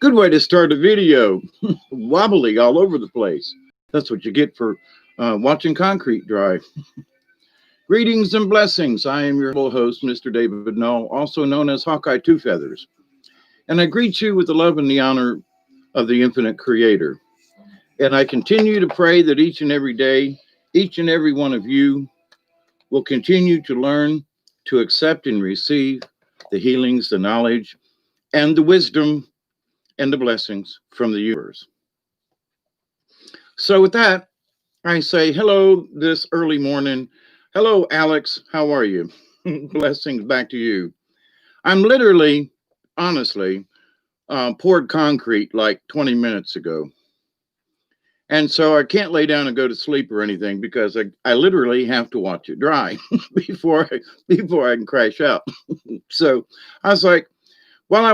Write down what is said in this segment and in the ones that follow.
Good way to start a video. Wobbly all over the place. That's what you get for watching concrete dry. Greetings and blessings. I am your host, Mr. David Null, also known as Hawkeye Two Feathers. And I greet you with the love and the honor of the infinite creator. And I continue to pray that each and every day, each and every one of you will continue to learn to accept and receive the healings, the knowledge, and the wisdom and the blessings from the universe. So, with that, I say hello this early morning. Hello, Alex. How are you? Blessings back to you. I'm literally, honestly, poured concrete like 20 minutes ago. And so I can't lay down and go to sleep or anything because I literally have to watch it dry before I can crash out. So I was like, while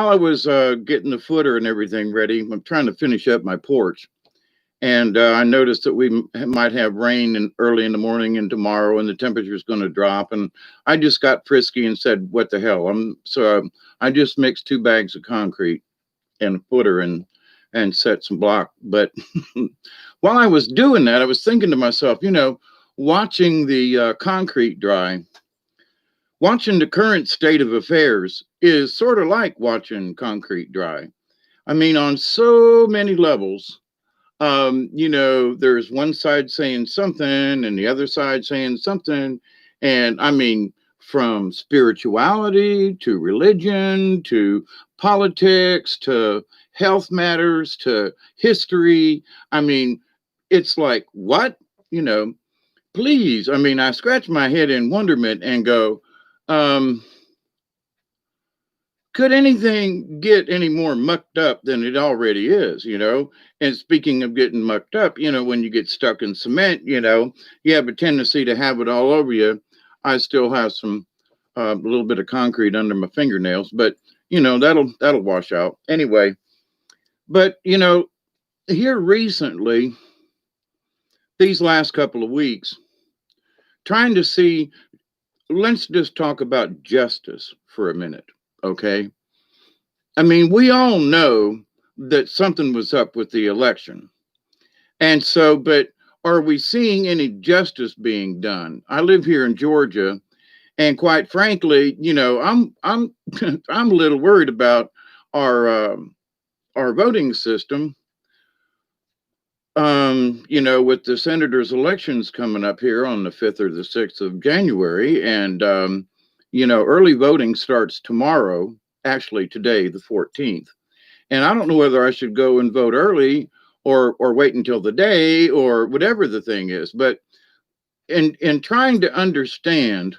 I was getting the footer and everything ready, I'm trying to finish up my porch. And I noticed that we might have rain early in the morning and tomorrow, and the temperature is going to drop. And I just got frisky and said, "What the hell?" I just mixed 2 bags of concrete and a footer and set some block. But while I was doing that, I was thinking to myself, watching the concrete dry, watching the current state of affairs is sort of like watching concrete dry. I mean, on so many levels. There's one side saying something and the other side saying something. And I mean, from spirituality to religion to politics to health matters to history. I mean, it's like, what? You know, please. I mean, I scratch my head in wonderment and go, um, could anything get any more mucked up than it already is? And speaking of getting mucked up, when you get stuck in cement, you have a tendency to have it all over you. I still have some a little bit of concrete under my fingernails, but that'll wash out anyway. But here recently, these last couple of weeks, trying to see, let's just talk about justice for a minute, okay? I mean, we all know that something was up with the election. And so, but are we seeing any justice being done? I live here in Georgia, and quite frankly, I'm I'm a little worried about our our voting system. With the senators' elections coming up here on the 5th or the 6th of January, and early voting starts tomorrow, actually today, the 14th. And I don't know whether I should go and vote early or wait until the day or whatever the thing is. But in trying to understand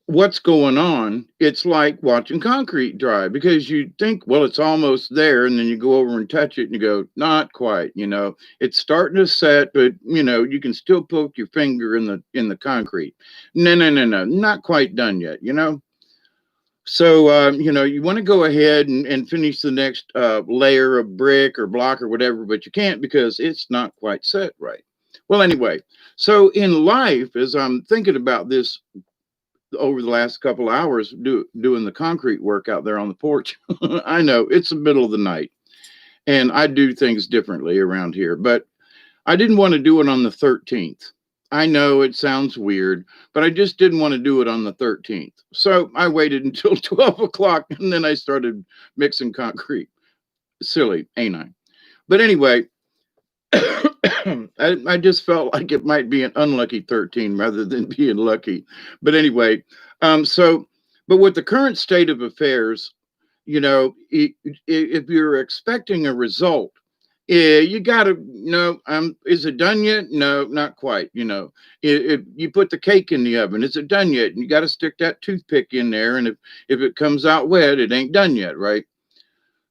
what's going on, it's like watching concrete dry because you think, well, it's almost there, and then you go over and touch it and you go, not quite. It's starting to set, but you can still poke your finger in the concrete. No, no, no, no, not quite done yet. So, you want to go ahead and finish the next layer of brick or block or whatever, but you can't because it's not quite set right. Well, anyway, so in life, as I'm thinking about this over the last couple of hours doing the concrete work out there on the porch, I know it's the middle of the night and I do things differently around here, but I didn't want to do it on the 13th. I know it sounds weird, but I just didn't want to do it on the 13th. So I waited until 12 o'clock and then I started mixing concrete. Silly, ain't I? But anyway, I just felt like it might be an unlucky 13 rather than being lucky. But anyway, so, but with the current state of affairs, if you're expecting a result, yeah, you gotta no. Is it done yet? No, not quite. If you put the cake in the oven, is it done yet? And you got to stick that toothpick in there, and if it comes out wet, it ain't done yet, right?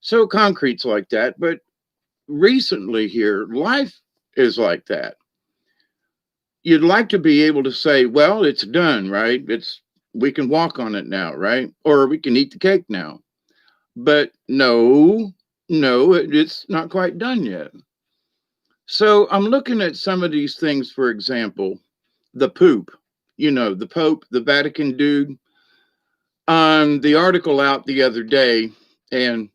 So concrete's like that. But recently here, life is like that. You'd like to be able to say, well, it's done, right? We can walk on it now, right? Or we can eat the cake now. But no, it's not quite done yet. So I'm looking at some of these things, for example, the poop, the Pope, the Vatican dude. The article out the other day, and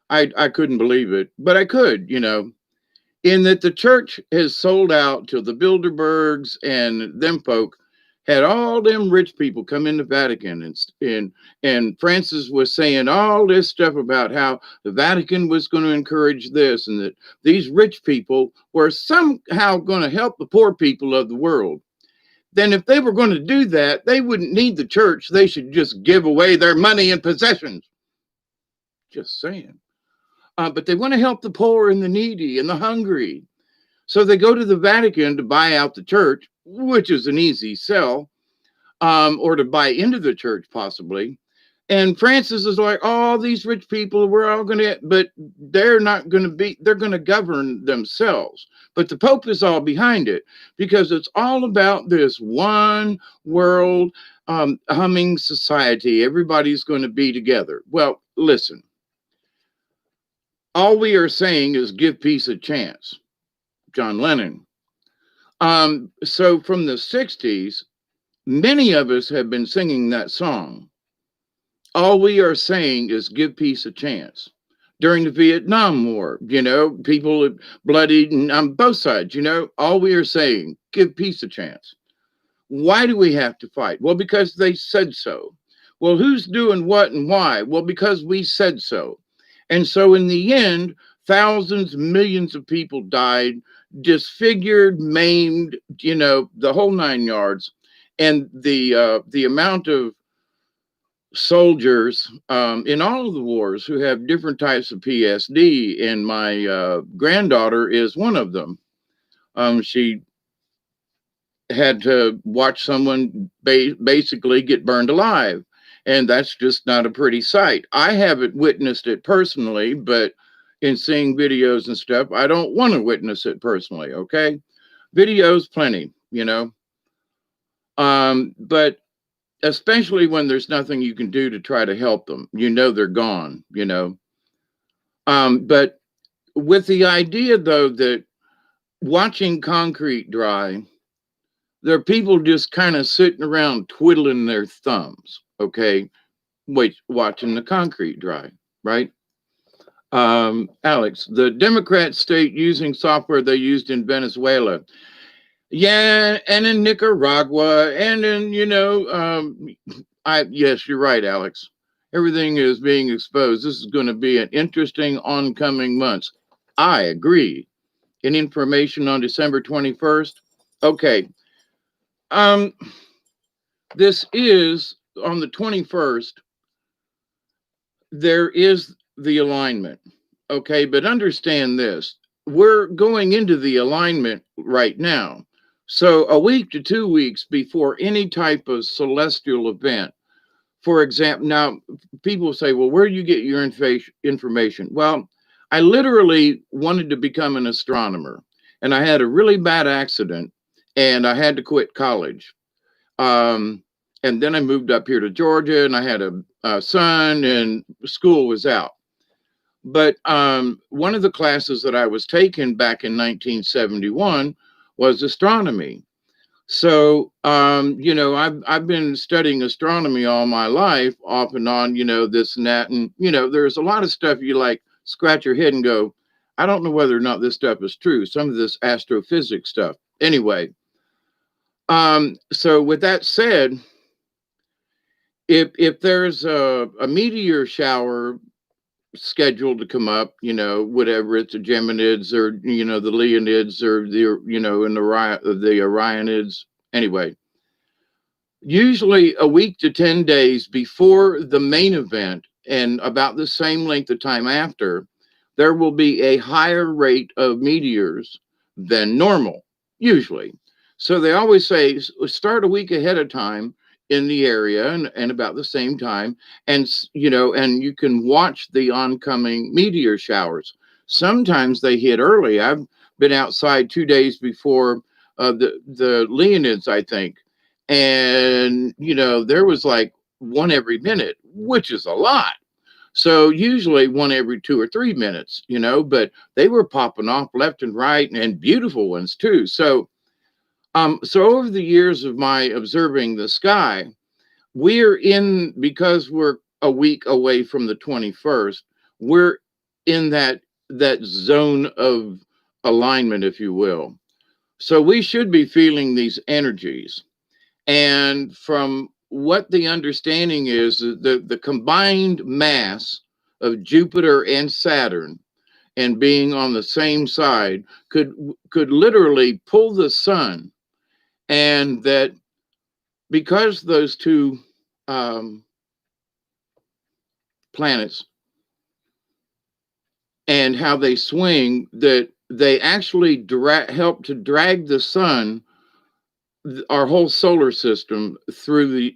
I couldn't believe it, but I could, in that the church has sold out to the Bilderbergs and them folk had all them rich people come in the Vatican and Francis was saying all this stuff about how the Vatican was going to encourage this and that these rich people were somehow going to help the poor people of the world. Then if they were going to do that, they wouldn't need the church. They should just give away their money and possessions. Just saying. But they want to help the poor and the needy and the hungry. So they go to the Vatican to buy out the church, which is an easy sell, or to buy into the church possibly. And Francis is like, oh, these rich people, we're all going to, but they're not going to be, they're going to govern themselves. But the Pope is all behind it because it's all about this one world humming society. Everybody's going to be together. Well, listen, all we are saying is give peace a chance. John Lennon. So from the 60s, many of us have been singing that song. All we are saying is give peace a chance. During the Vietnam War, people bloodied and on both sides, all we are saying, give peace a chance. Why do we have to fight? Well, because they said so. Well, who's doing what and why? Well, because we said so. And so in the end, thousands, millions of people died, disfigured, maimed, the whole 9 yards. And the amount of soldiers in all of the wars who have different types of PSD, and my granddaughter is one of them. She had to watch someone basically get burned alive, and that's just not a pretty sight. I haven't witnessed it personally, but in seeing videos and stuff, I don't want to witness it personally. Okay, videos plenty, but especially when there's nothing you can do to try to help them, they're gone, but with the idea though that watching concrete dry, there are people just kind of sitting around twiddling their thumbs, okay, watching the concrete dry, right? Alex, the Democrats state using software they used in Venezuela. Yeah, and in Nicaragua, and in, yes, you're right, Alex. Everything is being exposed. This is going to be an interesting oncoming months. I agree. In information on December 21st. Okay. This is on the 21st. There is the alignment. Okay, but understand this. We're going into the alignment right now. So a week to 2 weeks before any type of celestial event, for example, now people say, well, where do you get your information? Well, I literally wanted to become an astronomer, and I had a really bad accident, and I had to quit college. And then I moved up here to Georgia, and I had a son, and school was out. But one of the classes that I was taking back in 1971 was astronomy. So, I've been studying astronomy all my life, off and on, this and that. And, there's a lot of stuff you like scratch your head and go, I don't know whether or not this stuff is true. Some of this astrophysics stuff. Anyway, so with that said, if there's a meteor shower scheduled to come up, whatever it's the Geminids or, the Leonids or in the Orionids. Anyway, usually a week to 10 days before the main event and about the same length of time after, there will be a higher rate of meteors than normal, usually. So they always say, start a week ahead of time in the area and about the same time, and you can watch the oncoming meteor showers. Sometimes they hit early. I've been outside 2 days before the Leonids, I think, and there was like one every minute, which is a lot. So usually one every 2 or 3 minutes, but they were popping off left and right, and beautiful ones too. So over the years of my observing the sky, because we're a week away from the 21st, we're in that zone of alignment, if you will. So we should be feeling these energies. And from what the understanding is, the combined mass of Jupiter and Saturn and being on the same side could literally pull the sun, and that because those two um, planets and how they swing, that they actually help to drag the sun, our whole solar system, through the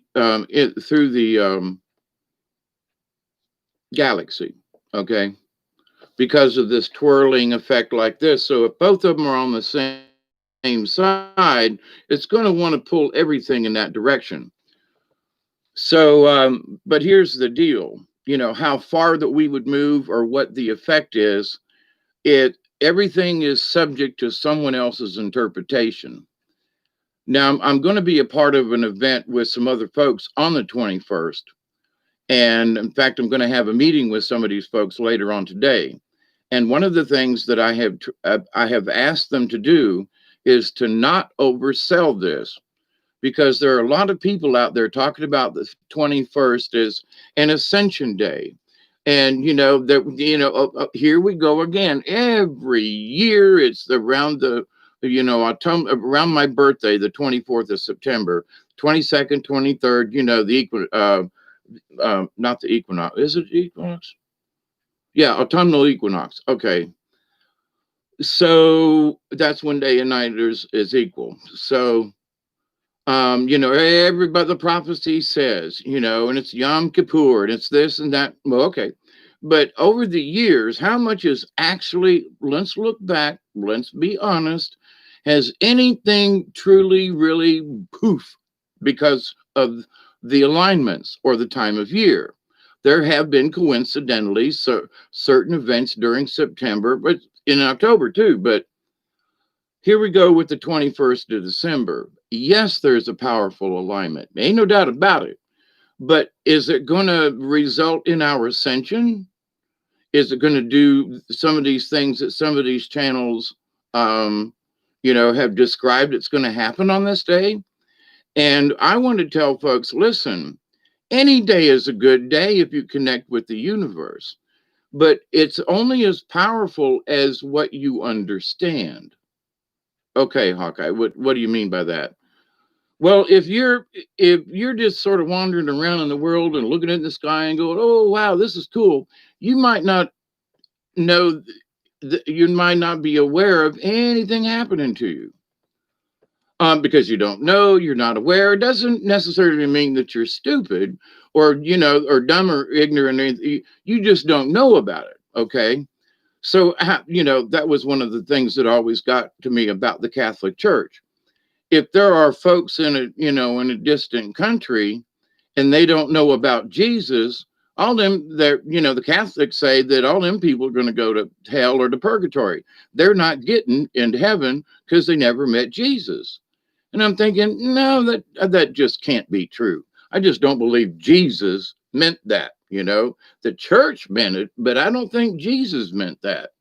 galaxy. Okay, because of this twirling effect like this. So if both of them are on the same side, it's going to want to pull everything in that direction. So, but here's the deal. How far that we would move or what the effect is, everything is subject to someone else's interpretation. Now, I'm going to be a part of an event with some other folks on the 21st. And in fact, I'm going to have a meeting with some of these folks later on today. And one of the things that I have asked them to do is to not oversell this, because there are a lot of people out there talking about the 21st as an ascension day. And here we go again. Every year it's around around my birthday, the 24th of September, 22nd, 23rd, not the equinox. Is it equinox? Yeah, autumnal equinox. Okay. So that's when day and night is equal. So everybody, the prophecy says, and it's Yom Kippur and it's this and that. Well, okay. But over the years, how much is actually, let's look back, let's be honest, has anything truly, really poof because of the alignments or the time of year? There have been coincidentally certain events during September, but in October too. But here we go with the 21st of December. Yes, there's a powerful alignment. Ain't no doubt about it. But is it going to result in our ascension? Is it going to do some of these things that some of these channels, have described it's going to happen on this day? And I want to tell folks, listen, any day is a good day if you connect with the universe, but it's only as powerful as what you understand. Okay, Hawkeye, what do you mean by that? Well, if you're just sort of wandering around in the world and looking at the sky and going, "Oh, wow, this is cool," you might not know, you might not be aware of anything happening to you. Because you don't know, you're not aware. It doesn't necessarily mean that you're stupid or or dumb or ignorant. You just don't know about it. Okay. So, that was one of the things that always got to me about the Catholic Church. If there are folks in a distant country and they don't know about Jesus, all them, the Catholics say that all them people are going to go to hell or to purgatory. They're not getting into heaven because they never met Jesus. And I'm thinking, no, that just can't be true. I just don't believe Jesus meant that. The church meant it, but I don't think Jesus meant that,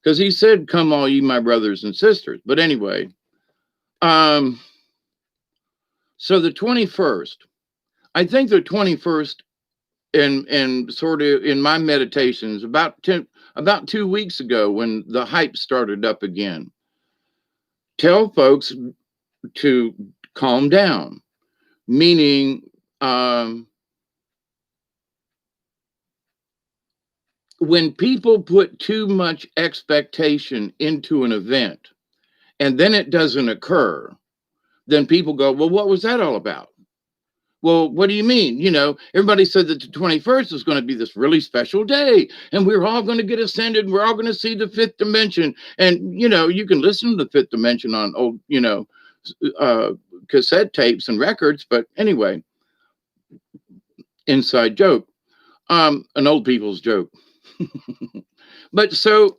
because he said, "Come, all ye my brothers and sisters." But anyway, so the 21st, I think the 21st, and sort of in my meditations about 2 weeks ago when the hype started up again, tell folks to calm down, meaning when people put too much expectation into an event and then it doesn't occur, then people go, "Well, what was that all about?" Well, what do you mean? Everybody said that the 21st is going to be this really special day and we're all going to get ascended. We're all going to see the fifth dimension. And, you can listen to the fifth dimension on old, cassette tapes and records. But anyway, inside joke, an old people's joke. But so,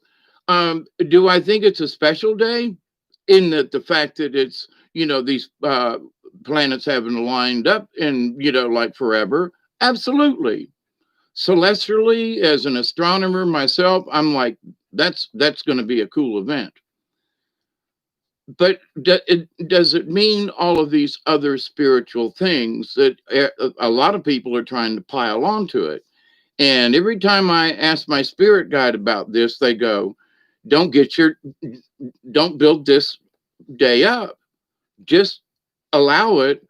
do I think it's a special day in the fact that it's, these planets haven't lined up in, like forever. Absolutely. Celestially, as an astronomer myself, I'm like, that's going to be a cool event. But does it mean all of these other spiritual things that a lot of people are trying to pile onto it? And every time I ask my spirit guide about this, they go, don't get your, don't build this day up. Just allow it.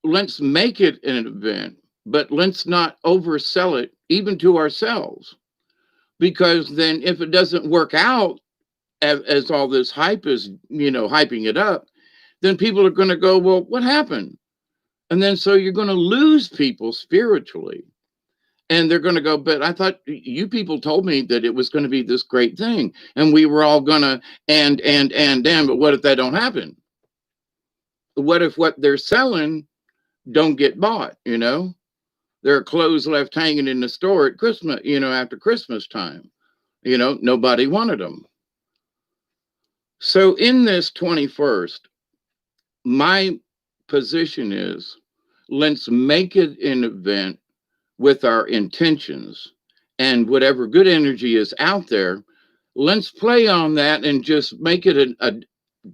Let's make it an event, but let's not oversell it even to ourselves. Because then if it doesn't work out as all this hype is, hyping it up, then people are going to go, well, what happened? And then so you're going to lose people spiritually. And they're going to go, but I thought you people told me that it was going to be this great thing. And we were all going to, but what if that don't happen? What if what they're selling don't get bought, There are clothes left hanging in the store at Christmas, after Christmas time. Nobody wanted them. So in this 21st, my position is, let's make it an event with our intentions, and whatever good energy is out there, let's play on that and just make it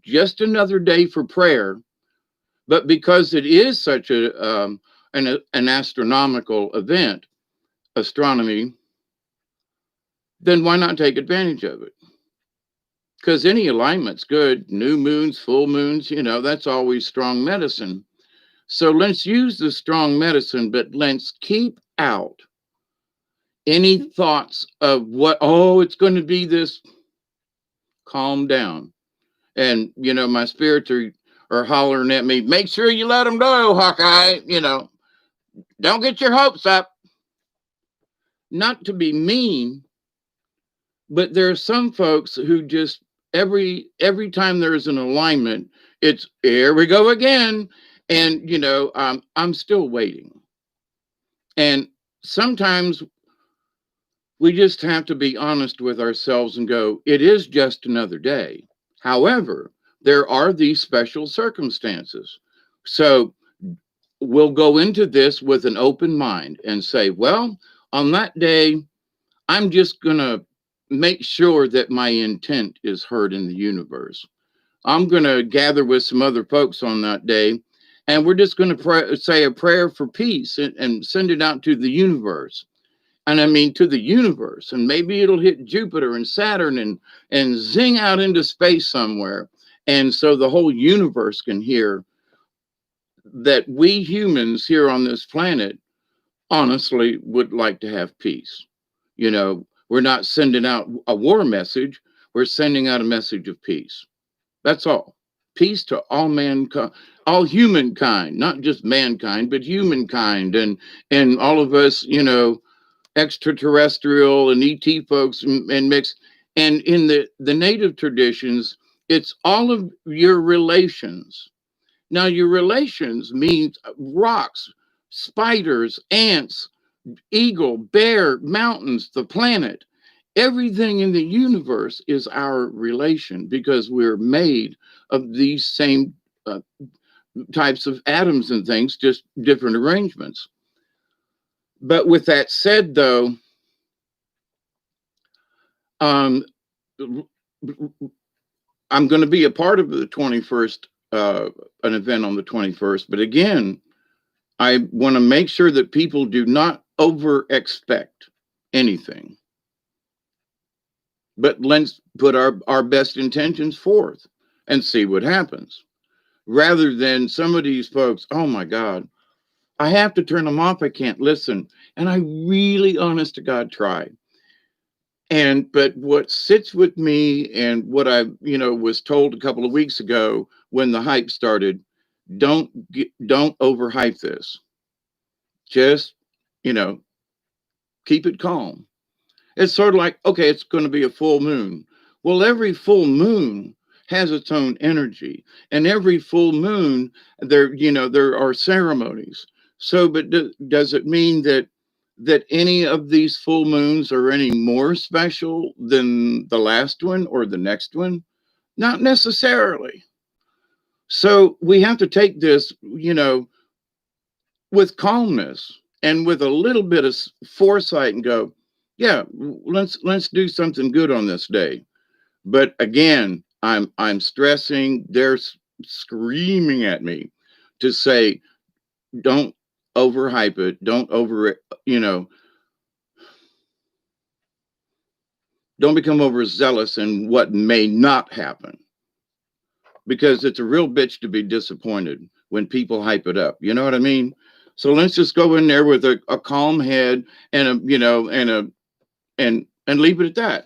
just another day for prayer. But because it is such an astronomical event, astronomy, then why not take advantage of it? Because any alignment's good. New moons, full moons, that's always strong medicine. So let's use the strong medicine, but let's keep out any thoughts of it's going to be this. Calm down. And, my spirits are hollering at me, make sure you let them know, Hawkeye, don't get your hopes up. Not to be mean, but there are some folks who just every time there's an alignment, it's here we go again. And, I'm still waiting. And sometimes we just have to be honest with ourselves and go, it is just another day. However, there are these special circumstances. So we'll go into this with an open mind and say, well, on that day, I'm just going to make sure that my intent is heard in the universe. I'm going to gather with some other folks on that day, and we're just going to say a prayer for peace and send it out to the universe. And I mean, to the universe, and maybe it'll hit Jupiter and Saturn and zing out into space somewhere. And so the whole universe can hear that we humans here on this planet honestly would like to have peace. We're not sending out a war message. We're sending out a message of peace. That's all. Peace to all mankind, all humankind, not just mankind, but humankind, and all of us, extraterrestrial and ET folks and mixed. And in the native traditions, it's all of your relations. Now, your relations means rocks, spiders, ants, eagle, bear, mountains, the planet. Everything in the universe is our relation because we're made of these same types of atoms and things, just different arrangements. But with that said, though, I'm going to be a part of the 21st, an event on the 21st. But again, I want to make sure that people do not over expect anything. But let's put our best intentions forth and see what happens. Rather than some of these folks, oh my God, I have to turn them off. I can't listen. And I really, honest to God, try. But what sits with me and what I, was told a couple of weeks ago when the hype started, don't overhype this. Just, keep it calm. It's sort of like, okay, it's going to be a full moon. Well, every full moon has its own energy, and every full moon there are ceremonies. So, but does it mean that any of these full moons are any more special than the last one or the next one? Not necessarily. So we have to take this, with calmness and with a little bit of foresight and go, yeah, let's do something good on this day. But again, I'm stressing, they're screaming at me to say, don't overhype it, don't over, you know, don't become overzealous in what may not happen, because it's a real bitch to be disappointed when people hype it up. You know what I mean? So let's just go in there with a calm head and a, and leave it at that.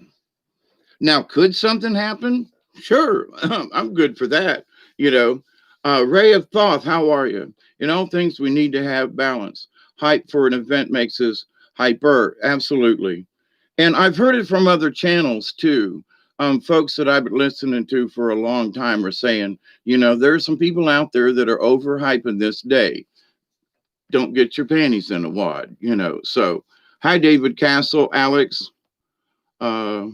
Now, could something happen? Sure, I'm good for that. You know, Ray of Thoth, how are you? In all things, we need to have balance. Hype for an event makes us hyper. Absolutely. And I've heard it from other channels too. Folks that I've been listening to for a long time are saying, there are some people out there that are overhyping this day. Don't get your panties in a wad. So, hi, David Castle, Alex. Uh,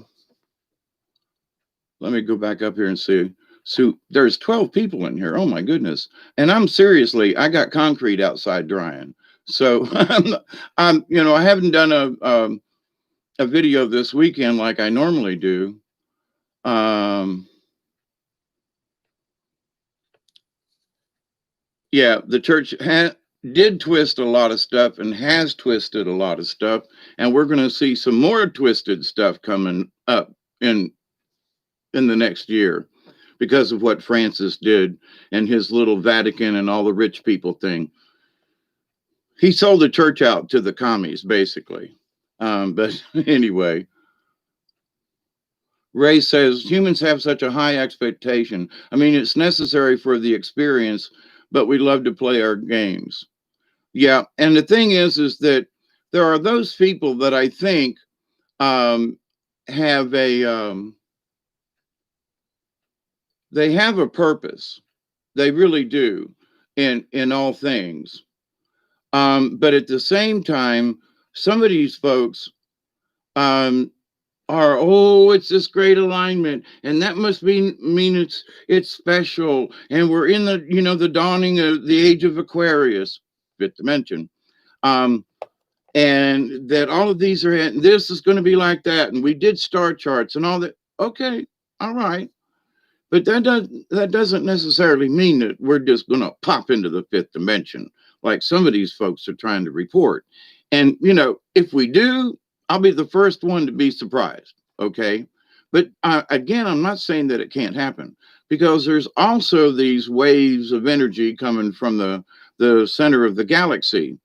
Let me go back up here and see. So there's 12 people in here. Oh my goodness. And I got concrete outside drying. So I haven't done a video this weekend like I normally do. Yeah, the church did twist a lot of stuff and has twisted a lot of stuff. And we're going to see some more twisted stuff coming up in the next year because of what Francis did and his little Vatican and all the rich people thing. He sold the church out to the commies, basically. But anyway, Ray says humans have such a high expectation. I mean, it's necessary for the experience, but we love to play our games. Yeah, and the thing is that there are those people that I think have they have a purpose. They really do in all things. But at the same time, some of these folks are, it's this great alignment, and that must mean it's special, and we're in the dawning of the age of Aquarius, fifth dimension, and that all of these are, this is going to be like that, and we did star charts and all that. Okay, all right. But that doesn't necessarily mean that we're just going to pop into the fifth dimension like some of these folks are trying to report. And if we do, I'll be the first one to be surprised. Okay, but again, I'm not saying that it can't happen, because there's also these waves of energy coming from the center of the galaxy,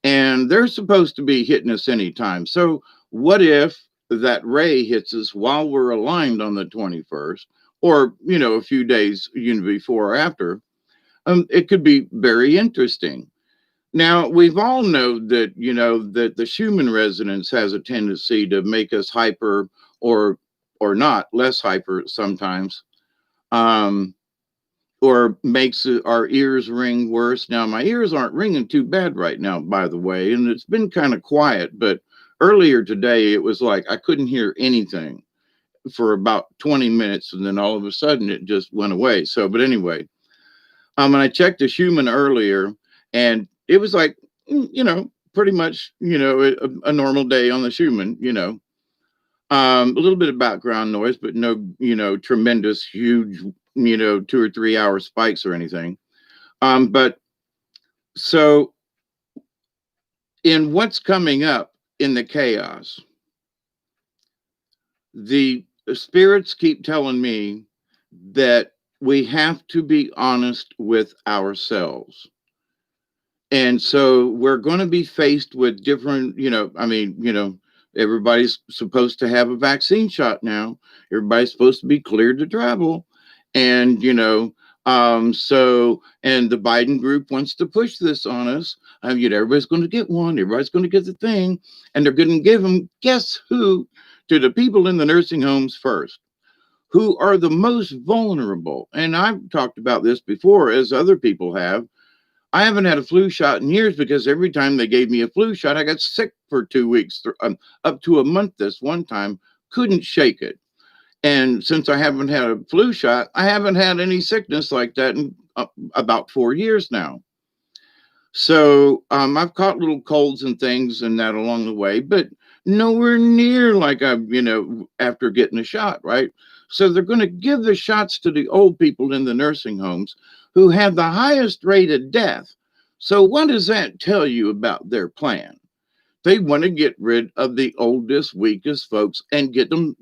and they're supposed to be hitting us anytime. So what if that ray hits us while we're aligned on the 21st? Or a few days before or after. It could be very interesting. Now, we've all known that that the Schumann resonance has a tendency to make us hyper, or not less hyper sometimes, or makes our ears ring worse. Now, my ears aren't ringing too bad right now, by the way, and it's been kind of quiet. But earlier today, it was like I couldn't hear anything for about 20 minutes, and then all of a sudden it just went away. So, but anyway, and I checked the Schumann earlier, and it was like, pretty much, a normal day on the Schumann, a little bit of background noise, but no, tremendous, huge, 2 or 3 hour spikes or anything. But so in what's coming up in the chaos, the spirits keep telling me that we have to be honest with ourselves. And so we're going to be faced with different, everybody's supposed to have a vaccine shot now. Everybody's supposed to be cleared to travel. And, and the Biden group wants to push this on us. Everybody's going to get one. Everybody's going to get the thing. And they're going to give them, guess who? To the people in the nursing homes first, who are the most vulnerable. And I've talked about this before, as other people have. I haven't had a flu shot in years, because every time they gave me a flu shot, I got sick for 2 weeks, up to a month this one time, couldn't shake it. And since I haven't had a flu shot, I haven't had any sickness like that in about 4 years now. So I've caught little colds and things and that along the way, but nowhere near like I've, after getting a shot, right? So they're going to give the shots to the old people in the nursing homes who have the highest rate of death. So what does that tell you about their plan? They want to get rid of the oldest, weakest folks and get them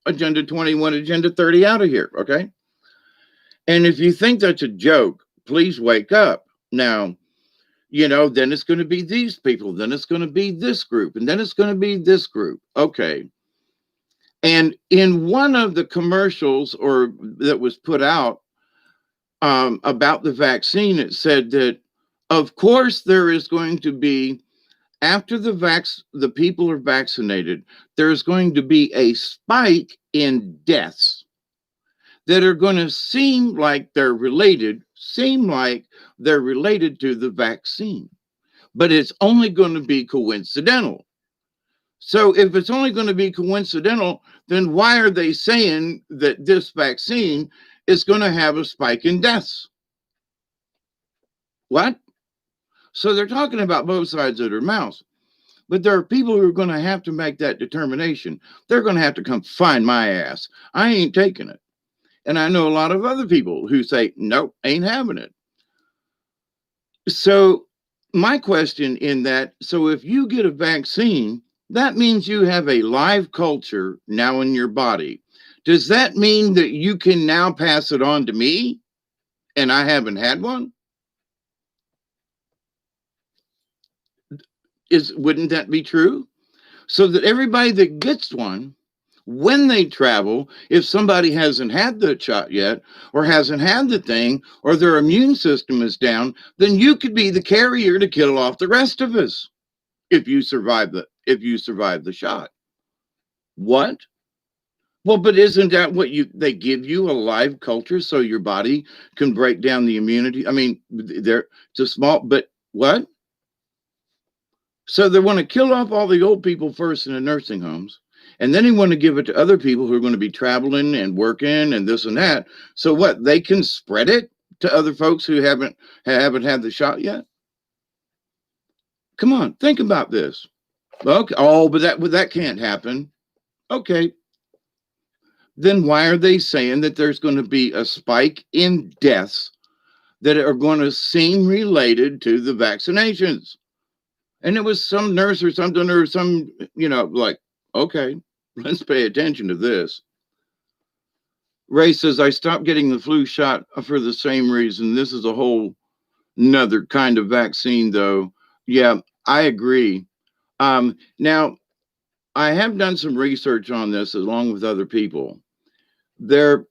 Agenda 21, Agenda 30 out of here, okay? And if you think that's a joke, please wake up. Now, then it's going to be these people, then it's going to be this group, and then it's going to be this group. Okay. And in one of the commercials or that was put out about the vaccine, it said that, of course, there is going to be, after the people are vaccinated, there's going to be a spike in deaths that are going to seem like they're related to the vaccine, but it's only going to be coincidental. So if it's only going to be coincidental, then why are they saying that this vaccine is going to have a spike in deaths? What? So they're talking about both sides of their mouths. But there are people who are going to have to make that determination. They're going to have to come find my ass. I ain't taking it. And I know a lot of other people who say, nope, ain't having it. So my question in that, so if you get a vaccine, that means you have a live culture now in your body. Does that mean that you can now pass it on to me and I haven't had one? Wouldn't that be true? So that everybody that gets one, when they travel, if somebody hasn't had the shot yet or hasn't had the thing or their immune system is down, then you could be the carrier to kill off the rest of us if you survive the shot. What? Well, but isn't that what they give you a live culture so your body can break down the immunity? I mean, it's a small, but what? So they want to kill off all the old people first in the nursing homes, and then they want to give it to other people who are going to be traveling and working and this and that. So what? They can spread it to other folks who haven't had the shot yet. Come on, think about this. Okay. Oh, but that can't happen. Okay. Then why are they saying that there's going to be a spike in deaths that are going to seem related to the vaccinations? And it was some nurse or something or some, like, okay, let's pay attention to this. Ray says, I stopped getting the flu shot for the same reason. This is a whole another kind of vaccine, though. Yeah, I agree. Now, I have done some research on this along with other people. There,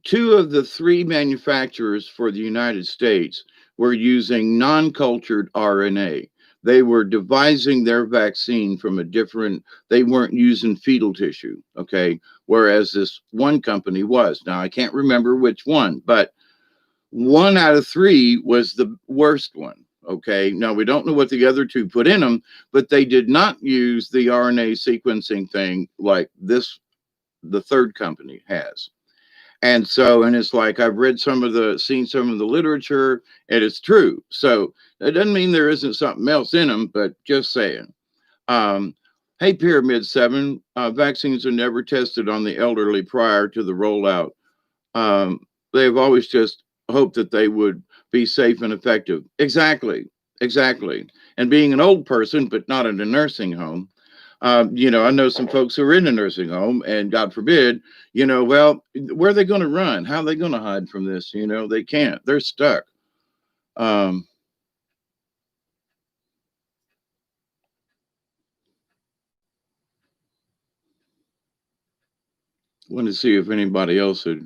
two of the three manufacturers for the United States were using non-cultured RNA. They were devising their vaccine from they weren't using fetal tissue, okay? Whereas this one company was. Now, I can't remember which one, but one out of three was the worst one, okay? Now, we don't know what the other two put in them, but they did not use the RNA sequencing thing like the third company has. And it's like I've seen some of the literature, and it's true. So that doesn't mean there isn't something else in them, but just saying. Hey, Pyramid 7, vaccines are never tested on the elderly prior to the rollout. They've always just hoped that they would be safe and effective. Exactly. And being an old person, but not in a nursing home, I know some folks who are in a nursing home, and God forbid, well, where are they going to run? How are they going to hide from this? They can't. They're stuck. Want to see if anybody else had.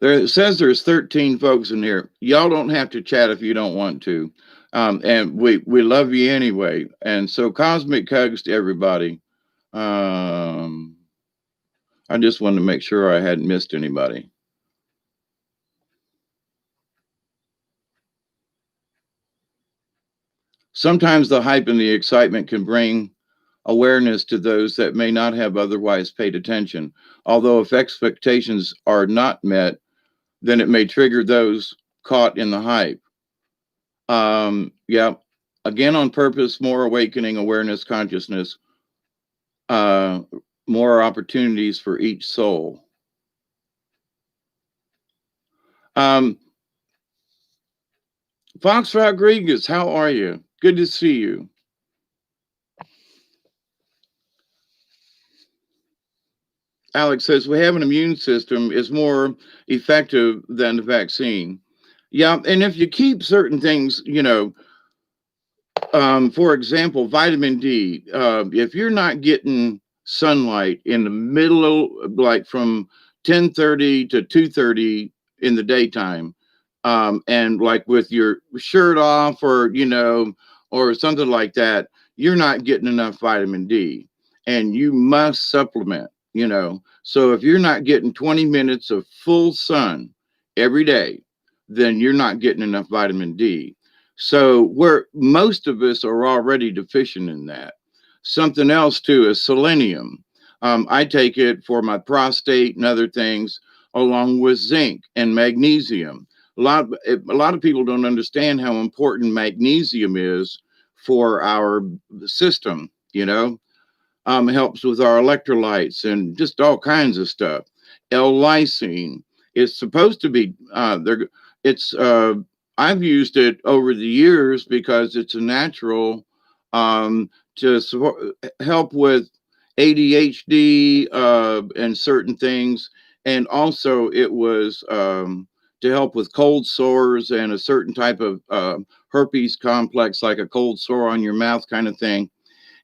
It says there's 13 folks in here. Y'all don't have to chat if you don't want to. And we love you anyway. And so cosmic hugs to everybody. I just wanted to make sure I hadn't missed anybody. Sometimes the hype and the excitement can bring awareness to those that may not have otherwise paid attention. Although if expectations are not met, then it may trigger those caught in the hype. Yeah. Again, on purpose, more awakening, awareness, consciousness, uh, more opportunities for each soul. Fox Rodriguez, how are you? Good to see you. Alex says we have an immune system is more effective than the vaccine. Yeah, and if you keep certain things, for example, vitamin D. If you're not getting sunlight in the middle, like from 10:30 to 2:30 in the daytime, and like with your shirt off, or something like that, you're not getting enough vitamin D, and you must supplement. So if you're not getting 20 minutes of full sun every day, then you're not getting enough vitamin D. So where most of us are already deficient in that. Something else too is selenium. I take it for my prostate and other things, along with zinc and magnesium. A lot of people don't understand how important magnesium is for our system. Helps with our electrolytes and just all kinds of stuff. L-lysine is supposed to be there. It's I've used it over the years because it's a natural to help with ADHD and certain things, and also it was to help with cold sores and a certain type of herpes complex, like a cold sore on your mouth kind of thing.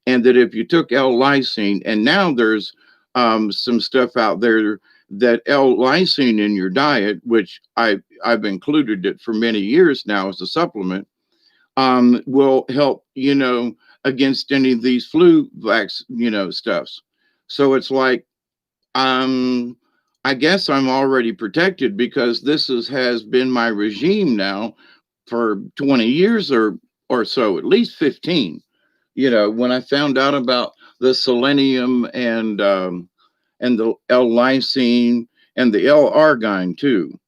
And that if you took L-lysine, and now there's some stuff out there that L-lysine in your diet, which I've included it for many years now as a supplement, will help, against any of these flu stuffs. So it's like, I guess I'm already protected because has been my regime now for 20 years or so, at least 15. When I found out about the selenium and the L-lysine and the L-argine too.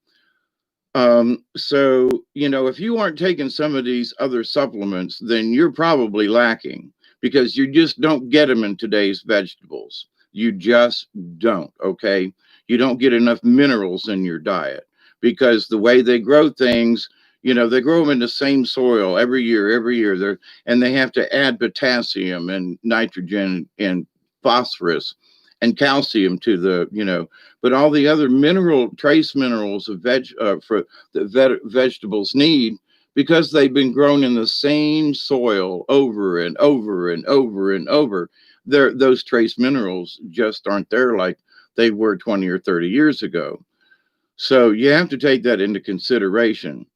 So, if you aren't taking some of these other supplements, then you're probably lacking because you just don't get them in today's vegetables. You just don't, okay? You don't get enough minerals in your diet because the way they grow things, they grow them in the same soil every year. And they have to add potassium and nitrogen and phosphorus and calcium to but all the other trace minerals of vegetables need, because they've been grown in the same soil over and over and over and over. Those trace minerals just aren't there like they were 20 or 30 years ago. So you have to take that into consideration.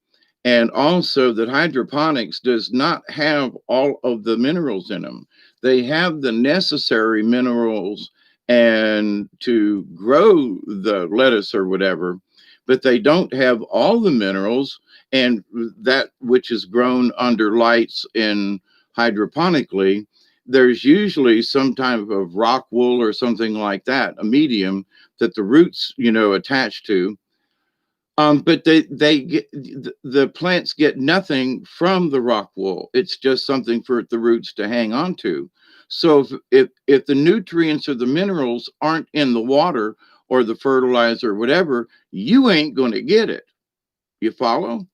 And also that hydroponics does not have all of the minerals in them. They have the necessary minerals and to grow the lettuce or whatever, but they don't have all the minerals, and that which is grown under lights in hydroponically, there's usually some type of rock wool or something like that, a medium that the roots, attach to. But they get, the plants get nothing from the rock wool. It's just something for the roots to hang on to. So if the nutrients or the minerals aren't in the water or the fertilizer or whatever, you ain't going to get it. You follow?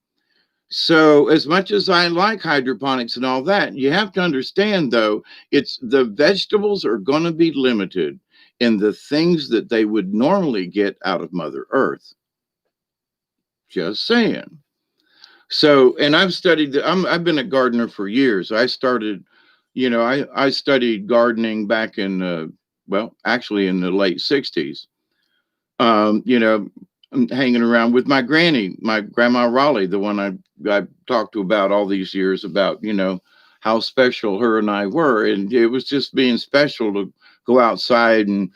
So as much as I like hydroponics and all that, you have to understand though, it's the vegetables are going to be limited in the things that they would normally get out of Mother Earth. Just saying. So, and I've been a gardener for years. I started, I studied gardening back in, actually in the late 60s. Hanging around with my granny, my grandma Raleigh, the one I talked to about all these years about, how special her and I were. And it was just being special to go outside and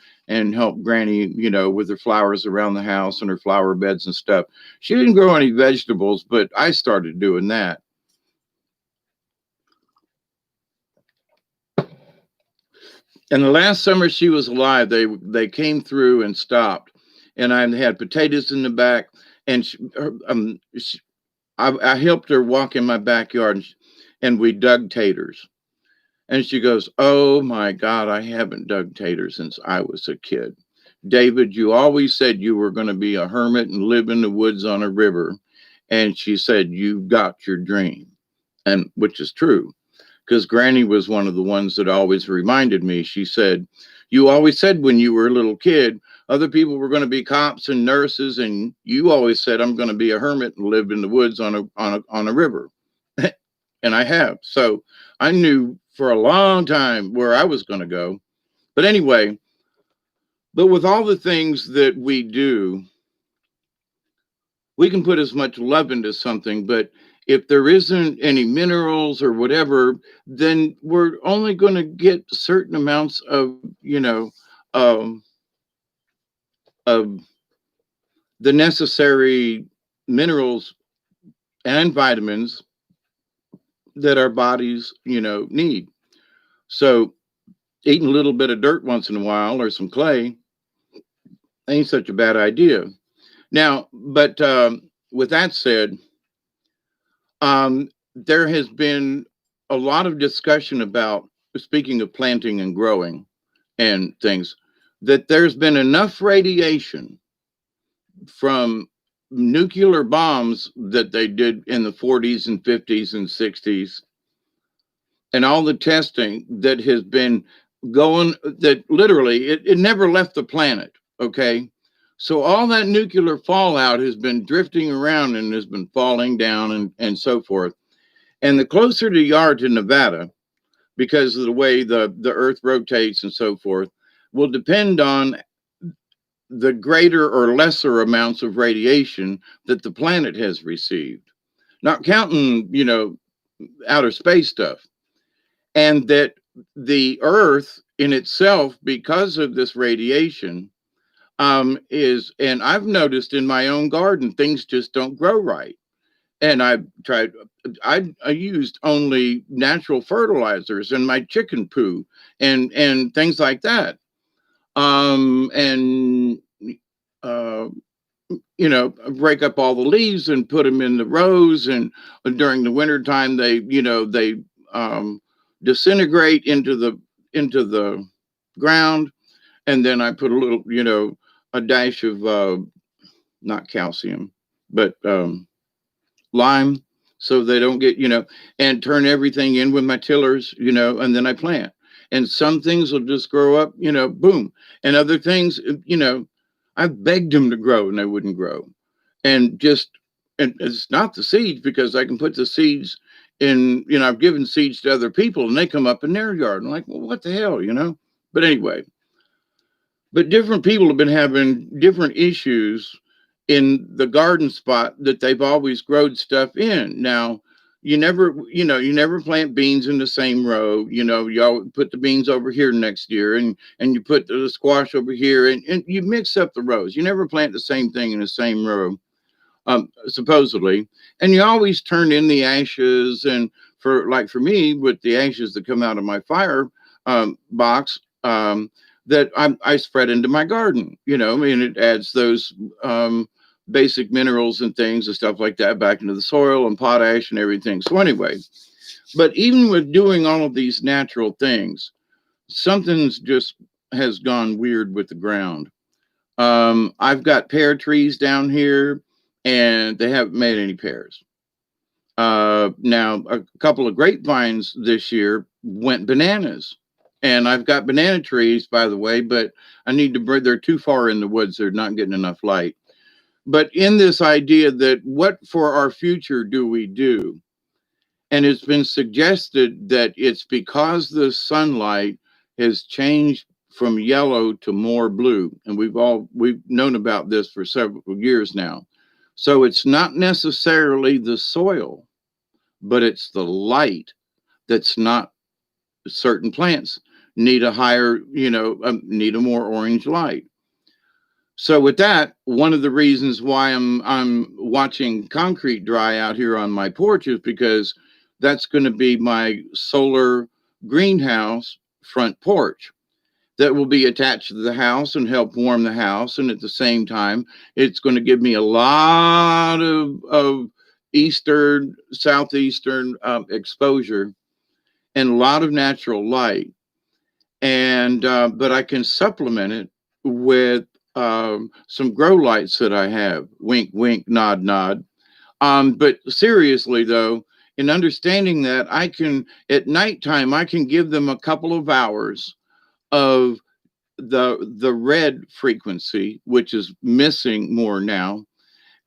help granny, with her flowers around the house and her flower beds and stuff. She didn't grow any vegetables, but I started doing that. And the last summer she was alive, they came through and stopped, and I had potatoes in the back, and I helped her walk in my backyard, and we dug taters. And she goes, "Oh my God, I haven't dug taters since I was a kid. David, you always said you were going to be a hermit and live in the woods on a river." And she said, "You got your dream," and which is true, because Granny was one of the ones that always reminded me. She said, "You always said when you were a little kid, other people were going to be cops and nurses, and you always said I'm going to be a hermit and live in the woods on a river." And I have. So I knew for a long time where I was going to go. But anyway, but with all the things that we do, we can put as much love into something, but if there isn't any minerals or whatever, then we're only going to get certain amounts of, um, of the necessary minerals and vitamins that our bodies, need. So eating a little bit of dirt once in a while or some clay ain't such a bad idea. Now, but with that said, there has been a lot of discussion about, speaking of planting and growing and things, that there's been enough radiation from nuclear bombs that they did in the 40s and 50s and 60s and all the testing that has been going, that literally it never left the planet. Okay. So all that nuclear fallout has been drifting around and has been falling down and so forth. And the closer you are to Nevada, because of the way the earth rotates and so forth, will depend on the greater or lesser amounts of radiation that the planet has received. Not counting, outer space stuff. And that the earth in itself, because of this radiation, and I've noticed in my own garden, things just don't grow right. And I used only natural fertilizers and my chicken poo and things like that. And uh, break up all the leaves and put them in the rows. And during the wintertime, they disintegrate into the ground. And then I put a little, a dash of not calcium, but lime, so they don't get, and turn everything in with my tillers, and then I plant. And some things will just grow up, boom. And other things, I've begged them to grow and they wouldn't grow. And just, and it's not the seeds, because I can put the seeds in, I've given seeds to other people and they come up in their yard. I'm like, well, what the hell? But anyway, but different people have been having different issues in the garden spot that they've always grown stuff in. Now, you never plant beans in the same row. You all put the beans over here next year, and you put the squash over here, and you mix up the rows. You never plant the same thing in the same row, supposedly. And you always turn in the ashes. And for me, with the ashes that come out of my fire box, that I spread into my garden. And it adds those basic minerals and things and stuff like that back into the soil and potash and everything. So anyway, but even with doing all of these natural things, something's just has gone weird with the ground. I've got pear trees down here, and they haven't made any pears. Now, a couple of grapevines this year went bananas. And I've got banana trees, by the way, but I need to bring, they're too far in the woods. They're not getting enough light. But in this idea that what for our future do we do? And it's been suggested that it's because the sunlight has changed from yellow to more blue. And we've known about this for several years now. So it's not necessarily the soil, but it's the light that's not. Certain plants need a higher, need a more orange light. So with that, one of the reasons why I'm watching concrete dry out here on my porch is because that's going to be my solar greenhouse front porch. that will be attached to the house and help warm the house. And at the same time, it's going to give me a lot of eastern, southeastern exposure and a lot of natural light. And but I can supplement it with some grow lights that I have. Wink, wink, nod, nod. But seriously, though, in understanding that, I can at nighttime I can give them a couple of hours of the red frequency, which is missing more now,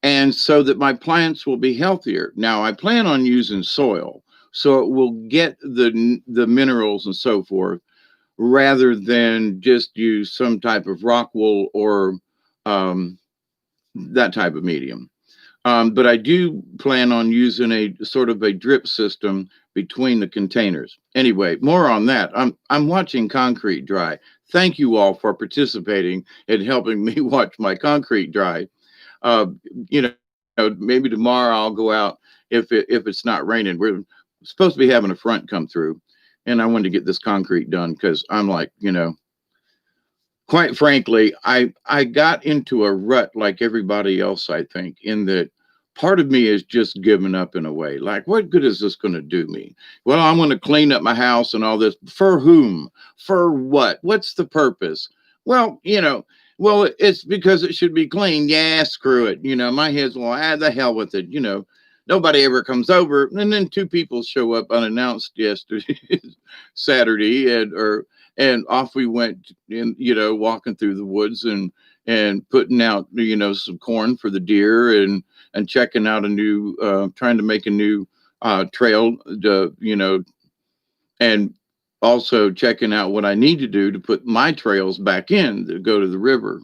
and so that my plants will be healthier. Now I plan on using soil, so it will get the minerals and so forth, rather than just use some type of rock wool or um, that type of medium. But I do plan on using a sort of a drip system between the containers. Anyway, more on that. I'm watching concrete dry. Thank you all for participating and helping me watch my concrete dry. Uh, you know, maybe tomorrow I'll go out if it's not raining. We're supposed to be having a front come through, and I wanted to get this concrete done because I'm like, quite frankly, I got into a rut like everybody else, I think, in that part of me is just giving up in a way. Like, what good is this going to do me? Well, I'm going to clean up my house and all this. For whom? For what? What's the purpose? Well, it's because it should be clean. Yeah, screw it. My head's, well, the hell with it. Nobody ever comes over. And then two people show up unannounced yesterday, Saturday, and off we went, in walking through the woods and putting out some corn for the deer, and checking out a new trying to make a new trail to and also checking out what I need to do to put my trails back in to go to the river.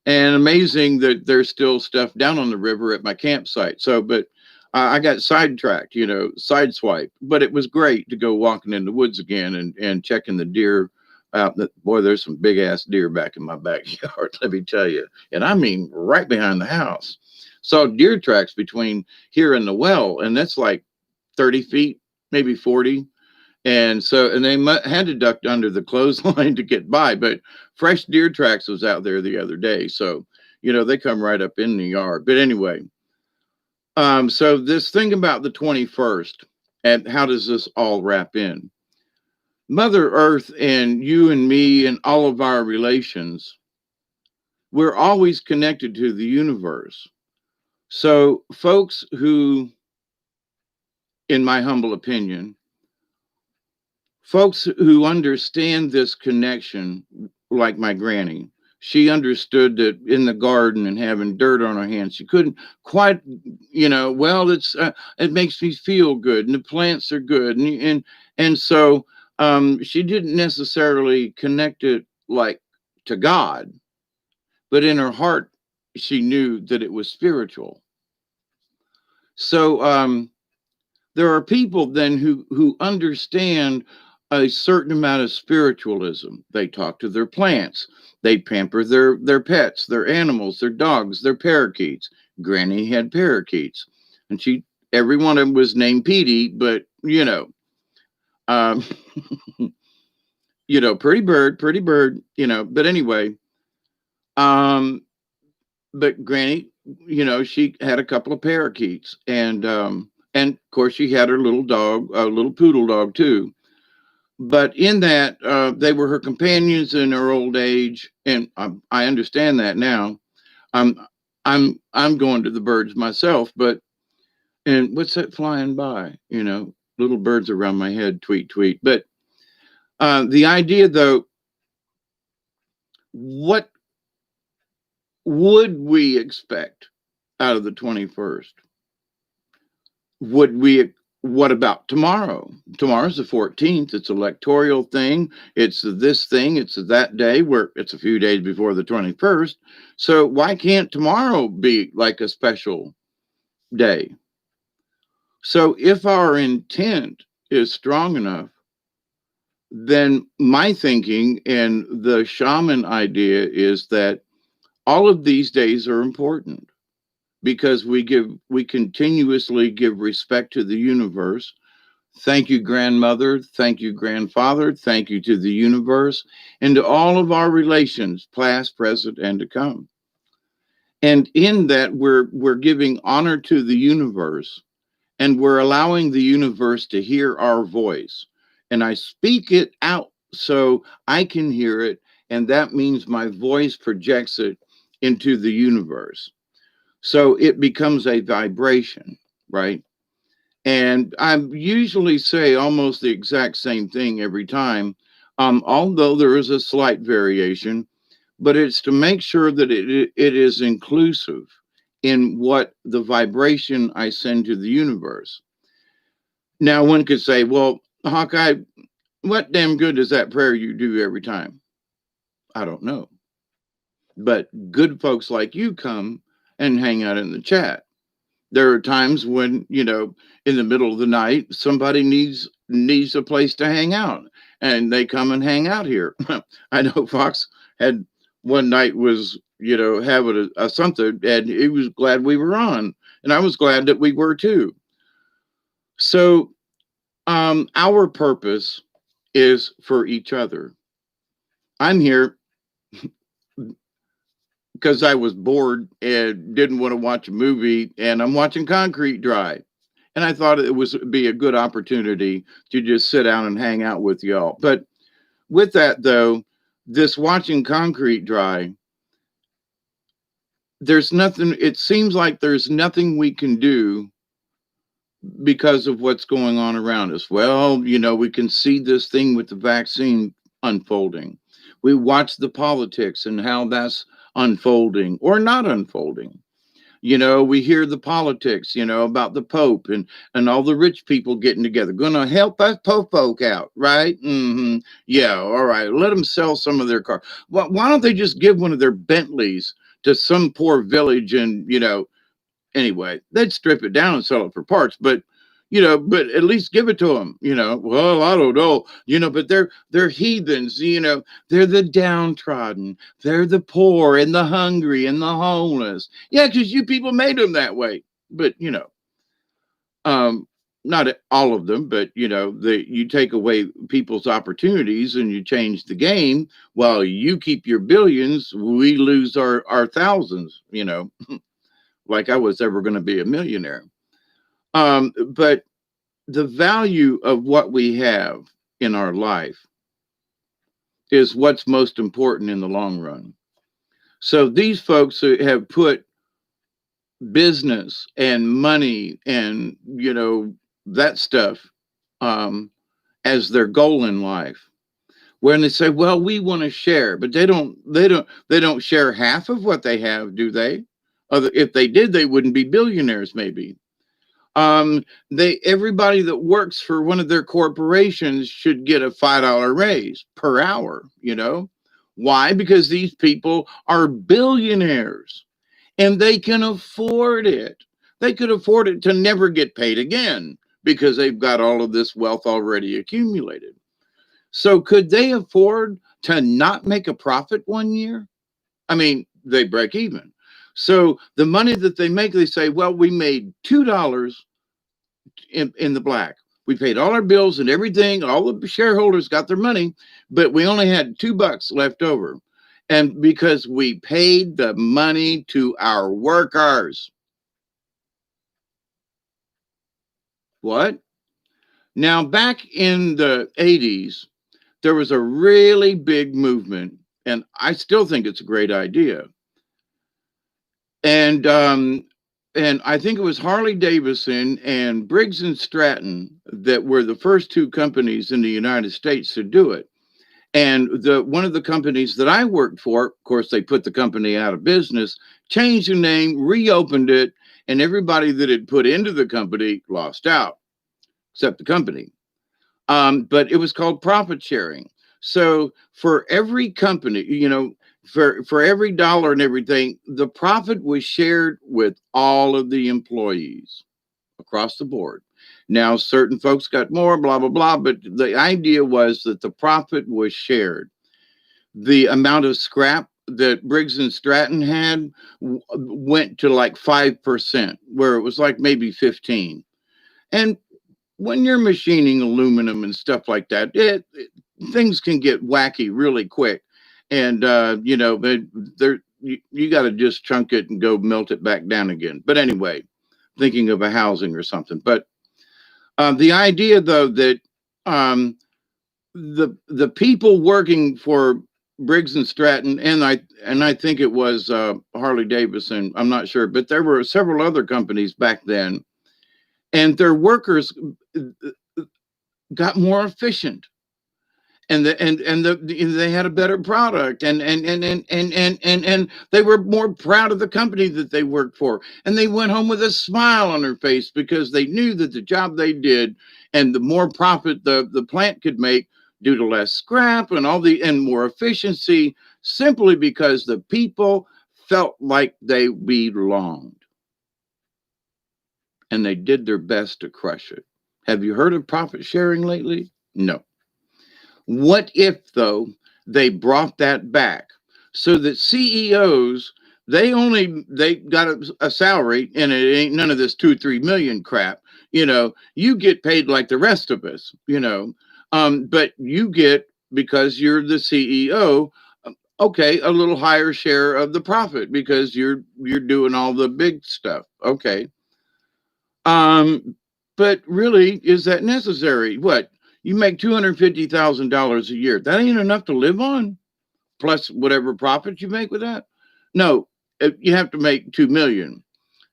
And amazing that there's still stuff down on the river at my campsite. So, but I got sidetracked, sideswiped. But it was great to go walking in the woods again and checking the deer out. Boy, there's some big ass deer back in my backyard, let me tell you. And I mean, right behind the house. Saw deer tracks between here and the well, and that's like 30 feet, maybe 40. And they had to duck under the clothesline to get by, but fresh deer tracks was out there the other day. So, they come right up in the yard. But anyway, so this thing about the 21st and how does this all wrap in? Mother Earth and you and me and all of our relations, we're always connected to the universe. So folks who, in my humble opinion, folks who understand this connection, like my granny, she understood that in the garden and having dirt on her hands, she couldn't quite, well, it makes me feel good, and the plants are good, and so she didn't necessarily connect it like to God, but in her heart, she knew that it was spiritual. So there are people then who understand a certain amount of spiritualism. They talk to their plants. They pamper their pets, their animals, their dogs, their parakeets. Granny had parakeets, and every one of them was named Petey, but um, pretty bird, pretty bird, But anyway, but Granny, she had a couple of parakeets, and of course she had her little dog, a little poodle dog too. But in that, they were her companions in her old age, and I understand that now. I'm I'm going to the birds myself, but and what's that flying by? Little birds around my head, tweet tweet. But the idea, though, what would we expect out of the 21st? What about tomorrow? Tomorrow's the 14th. It's electoral thing. It's this thing. It's that day where it's a few days before the 21st. So why can't tomorrow be like a special day? So if our intent is strong enough, then my thinking and the shaman idea is that all of these days are important because we continuously give respect to the universe Thank you, grandmother. Thank you, grandfather. Thank you to the universe and to all of our relations, past, present, and to come. And in that, we're giving honor to the universe, and we're allowing the universe to hear our voice. And I speak it out so I can hear it, and that means my voice projects it into the universe. So it becomes a vibration, right? And I usually say almost the exact same thing every time, although there is a slight variation, but it's to make sure that it is inclusive in what the vibration I send to the universe. Now, one could say, well, Hawkeye, what damn good is that prayer you do every time? I don't know. But good folks like you come and hang out in the chat. There are times when, in the middle of the night, somebody needs a place to hang out, and they come and hang out here. I know Fox had one night was, having a something, and he was glad we were on, and I was glad that we were too. So our purpose is for each other. I'm here because I was bored and didn't want to watch a movie, and I'm watching Concrete Dry. And I thought it was be a good opportunity to just sit down and hang out with y'all. But with that though, this watching Concrete Dry, there's nothing, it seems like there's nothing we can do because of what's going on around us. Well, we can see this thing with the vaccine unfolding. We watch the politics and how that's unfolding or not unfolding. We hear the politics, about the Pope and all the rich people getting together, gonna help us Pope folk out, right? Yeah, all right. Let them sell some of their cars. Well, why don't they just give one of their Bentleys to some poor village and anyway, they'd strip it down and sell it for parts, but but at least give it to them. Well, I don't know, but they're heathens. They're the downtrodden, they're the poor and the hungry and the homeless. Yeah, because you people made them that way. But um, not all of them, but you take away people's opportunities and you change the game. While you keep your billions, we lose our thousands. Like I was ever going to be a millionaire. But the value of what we have in our life is what's most important in the long run. So these folks have put business and money and that stuff as their goal in life. When they say, "Well, we want to share," but they don't share half of what they have, do they? If they did, they wouldn't be billionaires, maybe. Everybody that works for one of their corporations should get a $5 raise per hour. Why? Because these people are billionaires and they can afford it. They could afford it to never get paid again because they've got all of this wealth already accumulated. So could they afford to not make a profit one year? I mean, they break even. So the money that they make, they say, well, we made $2 in the black. We paid all our bills and everything. All the shareholders got their money, but we only had $2 left over. And because we paid the money to our workers. What? Now, back in the 80s, there was a really big movement, and I still think it's a great idea. And I think it was Harley Davidson and Briggs and Stratton that were the first two companies in the United States to do it. And one of the companies that I worked for, of course, they put the company out of business, changed the name, reopened it, and everybody that had put into the company lost out, except the company. But it was called profit sharing. So for every company, for every dollar and everything, the profit was shared with all of the employees across the board. Now, certain folks got more, blah, blah, blah, but the idea was that the profit was shared. The amount of scrap that Briggs and Stratton had went to like 5%, where it was like maybe 15. And when you're machining aluminum and stuff like that, things can get wacky really quick. And, but you got to just chunk it and go melt it back down again. But anyway, thinking of a housing or something. But the idea, though, that um, the people working for Briggs and Stratton, and I think it was Harley Davidson. I'm not sure, but there were several other companies back then, and their workers got more efficient, they had a better product, and they were more proud of the company that they worked for, and they went home with a smile on their face because they knew that the job they did and the more profit the plant could make due to less scrap and more efficiency, simply because the people felt like they belonged and they did their best to crush it. Have you heard of profit sharing lately? No. What if, though, they brought that back so that CEOs, they got a salary, and it ain't none of this 2 or 3 million crap. You get paid like the rest of us, but you get, because you're the CEO, okay, a little higher share of the profit because you're doing all the big stuff. Okay. But really, is that necessary? What? You make $250,000 a year. That ain't enough to live on, plus whatever profit you make with that. No, you have to make 2 million.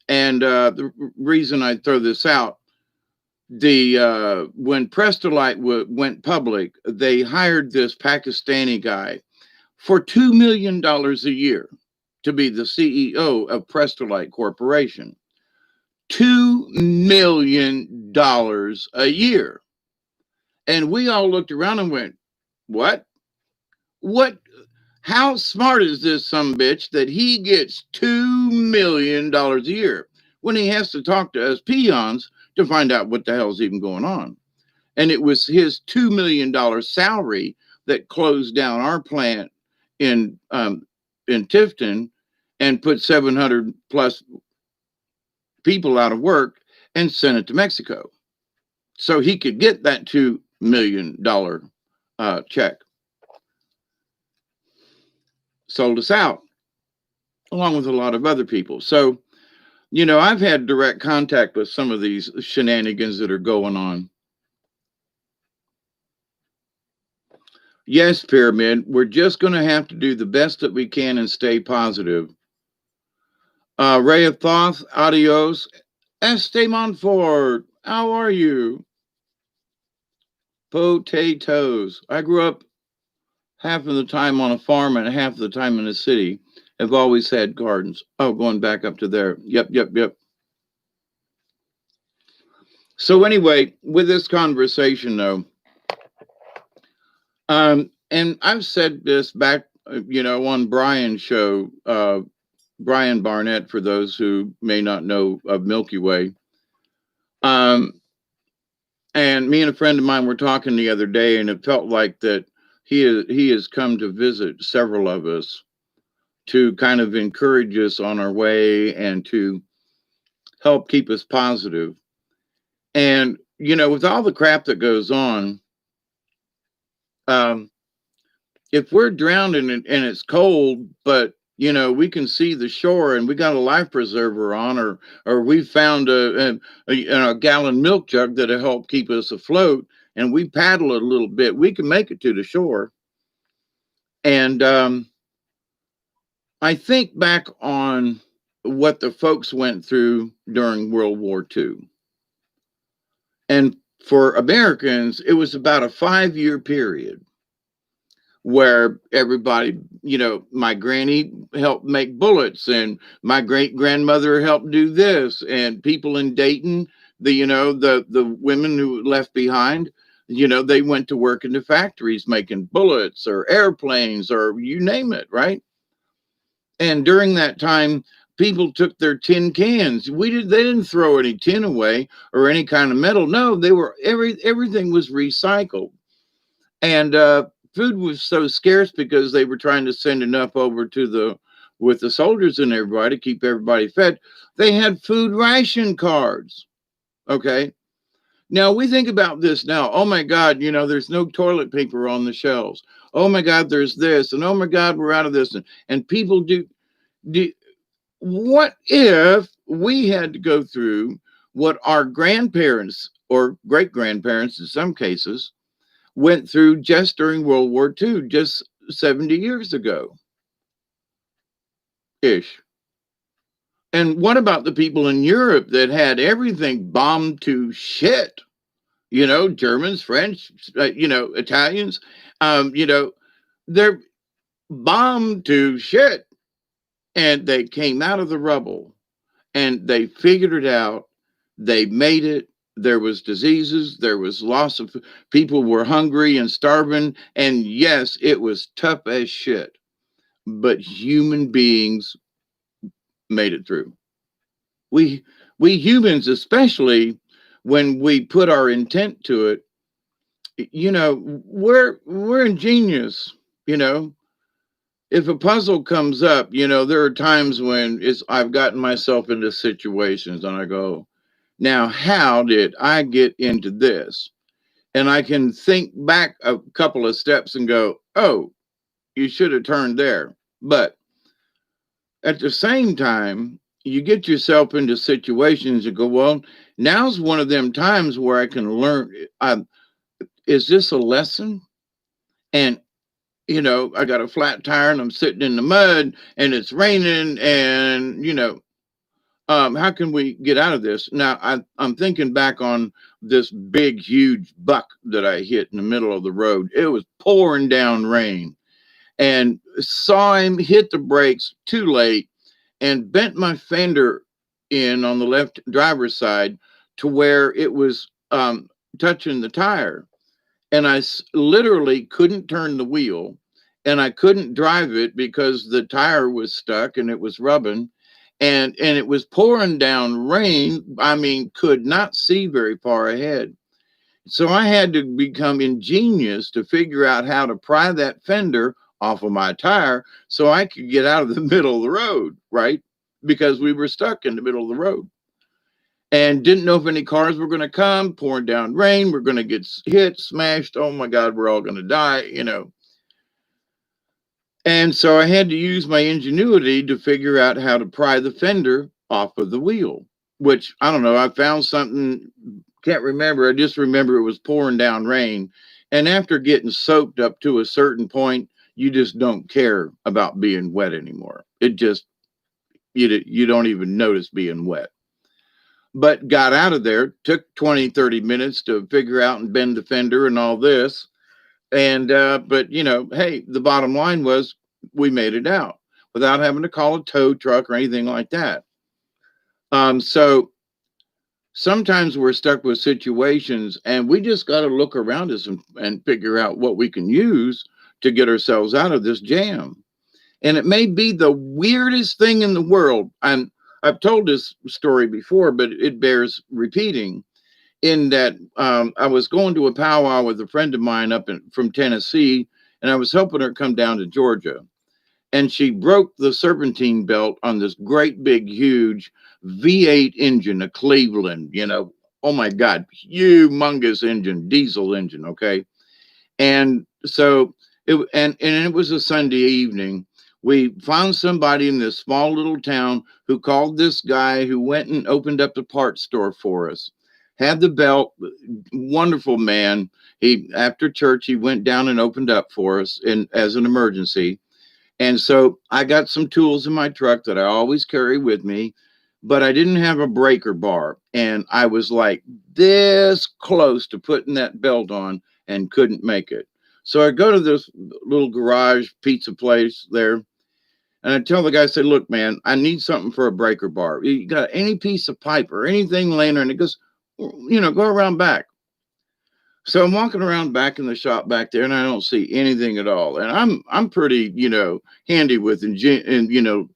And the reason I throw this out, when Prestolite went public, they hired this Pakistani guy for $2 million a year to be the CEO of Prestolite Corporation. $2 million a year. And we all looked around and went, what? What? How smart is this some bitch that he gets $2 million a year when he has to talk to us peons to find out what the hell's even going on? And it was his $2 million salary that closed down our plant in Tifton and put 700 plus people out of work and sent it to Mexico, so he could get that $2 million check. Sold us out, along with a lot of other people. So, I've had direct contact with some of these shenanigans that are going on. Yes, Pyramid, we're just going to have to do the best that we can and stay positive. Ray of Thoth, adios. Este Montfort, how are you? Potatoes. I grew up half of the time on a farm and half of the time in a city. Have always had gardens. Oh, going back up to there. Yep. So anyway, with this conversation though, and I've said this back, on Brian's show, Brian Barnett, for those who may not know of Milky Way. And me and a friend of mine were talking the other day, and it felt like that he has come to visit several of us to kind of encourage us on our way and to help keep us positive. And, with all the crap that goes on, if we're drowning and it's cold, but we can see the shore and we got a life preserver on, or we found a gallon milk jug that'll help keep us afloat, and we paddle it a little bit, we can make it to the shore. And I think back on what the folks went through during World War II. And for Americans, it was about a 5-year period where everybody, my granny helped make bullets, and my great grandmother helped do this, and people in Dayton, the women who left behind, they went to work in the factories making bullets or airplanes or you name it, right? And during that time, people took their tin cans. They didn't throw any tin away or any kind of metal. No, everything was recycled. And food was so scarce because they were trying to send enough over with the soldiers and everybody to keep everybody fed. They had food ration cards. Okay. Now we think about this now. Oh my God, there's no toilet paper on the shelves. Oh my God, there's this, and oh my God, we're out of this, and people do. What if we had to go through what our grandparents or great grandparents, in some cases, went through just during World War II, just 70 years ago ish? And what about the people in Europe that had everything bombed to shit? Germans, French, Italians, they're bombed to shit. And they came out of the rubble and they figured it out. They made it. There was diseases. There was loss of people were hungry and starving. And yes, it was tough as shit. But human beings made it through. We we humans, especially when we put our intent to it, we're ingenious. You know, if a puzzle comes up, there are times when I've gotten myself into situations and I go, now how did I get into this? And I can think back a couple of steps and go, oh, you should have turned there. But at the same time, you get yourself into situations and go, well, now's one of them times where I can learn. Is this a lesson? And I got a flat tire and I'm sitting in the mud and it's raining and how can we get out of this? Now I'm thinking back on this big, huge buck that I hit in the middle of the road. It was pouring down rain and saw him hit the brakes too late and bent my fender in on the left driver's side to where it was touching the tire. And I literally couldn't turn the wheel and I couldn't drive it because the tire was stuck and it was rubbing and it was pouring down rain. I mean, could not see very far ahead. So I had to become ingenious to figure out how to pry that fender off of my tire so I could get out of the middle of the road, right? Because we were stuck in the middle of the road and didn't know if any cars were going to come, pouring down rain. We're going to get hit, smashed. Oh my God, we're all going to die. And so I had to use my ingenuity to figure out how to pry the fender off of the wheel, which I don't know. I found something, can't remember. I just remember it was pouring down rain. And after getting soaked up to a certain point, you just don't care about being wet anymore. It just, you don't even notice being wet. But got out of there, took 20, 30 minutes to figure out and bend the fender and all this. And, but hey, the bottom line was we made it out without having to call a tow truck or anything like that. So sometimes we're stuck with situations and we just got to look around us and figure out what we can use to get ourselves out of this jam. And it may be the weirdest thing in the world. I've told this story before, but it bears repeating. In that I was going to a powwow with a friend of mine from Tennessee, and I was helping her come down to Georgia. And she broke the serpentine belt on this great big, huge V8 engine, a Cleveland, oh my God, humongous engine, diesel engine, okay? And so it was a Sunday evening. We found somebody in this small little town who called this guy who went and opened up the parts store for us. Had the belt, wonderful man. After church, he went down and opened up for us as an emergency. And so I got some tools in my truck that I always carry with me, but I didn't have a breaker bar. And I was like this close to putting that belt on and couldn't make it. So I go to this little garage pizza place there. And I tell the guy, I say, look, man, I need something for a breaker bar. You got any piece of pipe or anything laying there? And he goes, go around back. So I'm walking around back in the shop back there and I don't see anything at all. And I'm pretty, handy with and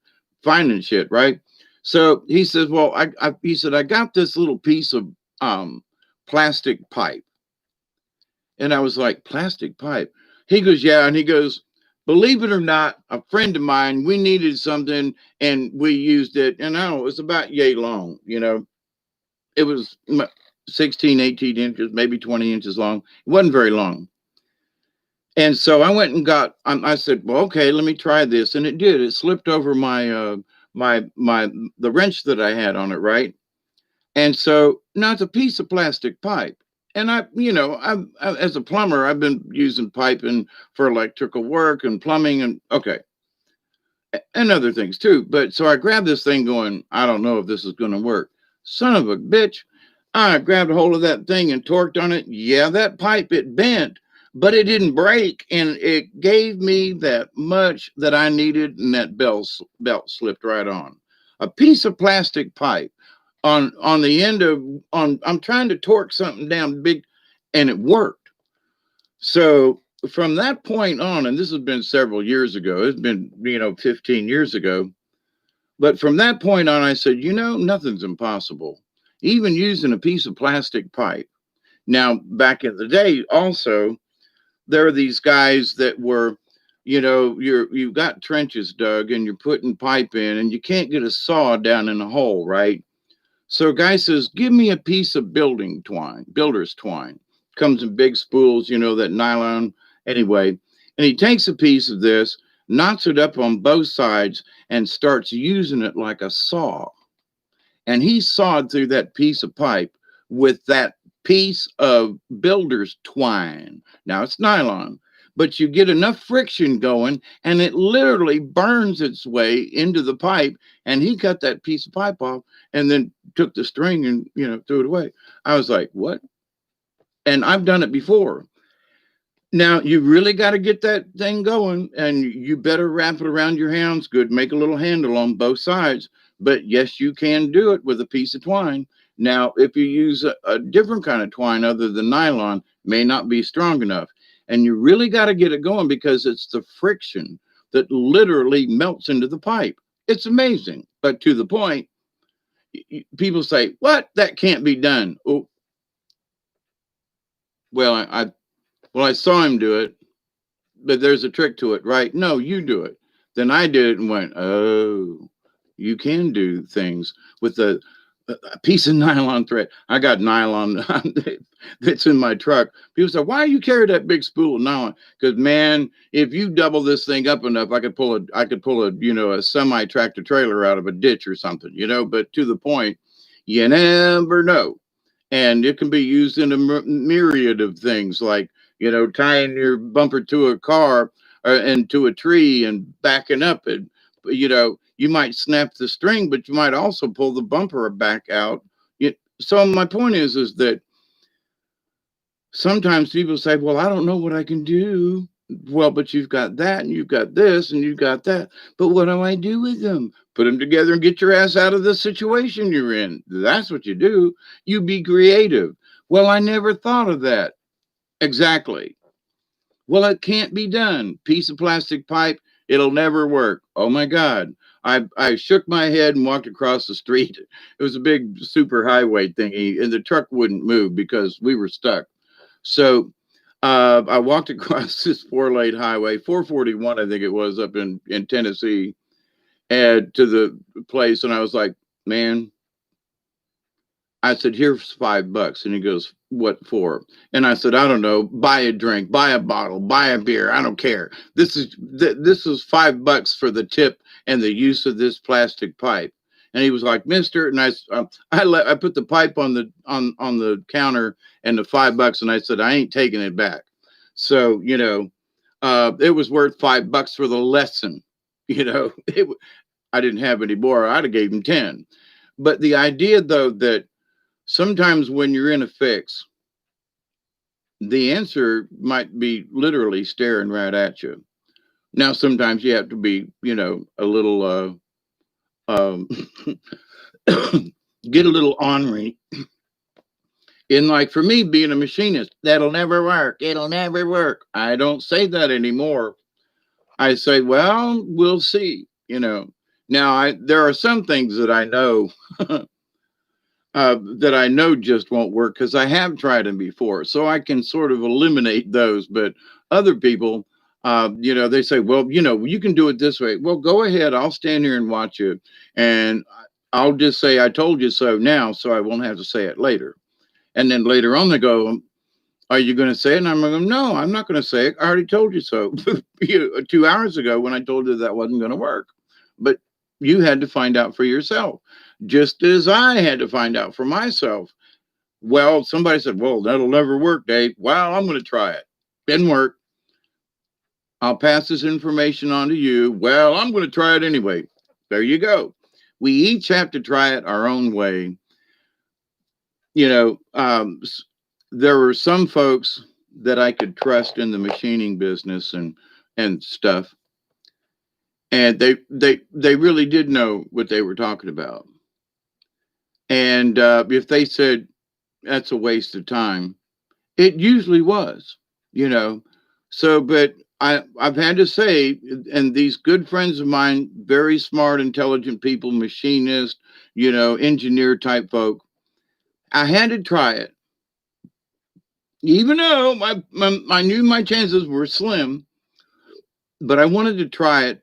finding shit, right? So he says, well, he said, I got this little piece of plastic pipe. And I was like, plastic pipe? He goes, yeah. And he goes, believe it or not, a friend of mine, we needed something and we used it. And I don't know, it was about yay long, It was 16, 18 inches, maybe 20 inches long. It wasn't very long. And so I went and got, I said, well, okay, let me try this. And it did. It slipped over the wrench that I had on it, right? And so now it's a piece of plastic pipe. And as a plumber, I've been using piping for electrical work and plumbing and okay, and other things too. But so I grabbed this thing going, I don't know if this is going to work. Son of a bitch. I grabbed a hold of that thing and torqued on it. Yeah, that pipe, it bent, but it didn't break. And it gave me that much that I needed. And that belt slipped right on. A piece of plastic pipe on the end of, I'm trying to torque something down big and it worked. So from that point on, and this has been several years ago, it's been, 15 years ago. But from that point on, I said, nothing's impossible, even using a piece of plastic pipe. Now, back in the day, also, there are these guys that were, you've got trenches dug and you're putting pipe in and you can't get a saw down in a hole, right? So a guy says, give me a piece of builder's twine. Comes in big spools, that nylon. Anyway, and he takes a piece of this, knocks it up on both sides, and starts using it like a saw. And he sawed through that piece of pipe with that piece of builder's twine. Now it's nylon, but you get enough friction going and it literally burns its way into the pipe. And he cut that piece of pipe off and then took the string and, threw it away. I was like, what? And I've done it before. Now you really got to get that thing going and you better wrap it around your hands good, make a little handle on both sides. But yes, you can do it with a piece of twine. Now, if you use a different kind of twine other than nylon, may not be strong enough. And you really got to get it going because it's the friction that literally melts into the pipe. It's amazing. But to the point, people say, what? That can't be done. Oh, well, I saw him do it, but there's a trick to it, right? No, you do it. Then I did it and went, oh, you can do things with a piece of nylon thread. I got nylon that's in my truck. People say, why you carry that big spool of nylon? Because man, if you double this thing up enough, I could pull a semi tractor trailer out of a ditch or something, but to the point, you never know. And it can be used in a myriad of things like, tying your bumper to a car and to a tree and backing up and, you might snap the string, but you might also pull the bumper back out. So my point is that sometimes people say, well, I don't know what I can do. Well, but you've got that and you've got this and you've got that. But what do I do with them? Put them together and get your ass out of the situation you're in. That's what you do. You be creative. Well, I never thought of that. Exactly. Well, it can't be done. Piece of plastic pipe, it'll never work. Oh my God. I shook my head and walked across the street. It was a big super highway thingy, and the truck wouldn't move because we were stuck. So I walked across this 4-lane highway, 441, I think it was, up in Tennessee, and to the place. And I was like, man, I said, here's $5. And he goes, what for? And I said, I don't know, buy a drink, buy a bottle, buy a beer. I don't care. This is $5 for the tip and the use of this plastic pipe. And he was like, mister, and I put the pipe on the counter and the $5, and I said, I ain't taking it back. So, it was worth $5 for the lesson. I didn't have any more. I'd have gave him 10. But the idea, though, that sometimes when you're in a fix, the answer might be literally staring right at you. Now, sometimes you have to be, a little, get a little ornery. And like for me, being a machinist, that'll never work. It'll never work. I don't say that anymore. I say, well, we'll see. Now there are some things that I know that I know just won't work because I have tried them before. So I can sort of eliminate those. But other people, they say, well, you can do it this way. Well, go ahead. I'll stand here and watch you. And I'll just say, I told you so now, so I won't have to say it later. And then later on they go, are you going to say it? And I'm going, no, I'm not going to say it. I already told you so 2 hours ago when I told you that wasn't going to work. But you had to find out for yourself, just as I had to find out for myself. Well, somebody said, well, that'll never work, Dave. Well, I'm going to try it. Didn't work. I'll pass this information on to you. Well, I'm going to try it anyway. There you go. We each have to try it our own way. You know, there were some folks that I could trust in the machining business and stuff, and they really did know what they were talking about. And if they said that's a waste of time, it usually was, you know. So, but I've had to say, and these good friends of mine, very smart, intelligent people, machinists, you know, engineer type folk, I had to try it, even though I knew my chances were slim, but I wanted to try it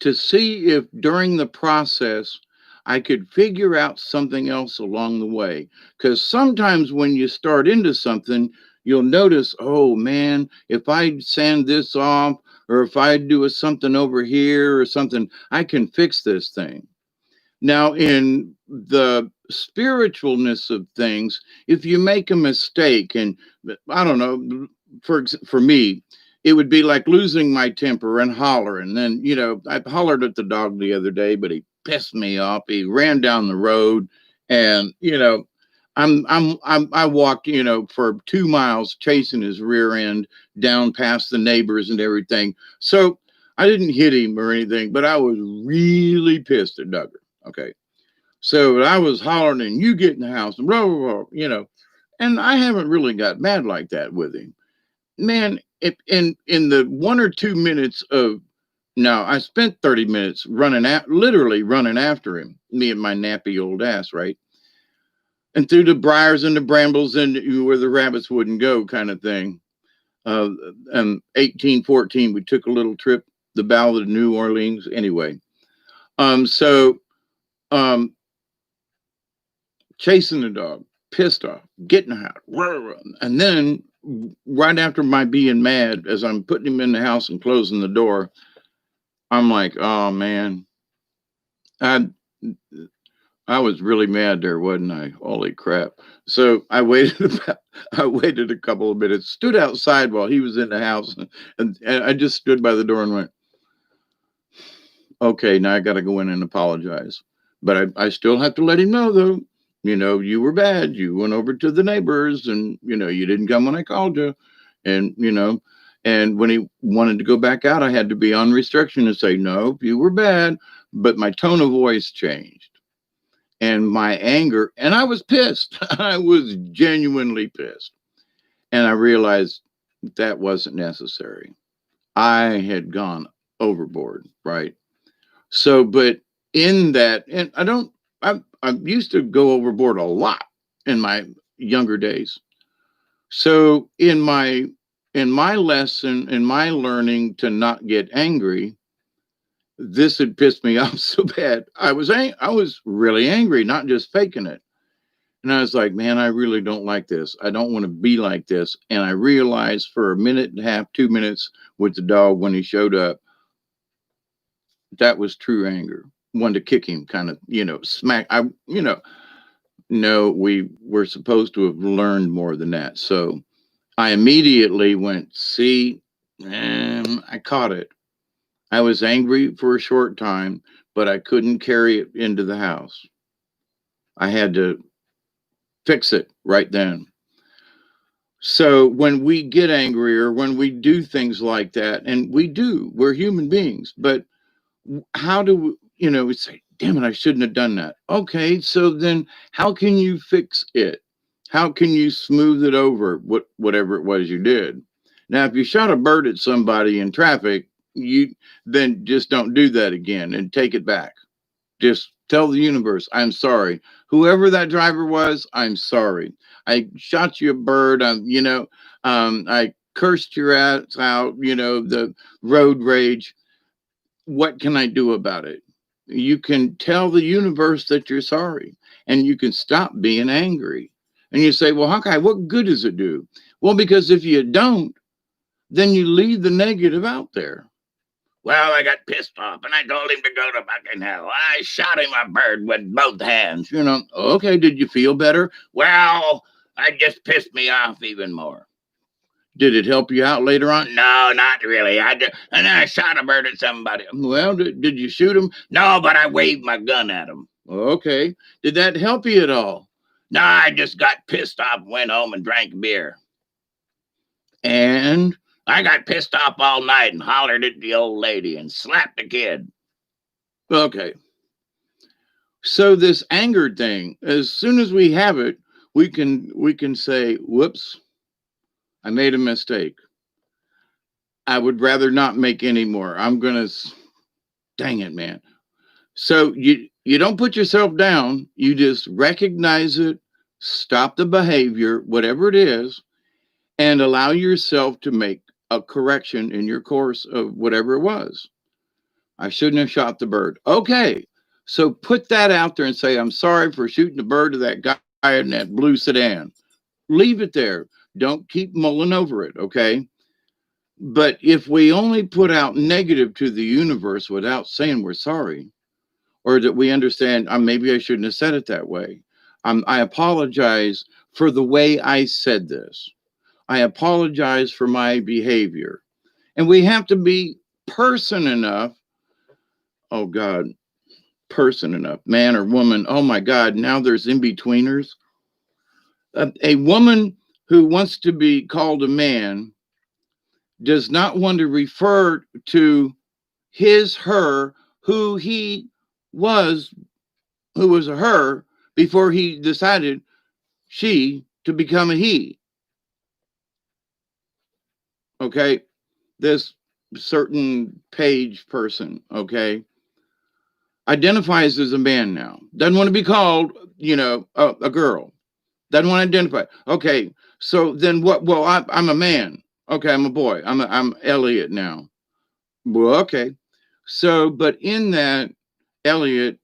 to see if during the process I could figure out something else along the way. Because sometimes when you start into something, you'll notice, oh man, if I sand this off, or if I do something over here or something, I can fix this thing. Now, in the spiritualness of things, if you make a mistake, and I don't know, for me, it would be like losing my temper and hollering. Then, you know, I hollered at the dog the other day, but he pissed me off. He ran down the road, and you know, I walked, you know, for 2 miles chasing his rear end down past the neighbors and everything. So I didn't hit him or anything, but I was really pissed at Duggar. Okay. So I was hollering, and you get in the house, and blah, blah, blah, you know. And I haven't really got mad like that with him. Man, in the 1 or 2 minutes of, no, I spent 30 minutes literally running after him, me and my nappy old ass, right? And through the briars and the brambles and where the rabbits wouldn't go, kind of thing. And 1814, we took a little trip, the Ballad of New Orleans. Anyway, so chasing the dog, pissed off, getting out, and then right after my being mad, as I'm putting him in the house and closing the door, I'm like, oh man, I was really mad there, wasn't I? Holy crap. So I waited a couple of minutes, stood outside while he was in the house, and I just stood by the door and went, okay, now I got to go in and apologize. But I still have to let him know, though, you know, you were bad. You went over to the neighbors, and, you know, you didn't come when I called you. And, you know, and when he wanted to go back out, I had to be on restriction and say, no, you were bad. But my tone of voice changed. And my anger, and I was pissed. I was genuinely pissed. And I realized that wasn't necessary. I had gone overboard, right? So, but in that, and I used to go overboard a lot in my younger days. So in my lesson, in my learning to not get angry, this had pissed me off so bad. I was really angry, not just faking it. And I was like, man, I really don't like this. I don't want to be like this. And I realized for a minute and a half, 2 minutes with the dog when he showed up, that was true anger. Wanted to kick him, kind of, you know, smack. No, we were supposed to have learned more than that. So I immediately went, see, and I caught it. I was angry for a short time, but I couldn't carry it into the house. I had to fix it right then. So when we get angry or when we do things like that, and we're human beings, but how do we, you know, we say, damn it, I shouldn't have done that. Okay, so then how can you fix it? How can you smooth it over, whatever it was you did? Now, if you shot a bird at somebody in traffic, you then just don't do that again and take it back. Just tell the universe, I'm sorry. Whoever that driver was, I'm sorry. I shot you a bird. I cursed your ass out, you know, the road rage. What can I do about it? You can tell the universe that you're sorry, and you can stop being angry. And you say, well, Hawkeye, what good does it do? Well, because if you don't, then you leave the negative out there. Well, I got pissed off and I told him to go to fucking hell. I shot him a bird with both hands. You know, okay, did you feel better? Well, I just pissed me off even more. Did it help you out later on? No, not really. And then I shot a bird at somebody. Well, did you shoot him? No, but I waved my gun at him. Okay. Did that help you at all? No, I just got pissed off, went home and drank beer. And I got pissed off all night and hollered at the old lady and slapped the kid. Okay. So this anger thing, as soon as we have it, we can say, whoops, I made a mistake. I would rather not make any more. I'm going to, dang it, man. So you don't put yourself down. You just recognize it, stop the behavior, whatever it is, and allow yourself to make a correction in your course of whatever it was. I shouldn't have shot the bird. Okay. So put that out there and say, I'm sorry for shooting the bird to that guy in that blue sedan. Leave it there. Don't keep mulling over it. Okay. But if we only put out negative to the universe without saying we're sorry, or that we understand, maybe I shouldn't have said it that way. I apologize for the way I said this. I apologize for my behavior. And we have to be person enough. Oh God, person enough, man or woman. Oh my God, now there's in-betweeners. A woman who wants to be called a man does not want to refer to his, her, who he was, who was a her before he decided she to become a he. Okay. This certain page person, okay, identifies as a man now. Doesn't want to be called, a girl. Doesn't want to identify. Okay. So then what? Well, I'm a man. Okay. I'm a boy. I'm Elliot now. Well, okay. So, but in that, Elliot,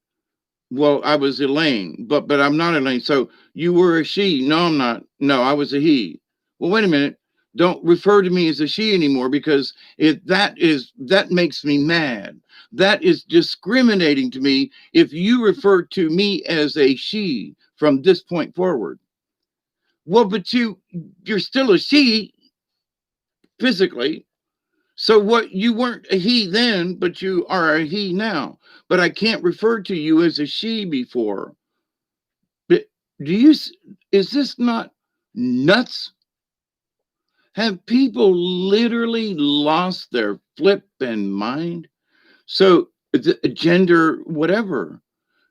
well, I was Elaine, but I'm not Elaine. So you were a she. No, I'm not. No, I was a he. Well, wait a minute. Don't refer to me as a she anymore, because that makes me mad. That is discriminating to me if you refer to me as a she from this point forward. Well, but you're still a she physically. So what, you weren't a he then, but you are a he now. But I can't refer to you as a she before. But is this not nuts? Have people literally lost their flipping mind? So the gender, whatever,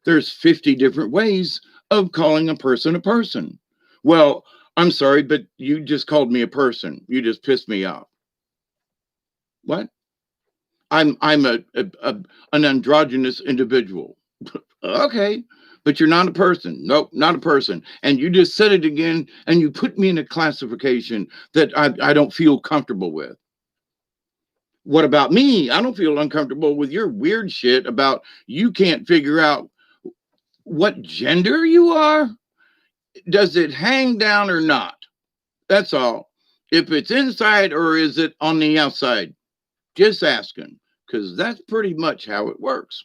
there's 50 different ways of calling a person a person. Well, I'm sorry, but you just called me a person. You just pissed me off. What? I'm an androgynous individual. Okay, but you're not a person. Nope, not a person. And you just said it again, and you put me in a classification that I don't feel comfortable with. What about me? I don't feel uncomfortable with your weird shit about you can't figure out what gender you are. Does it hang down or not? That's all. If it's inside or is it on the outside? Just asking, because that's pretty much how it works.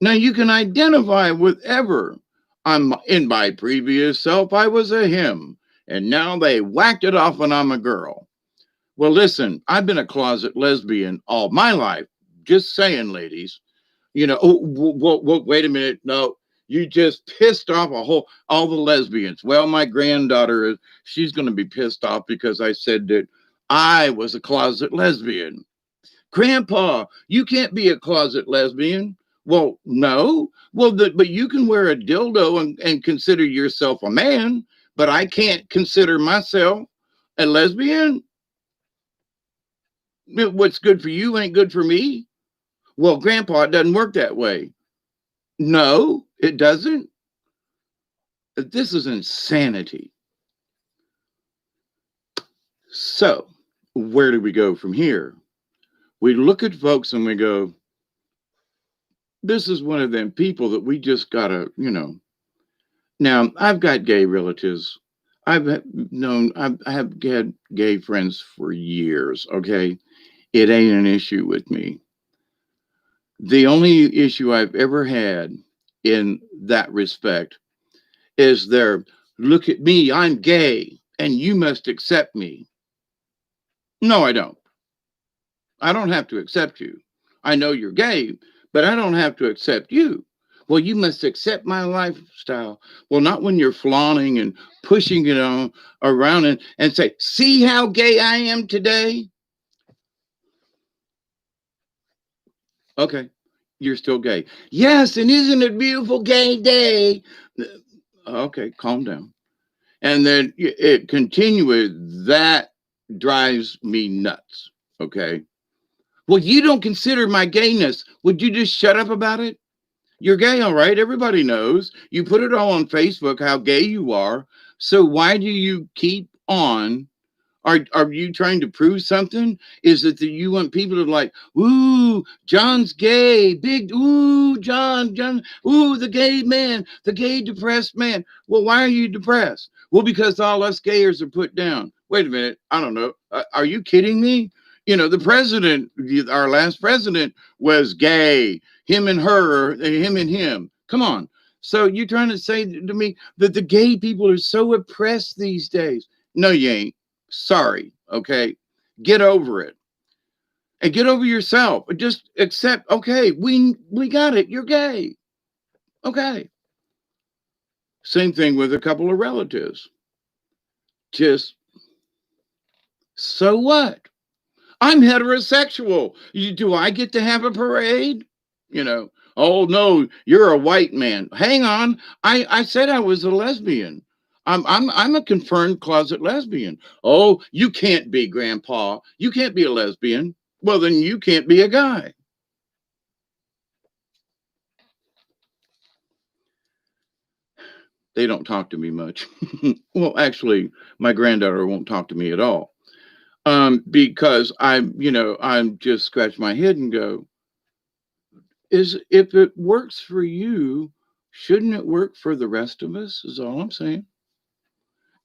Now you can identify with ever. I'm in my previous self, I was a him, and now they whacked it off when I'm a girl. Well, listen, I've been a closet lesbian all my life. Just saying, ladies. Wait a minute. No, you just pissed off all the lesbians. Well, my granddaughter, she's going to be pissed off because I said that I was a closet lesbian. Grandpa, you can't be a closet lesbian. Well, no. Well, but you can wear a dildo and consider yourself a man, but I can't consider myself a lesbian. What's good for you ain't good for me. Well, Grandpa, it doesn't work that way. No, it doesn't. This is insanity. So, where do we go from here? We look at folks and we go, this is one of them people that we just gotta, Now, I've got gay relatives. I have had gay friends for years, okay? It ain't an issue with me. The only issue I've ever had in that respect is their look at me, I'm gay, and you must accept me. No, I don't. I don't have to accept you. I know you're gay, but I don't have to accept you. Well, you must accept my lifestyle. Well, not when you're flaunting and pushing it on around and say, see how gay I am today? Okay, you're still gay. Yes, and isn't it beautiful gay day? Okay, calm down. And then it continued. That drives me nuts. Okay. Well, you don't consider my gayness. Would you just shut up about it? You're gay, all right. Everybody knows. You put it all on Facebook how gay you are. So why do you keep on? Are you trying to prove something? Is it that you want people to like, ooh, John's gay, big, ooh, John, ooh, the gay man, the gay depressed man. Well, why are you depressed? Well, because all us gayers are put down. Wait a minute, I don't know. Are you kidding me? You know, the president, our last president was gay. Him and her, him and him. Come on. So you're trying to say to me that the gay people are so oppressed these days? No, you ain't. Sorry, okay? Get over it. And get over yourself. Just accept, okay, we got it. You're gay. Okay. Same thing with a couple of relatives. Just so what? I'm heterosexual. Do I get to have a parade? You know, oh no, you're a white man. Hang on. I said I was a lesbian. I'm a confirmed closet lesbian. Oh, you can't be, grandpa. You can't be a lesbian. Well, then you can't be a guy. They don't talk to me much. Well, actually, my granddaughter won't talk to me at all. Because I'm just scratch my head and go, is if it works for you, shouldn't it work for the rest of us? Is all I'm saying.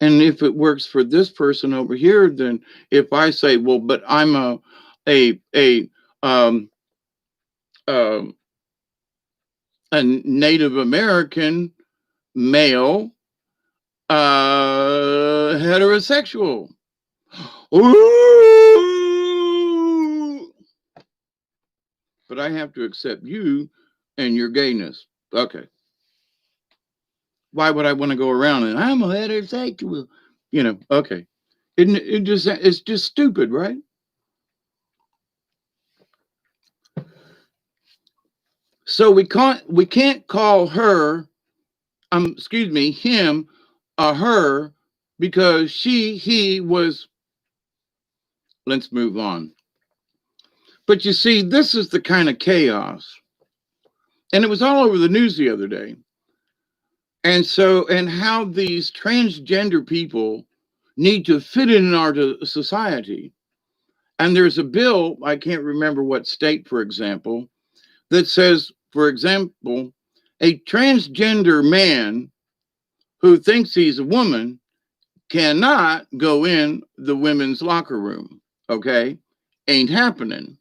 And if it works for this person over here, then if I say, well, but I'm a um, um, a Native American male heterosexual. Ooh! But I have to accept you and your gayness. Okay. Why would I want to go around and I'm a heterosexual? Okay. It's just stupid, right? So we can't call her, excuse me, him a her because he was. Let's move on. But you see, this is the kind of chaos, and it was all over the news the other day. And how these transgender people need to fit in our society. And there's a bill, I can't remember what state, for example, that says, for example, a transgender man who thinks he's a woman cannot go in the women's locker room. Okay. Ain't happening.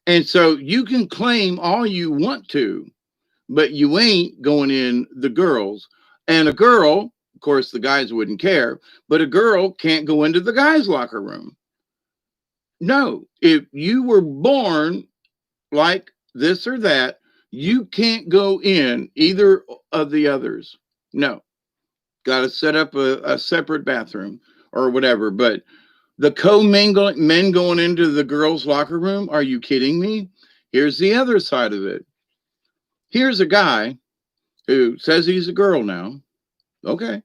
And so you can claim all you want to, but you ain't going in the girls. And a girl, of course, the guys wouldn't care, but a girl can't go into the guys' locker room. No, if you were born like this or that, you can't go in either of the others. No, got to set up a separate bathroom or whatever. But the co-mingling, men going into the girls' locker room, are you kidding me? Here's the other side of it. Here's a guy who says he's a girl now. Okay.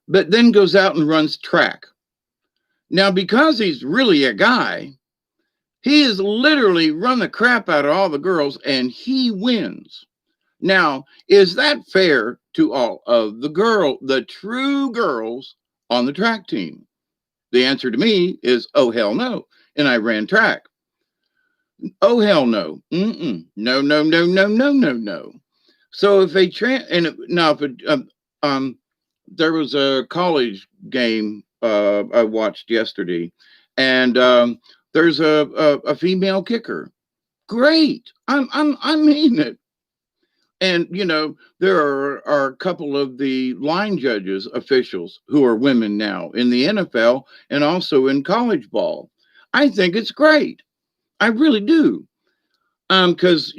But then goes out and runs track. Now, because he's really a guy, he has literally run the crap out of all the girls and he wins. Now, is that fair to all of the true girls on the track team? The answer to me is, oh, hell no. And I ran track. Oh, hell no. Mm-mm. No, no, no, no, no, no, no. So if now if it, there was a college game I watched yesterday, and there's a female kicker. Great, I mean it. And there are a couple of the line judges officials who are women now in the NFL and also in college ball. I think it's great. I really do. Because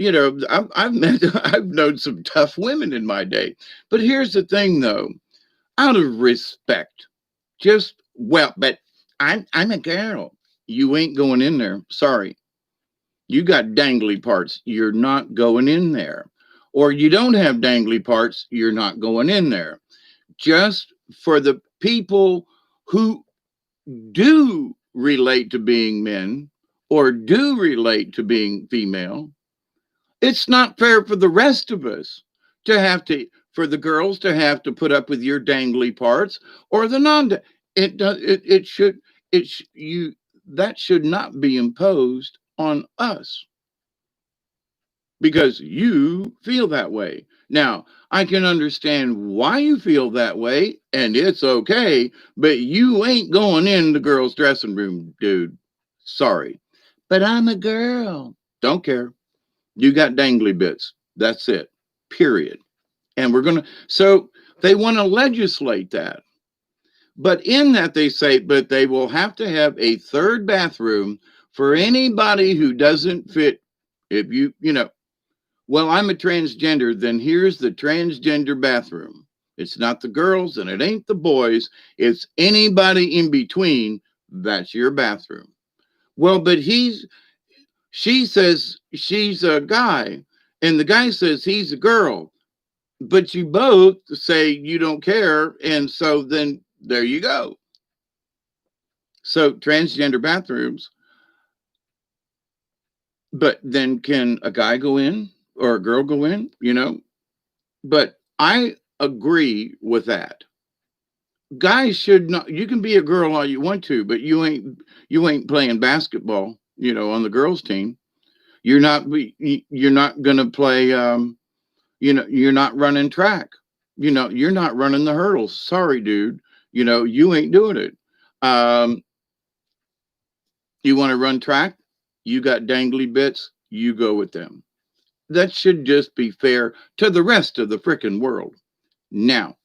I've met I've known some tough women in my day. But here's the thing, though, out of respect, but I'm a girl. You ain't going in there. Sorry, you got dangly parts. You're not going in there, or you don't have dangly parts. You're not going in there. Just for the people who do relate to being men or do relate to being female. It's not fair for the rest of us to have to, for the girls to have to put up with your dangly parts or the non. It does. It should. You that should not be imposed on us because you feel that way. Now, I can understand why you feel that way, and it's okay, but you ain't going in the girls' dressing room, dude. Sorry. But I'm a girl. Don't care. You got dangly bits. That's it. Period. And so they want to legislate that. But in that, they say, but they will have to have a third bathroom for anybody who doesn't fit. If well, I'm a transgender, then here's the transgender bathroom. It's not the girls and it ain't the boys. It's anybody in between. That's your bathroom. Well, but she says she's a guy, and the guy says he's a girl, but you both say you don't care, and so then there you go. So transgender bathrooms, but then can a guy go in or a girl go in? But I agree with that. Guys should not. You can be a girl all you want to, but you ain't playing basketball. On the girls' team, you're not gonna play. You're not running track. You're not running the hurdles. Sorry, dude. You ain't doing it. Um, you want to run track? You got dangly bits. You go with them. That should just be fair to the rest of the freaking world. Now,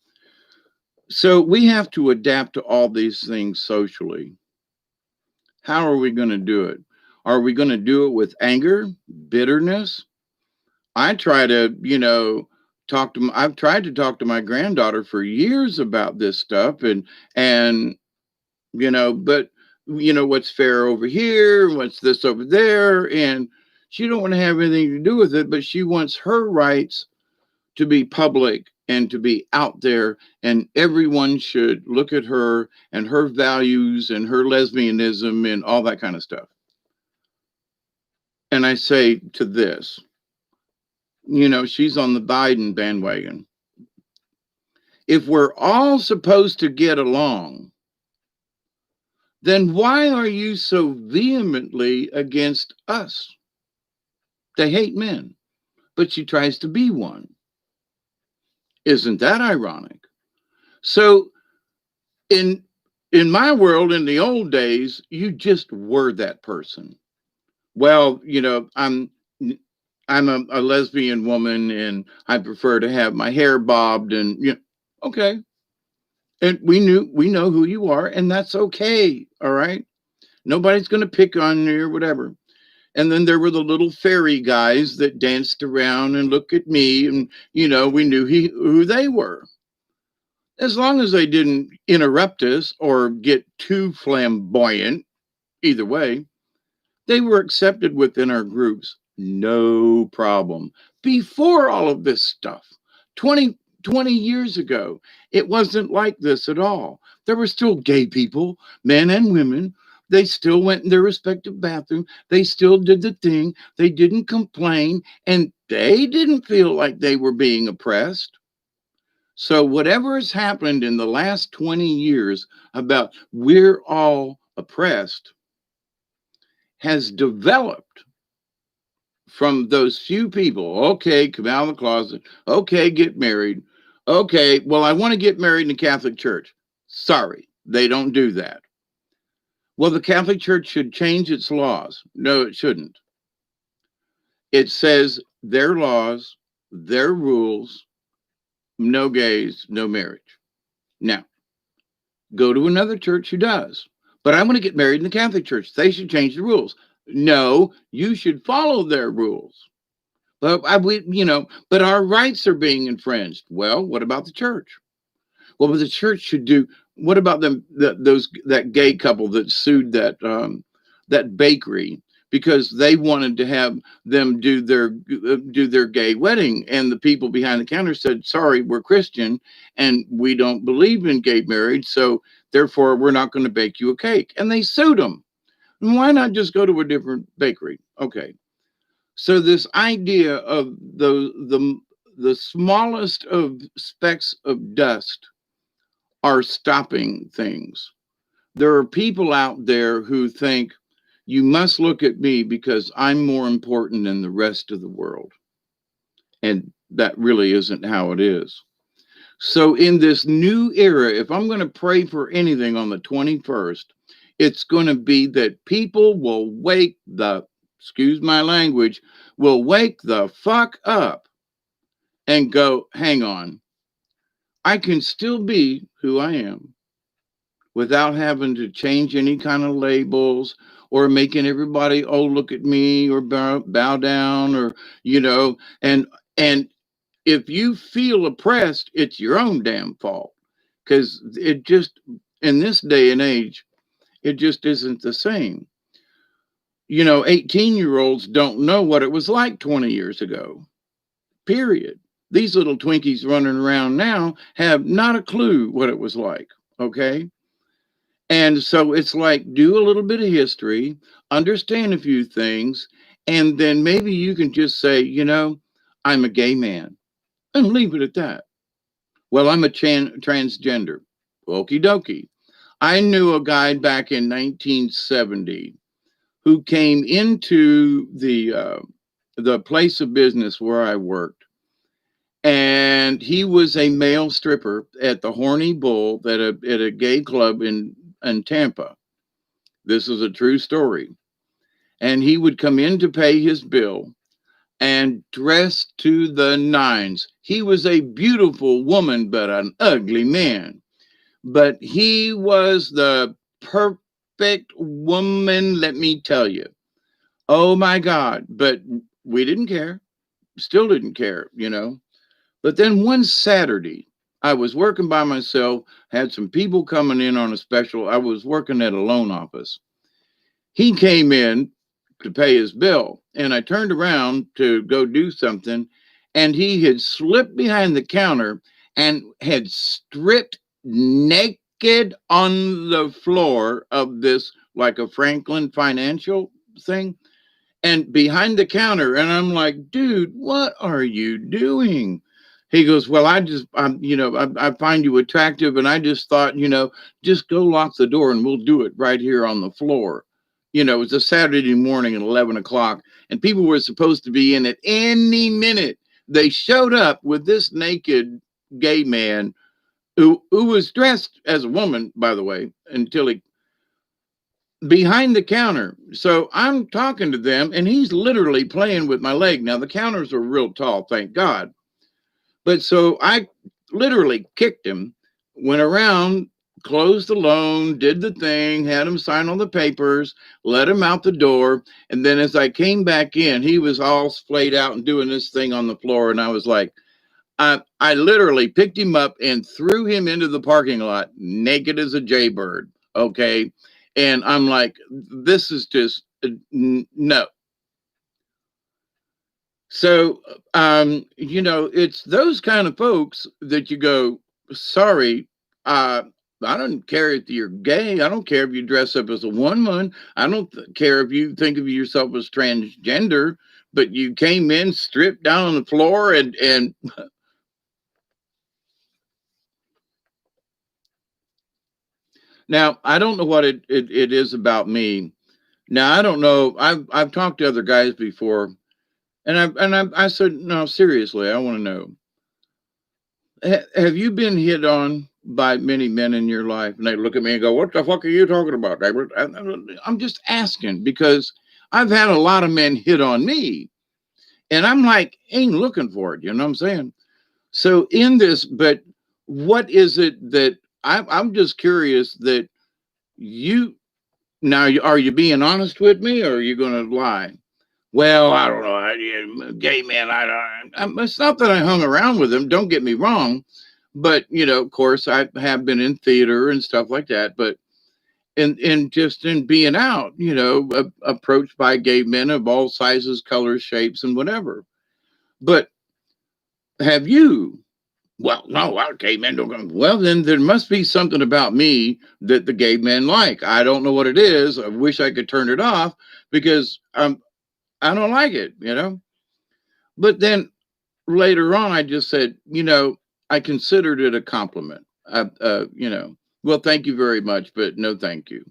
so we have to adapt to all these things socially. How are we going to do it? Are we going to do it with anger, bitterness? I try to, I've tried to talk to my granddaughter for years about this stuff and, but what's fair over here, what's this over there. And she don't want to have anything to do with it, but she wants her rights to be public and to be out there. And everyone should look at her and her values and her lesbianism and all that kind of stuff. And I say to this, she's on the Biden bandwagon. If we're all supposed to get along, then why are you so vehemently against us? They hate men, but she tries to be one. Isn't that ironic? So in my world, in the old days, you just were that person. Well, I'm a lesbian woman and I prefer to have my hair bobbed and okay. And we know who you are, and that's okay. All right. Nobody's gonna pick on you or whatever. And then there were the little fairy guys that danced around and looked at me, and we knew who they were. As long as they didn't interrupt us or get too flamboyant, either way, they were accepted within our groups. No problem. Before all of this stuff, 20 years ago, it wasn't like this at all. There were still gay people, men and women. They still went in their respective bathroom. They still did the thing. They didn't complain, and they didn't feel like they were being oppressed. So, whatever has happened in the last 20 years about we're all oppressed has developed from those few people. Okay, come out of the closet. Okay, get married. Okay, well, I want to get married in the Catholic Church. Sorry, they don't do that. Well, the Catholic Church should change its laws. No, it shouldn't. It says their laws, their rules, no gays, no marriage. Now, go to another church who does. But I want to get married in the Catholic Church. They should change the rules. No, you should follow their rules. But but our rights are being infringed. Well, what about the church? Well, what the church should do. What about them? That gay couple that sued that bakery because they wanted to have them do their gay wedding, and the people behind the counter said, "Sorry, we're Christian, and we don't believe in gay marriage, so therefore we're not going to bake you a cake." And they sued them. And why not just go to a different bakery? Okay. So this idea of the smallest of specks of dust are stopping things. There are people out there who think you must look at me because I'm more important than the rest of the world. And that really isn't how it is. So in this new era, if I'm going to pray for anything on the 21st, it's going to be that people will excuse my language, will wake the fuck up and go, hang on, I can still be who I am without having to change any kind of labels or making everybody, oh, look at me, or bow down, or, and if you feel oppressed, it's your own damn fault. Because it just, in this day and age, it just isn't the same. 18-year-olds don't know what it was like 20 years ago, period. These little Twinkies running around now have not a clue what it was like, okay? And so it's like, do a little bit of history, understand a few things, and then maybe you can just say, I'm a gay man, and leave it at that. Well, I'm a transgender. Okie dokie. I knew a guy back in 1970 who came into the place of business where I worked, and he was a male stripper at the Horny Bull at a gay club in Tampa. This is a true story. And he would come in to pay his bill and dressed to the nines. He was a beautiful woman, but an ugly man. But he was the perfect woman, let me tell you. Oh my God. But we didn't care. Still didn't care. But then one Saturday, I was working by myself, had some people coming in on a special. I was working at a loan office. He came in to pay his bill, and I turned around to go do something, and he had slipped behind the counter and had stripped naked on the floor of this, like a Franklin Financial thing, and behind the counter. And I'm like, dude, what are you doing? He goes, well, I find you attractive, and I just thought, just go lock the door and we'll do it right here on the floor. It was a Saturday morning at 11 o'clock, and people were supposed to be in at any minute. They showed up with this naked gay man who was dressed as a woman, by the way, until he behind the counter. So I'm talking to them, and he's literally playing with my leg. Now, the counters are real tall, thank God. But so I literally kicked him, went around, closed the loan, did the thing, had him sign all the papers, let him out the door. And then as I came back in, he was all splayed out and doing this thing on the floor. And I was like, I literally picked him up and threw him into the parking lot, naked as a jaybird. Okay. And I'm like, this is just no. So, it's those kind of folks that you go, sorry, I don't care if you're gay. I don't care if you dress up as a woman. I don't care if you think of yourself as transgender, but you came in stripped down on the floor and now I don't know what it is about me. Now I don't know. I've talked to other guys before. I said, no, seriously, I want to know. Have you been hit on by many men in your life? And they look at me and go, "What the fuck are you talking about, David?" I'm just asking because I've had a lot of men hit on me, and I'm like, ain't looking for it. You know what I'm saying? So in this, but what is it that I'm just curious that you now are you being honest with me or are you going to lie? Well, I don't know. Gay man, it's not that I hung around with them. Don't get me wrong, but of course, I have been in theater and stuff like that. But in just in being out, approached by gay men of all sizes, colors, shapes, and whatever. But have you? Well, no, our gay men don't go. Well, then there must be something about me that the gay men like. I don't know what it is. I wish I could turn it off because I don't like it. But then later on, I just said, I considered it a compliment. Well, thank you very much, but no, thank you.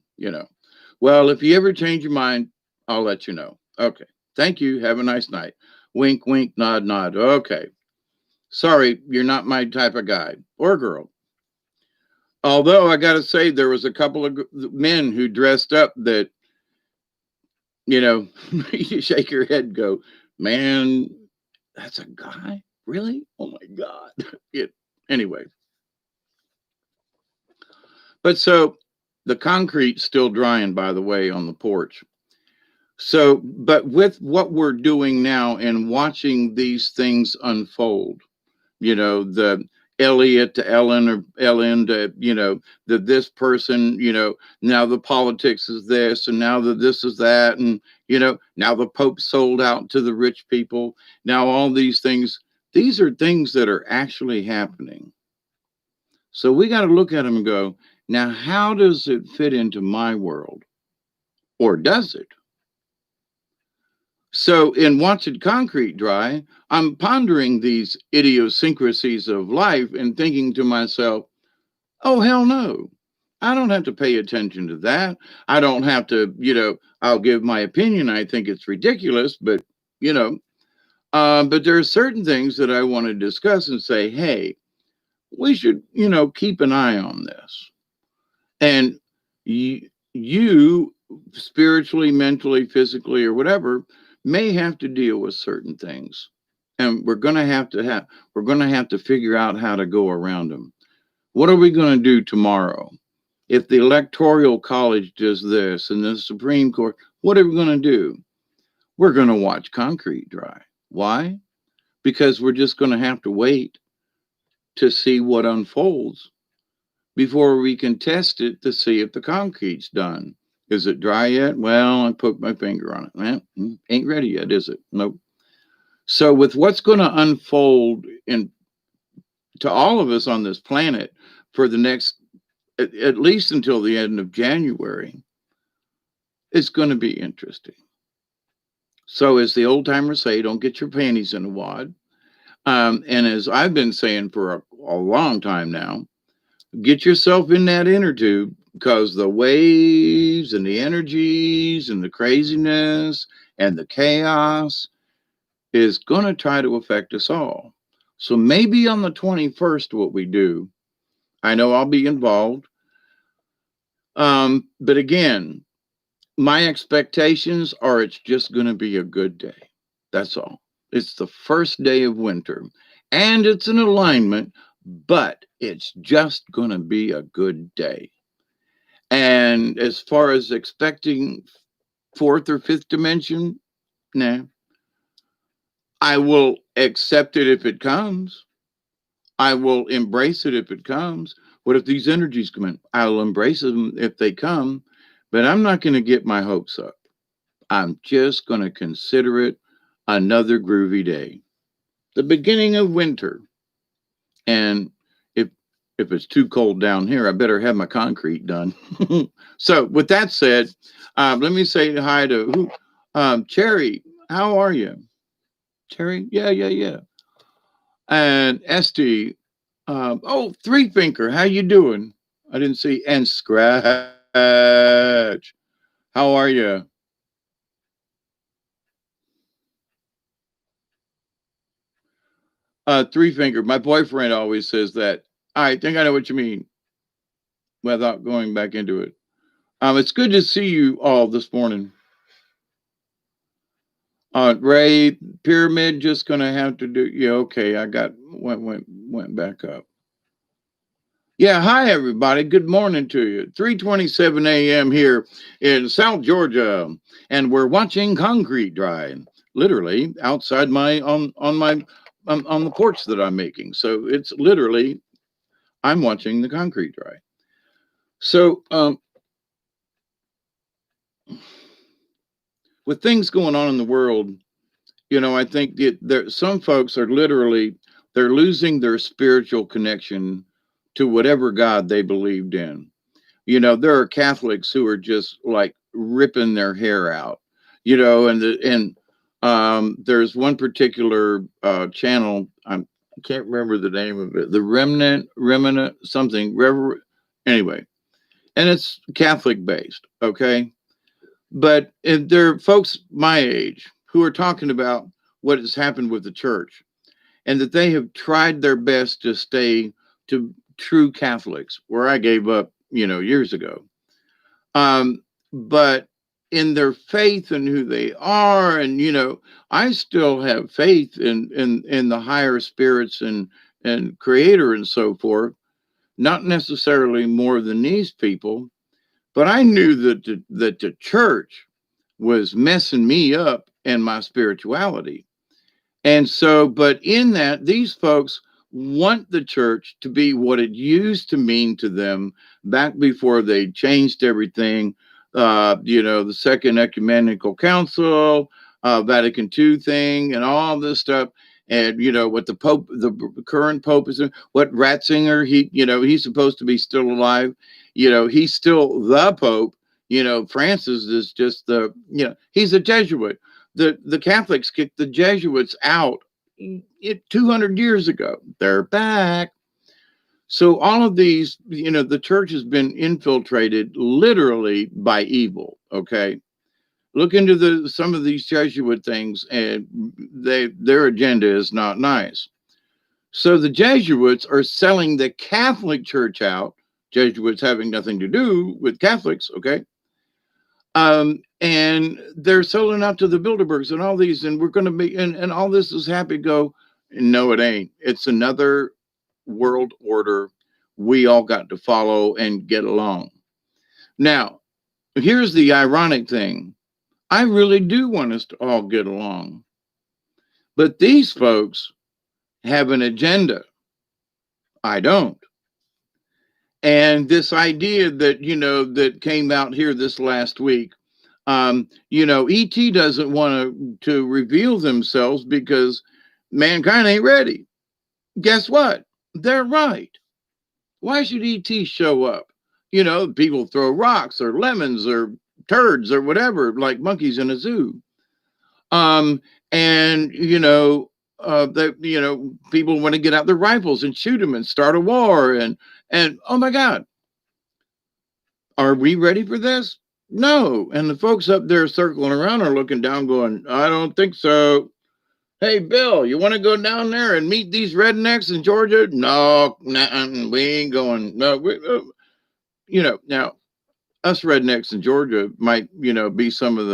Well, if you ever change your mind, I'll let you know. Okay. Thank you. Have a nice night. Wink, wink, nod, nod. Okay. Sorry, you're not my type of guy or girl. Although I got to say, there was a couple of men who dressed up that, you shake your head, and go, man, that's a guy? Really? Oh my God. Anyway. But so the concrete's still drying, by the way, on the porch. So, but with what we're doing now and watching these things unfold, the Elliot to Ellen or Ellen to, this person, now the politics is this and now the this is that. And, now the Pope sold out to the rich people. Now all these are things that are actually happening. So we got to look at them and go, now, how does it fit into my world? Or does it? So, in watching concrete dry, I'm pondering these idiosyncrasies of life and thinking to myself, oh, hell no. I don't have to pay attention to that. I don't have to, I'll give my opinion. I think it's ridiculous, but, but there are certain things that I want to discuss and say, hey, we should, keep an eye on this. And you spiritually, mentally, physically, or whatever, may have to deal with certain things. And we're going to have to figure out how to go around them. What are we going to do tomorrow? If the Electoral College does this and the Supreme Court, what are we going to do? We're going to watch concrete dry. Why? Because we're just going to have to wait to see what unfolds before we can test it to see if the concrete's done. Is it dry yet? Well, I poked my finger on it. Ain't ready yet, is it? Nope. So with what's going to unfold to all of us on this planet for the next, at least until the end of January, it's going to be interesting. So as the old timers say, don't get your panties in a wad. And as I've been saying for a long time now, get yourself in that inner tube because the waves and the energies and the craziness and the chaos is going to try to affect us all. So maybe on the 21st, what we do, I know I'll be involved. But again, my expectations are it's just going to be a good day. That's all. It's the first day of winter and it's an alignment, but it's just going to be a good day. And as far as expecting fourth or fifth dimension, nah. I will accept it if it comes. I will embrace it if it comes. What if these energies come in? I'll embrace them if they come, but I'm not going to get my hopes up. I'm just going to consider it another groovy day. The beginning of winter. And if it's too cold down here, I better have my concrete done. So with that said, let me say hi to Cherry. How are you? Cherry? Yeah. And Esty. Oh, Three Finker. How you doing? I didn't see. And Scratch. How are you? Three finger. My boyfriend always says that. I think I know what you mean without going back into it. It's good to see you all this morning. Ray, pyramid just gonna have to do. Yeah, okay. I got went back up. Yeah, hi everybody. Good morning to you. 3:27 a.m. here in South Georgia, and we're watching concrete dry, literally outside my on my on the porch that I'm making. So it's literally I'm watching the concrete dry. So with things going on in the world, I think that some folks are literally they're losing their spiritual connection to whatever God they believed in. There are Catholics who are just like ripping their hair out, and there's one particular channel. I can't remember the name of it. The Remnant, something. Anyway, and it's Catholic based. Okay, but there are folks my age who are talking about what has happened with the church and that they have tried their best to stay to true Catholics, where I gave up, years ago. But in their faith and who they are, and I still have faith in the higher spirits and Creator and so forth. Not necessarily more than these people, but I knew that the church was messing me up and my spirituality. And so, but in that, these folks want the church to be what it used to mean to them back before they changed everything. The Second Ecumenical Council, Vatican II thing, and all this stuff. And what the Pope, the current Pope is, what Ratzinger, he's supposed to be still alive. He's still the Pope. Francis is just he's a Jesuit. The Catholics kicked the Jesuits out 200 years ago. They're back. So all of these, the church has been infiltrated literally by evil. Okay, look into some of these Jesuit things, and their agenda is not nice. So the Jesuits are selling the Catholic Church out. Jesuits having nothing to do with Catholics. Okay. And they're selling out to the Bilderbergs and all these, and we're going to be, and all this is happy go. No, it ain't. It's another world order we all got to follow and get along. Now, here's the ironic thing. I really do want us to all get along. But these folks have an agenda. I don't. And this idea that, that came out here this last week, ET doesn't want to reveal themselves because mankind ain't ready. Guess what? They're right. Why should ET show up? People throw rocks or lemons or turds or whatever, like monkeys in a zoo. And people want to get out their rifles and shoot them and start a war. And oh my God, are we ready for this? No. And the folks up there circling around are looking down, going, I don't think so. Hey, Bill, you want to go down there and meet these rednecks in Georgia? No, we ain't going. No, now us rednecks in Georgia might, be some of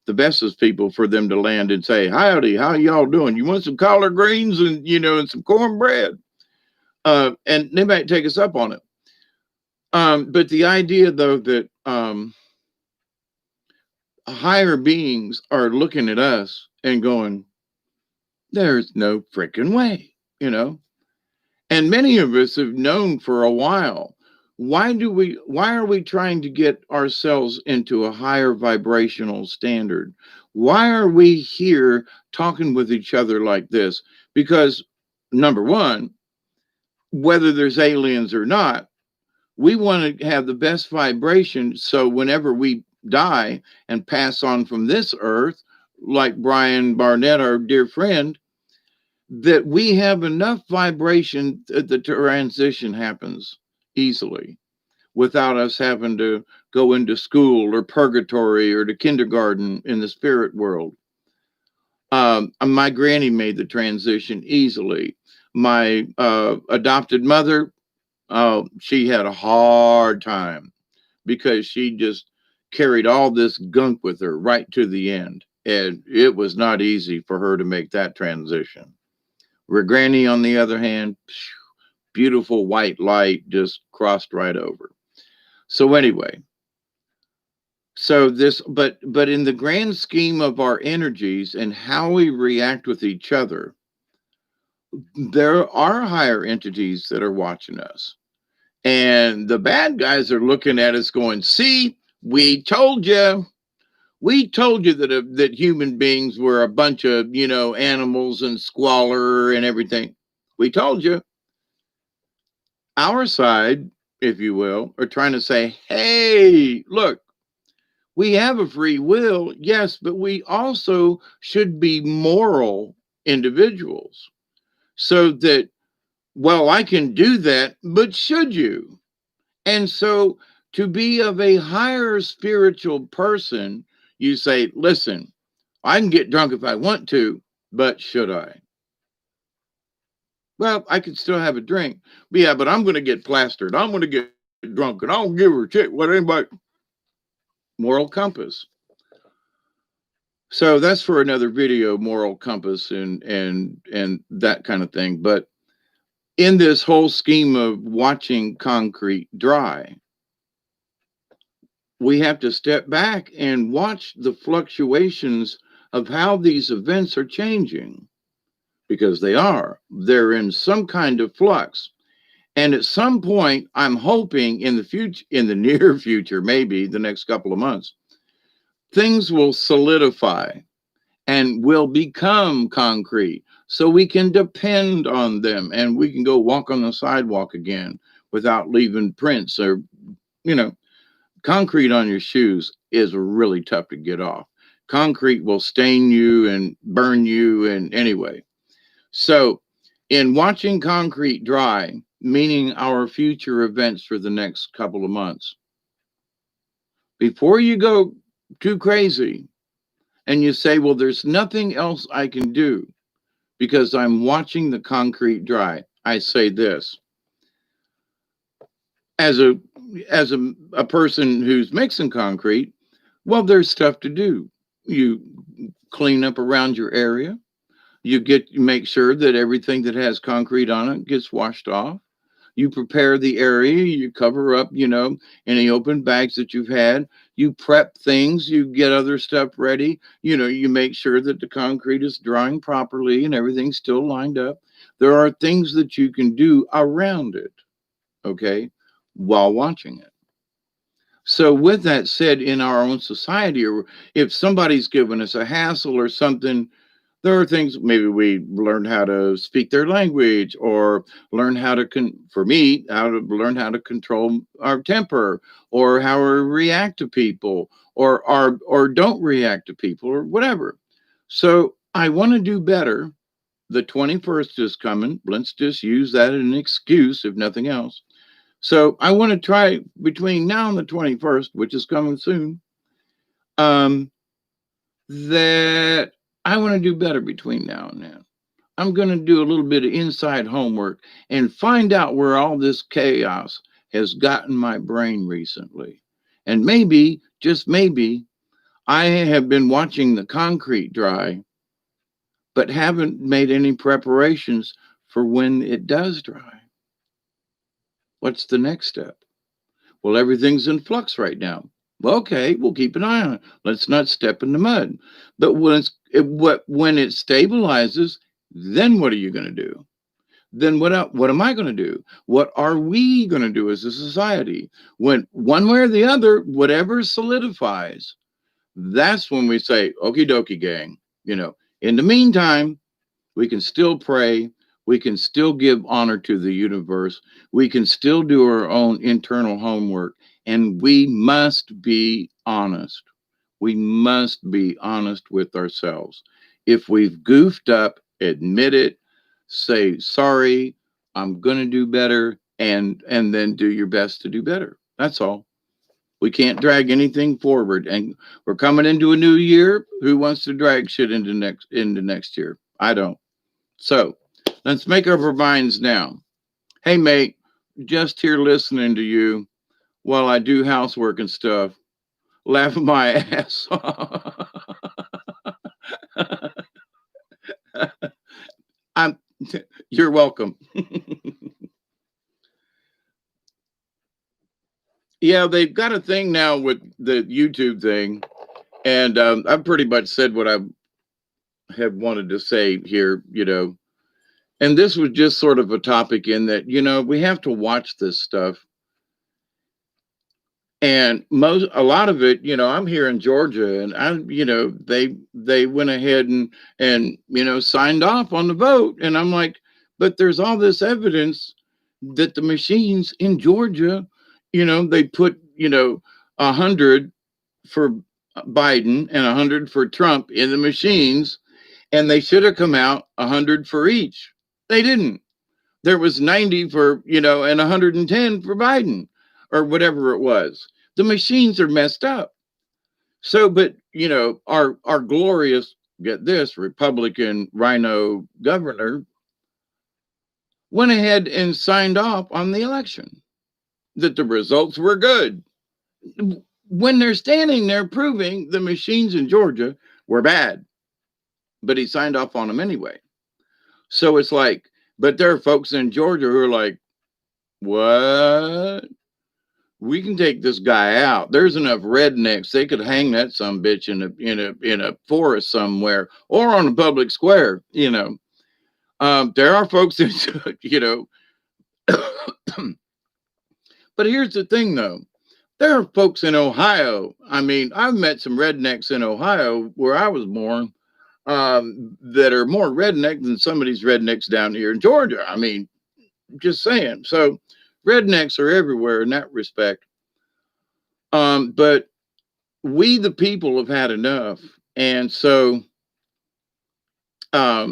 the bestest people for them to land and say, howdy, how y'all doing? You want some collard greens and, and some cornbread? And they might take us up on it. But the idea, though, that higher beings are looking at us and going, there's no freaking way, And many of us have known for a while. Why are we trying to get ourselves into a higher vibrational standard? Why are we here talking with each other like this? Because number one, whether there's aliens or not, we want to have the best vibration. So whenever we die and pass on from this earth, like Brian Barnett, our dear friend, that we have enough vibration that the transition happens easily without us having to go into school or purgatory or to kindergarten in the spirit world. My granny made the transition easily. My adopted mother, she had a hard time because she just carried all this gunk with her right to the end. And it was not easy for her to make that transition. Where Granny, on the other hand, beautiful white light just crossed right over. So anyway, so this, but in the grand scheme of our energies and how we react with each other, there are higher entities that are watching us. And the bad guys are looking at us going, see, we told you. We told you that that human beings were a bunch of, animals and squalor and everything. We told you. Our side, if you will, are trying to say, hey, look, we have a free will, yes, but we also should be moral individuals. So that, well, I can do that, but should you? And so to be of a higher spiritual person, you say, listen, I can get drunk if I want to, but should I? Well, I could still have a drink. But yeah, but I'm going to get plastered. I'm going to get drunk and I don't give a shit what anybody. Moral compass. So that's for another video, moral compass and that kind of thing. But in this whole scheme of watching concrete dry, we have to step back and watch the fluctuations of how these events are changing, because they are. They're in some kind of flux. And at some point, I'm hoping in the future, in the near future, maybe the next couple of months, things will solidify and will become concrete so we can depend on them and we can go walk on the sidewalk again without leaving prints or, you know, concrete on your shoes is really tough to get off. Concrete will stain you and burn you. And anyway, so in watching concrete dry, meaning our future events for the next couple of months, before you go too crazy and you say, well, there's nothing else I can do because I'm watching the concrete dry, I say this as a person who's mixing concrete. Well, there's stuff to do. You clean up around your area. You make sure that everything that has concrete on it gets washed off. You prepare the area, you cover up, any open bags that you've had. You prep things, you get other stuff ready. You make sure that the concrete is drying properly and everything's still lined up. There are things that you can do around it, okay, while watching it. So, with that said, in our own society, or if somebody's given us a hassle or something, there are things maybe we learned how to speak their language or learn how to, for me, how to learn how to control our temper or how we react to people or don't react to people or whatever. So, I want to do better. The 21st is coming. Let's just use that as an excuse, if nothing else. So I want to try between now and the 21st, which is coming soon, that I want to do better between now and then. I'm going to do a little bit of inside homework and find out where all this chaos has gotten my brain recently. And maybe, just maybe, I have been watching the concrete dry, but haven't made any preparations for when it does dry. What's the next step? Well, everything's in flux right now. Well, okay, we'll keep an eye on it. Let's not step in the mud. But when it stabilizes, then what are you going to do? Then what am I going to do? What are we going to do as a society? When one way or the other, whatever solidifies, that's when we say, okie dokie, gang. In the meantime, we can still pray. We can still give honor to the universe. We can still do our own internal homework. And we must be honest. We must be honest with ourselves. If we've goofed up, admit it, say, sorry, I'm going to do better, and then do your best to do better. That's all. We can't drag anything forward. And we're coming into a new year. Who wants to drag shit into next year? I don't. So Let's make up our minds now. Hey, mate, just here listening to you while I do housework and stuff, laughing my ass off. I'm, you're welcome. Yeah, they've got a thing now with the YouTube thing, and I've pretty much said what I have wanted to say here. And this was just sort of a topic in that, we have to watch this stuff. And a lot of it, I'm here in Georgia, and they went ahead and signed off on the vote, and I'm like, but there's all this evidence that the machines in Georgia, they put 100 for Biden and 100 for Trump in the machines, and they should have come out 100 for each. They didn't. There was 90 for, and 110 for Biden or whatever it was. The machines are messed up. So, but, our glorious, get this, Republican rhino governor went ahead and signed off on the election, that the results were good. When they're standing there proving the machines in Georgia were bad, but he signed off on them anyway. So it's like, but there are folks in Georgia who are like, what? We can take this guy out. There's enough rednecks. They could hang that some bitch in a forest somewhere or on a public square. There are folks that but here's the thing though. There are folks in Ohio. I mean, I've met some rednecks in Ohio where I was born that are more redneck than some of these rednecks down here in Georgia. I mean, just saying. So rednecks are everywhere in that respect. But we, the people, have had enough. And so I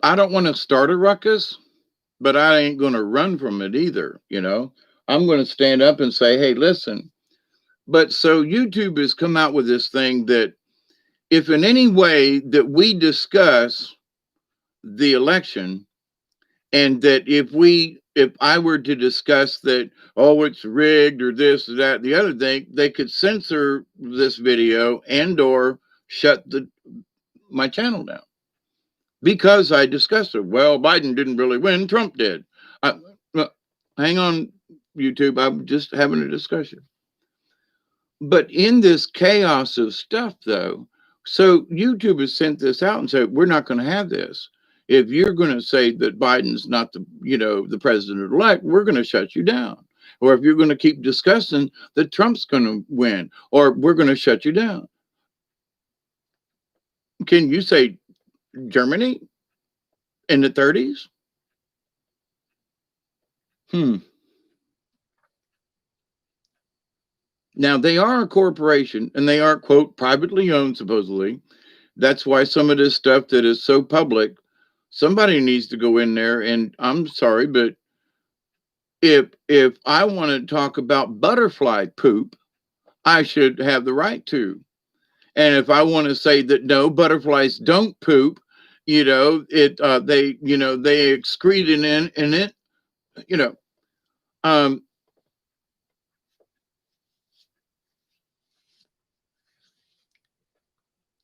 don't want to start a ruckus, but I ain't going to run from it either. I'm going to stand up and say, hey, listen. But so YouTube has come out with this thing that if in any way that we discuss the election, and that if I were to discuss that, oh, it's rigged or this or that, the other thing, they could censor this video and or shut my channel down because I discussed it. Well, Biden didn't really win, Trump did. Hang on, YouTube, I'm just having a discussion. But in this chaos of stuff, though, so YouTube has sent this out and said, we're not going to have this. If you're going to say that Biden's not the president-elect, we're going to shut you down. Or if you're going to keep discussing that Trump's going to win, or we're going to shut you down. Can you say Germany in the 30s? Now, they are a corporation and they are, quote, privately owned, supposedly. That's why some of this stuff that is so public, somebody needs to go in there. And I'm sorry, but if I want to talk about butterfly poop, I should have the right to. And if I want to say that no, butterflies don't poop, they excrete in it,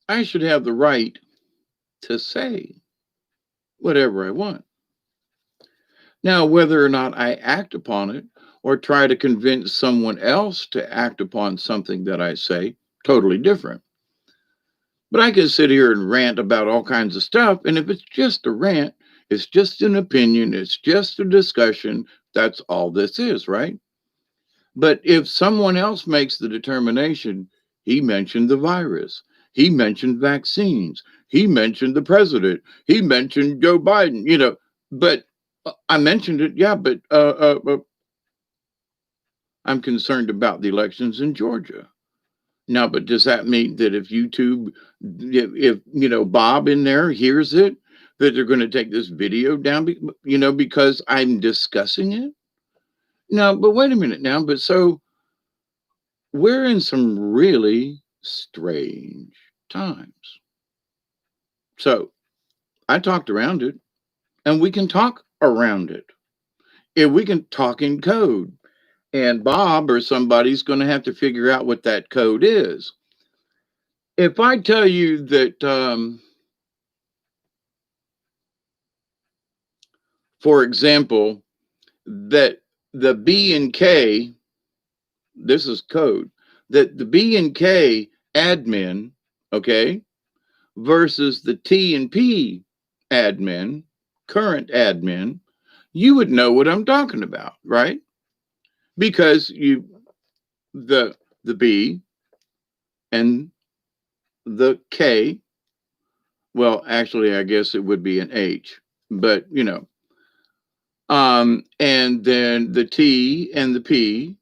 I should have the right to say whatever I want. Now, whether or not I act upon it or try to convince someone else to act upon something that I say, totally different. But I can sit here and rant about all kinds of stuff. And if it's just a rant, it's just an opinion, it's just a discussion. That's all this is, right? But if someone else makes the determination, he mentioned the virus, he mentioned vaccines, he mentioned the president, he mentioned Joe Biden, but I mentioned it, yeah, but I'm concerned about the elections in Georgia. Now, but does that mean that if YouTube, if Bob in there hears it, that they're going to take this video down, because I'm discussing it? No, but wait a minute now. But so we're in some really strange times. So I talked around it. and we can talk around it. If we can talk in code, and Bob or somebody's going to have to figure out what that code is. If I tell you that, for example, that the B and K, this is code, that the B and K admin, okay, versus the T and P admin, current admin, you would know what I'm talking about, right? Because the B and the K, well, actually, I guess it would be an H, but and then the T and the P,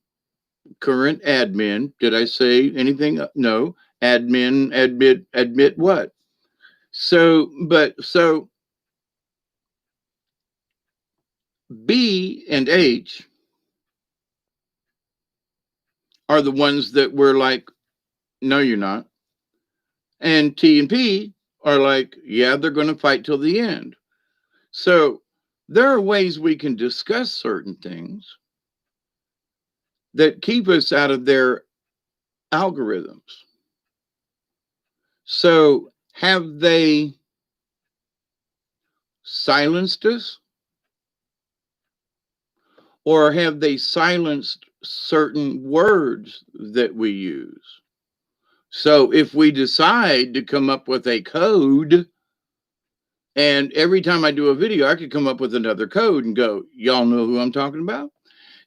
current admin. Did I say anything? No. Admin, admit what? So B and H are the ones that we're like, no, you're not. And T and P are like, yeah, they're going to fight till the end. So there are ways we can discuss certain things that keep us out of their algorithms. So have they silenced us? Or have they silenced certain words that we use? So if we decide to come up with a code, and every time I do a video, I could come up with another code and go, y'all know who I'm talking about?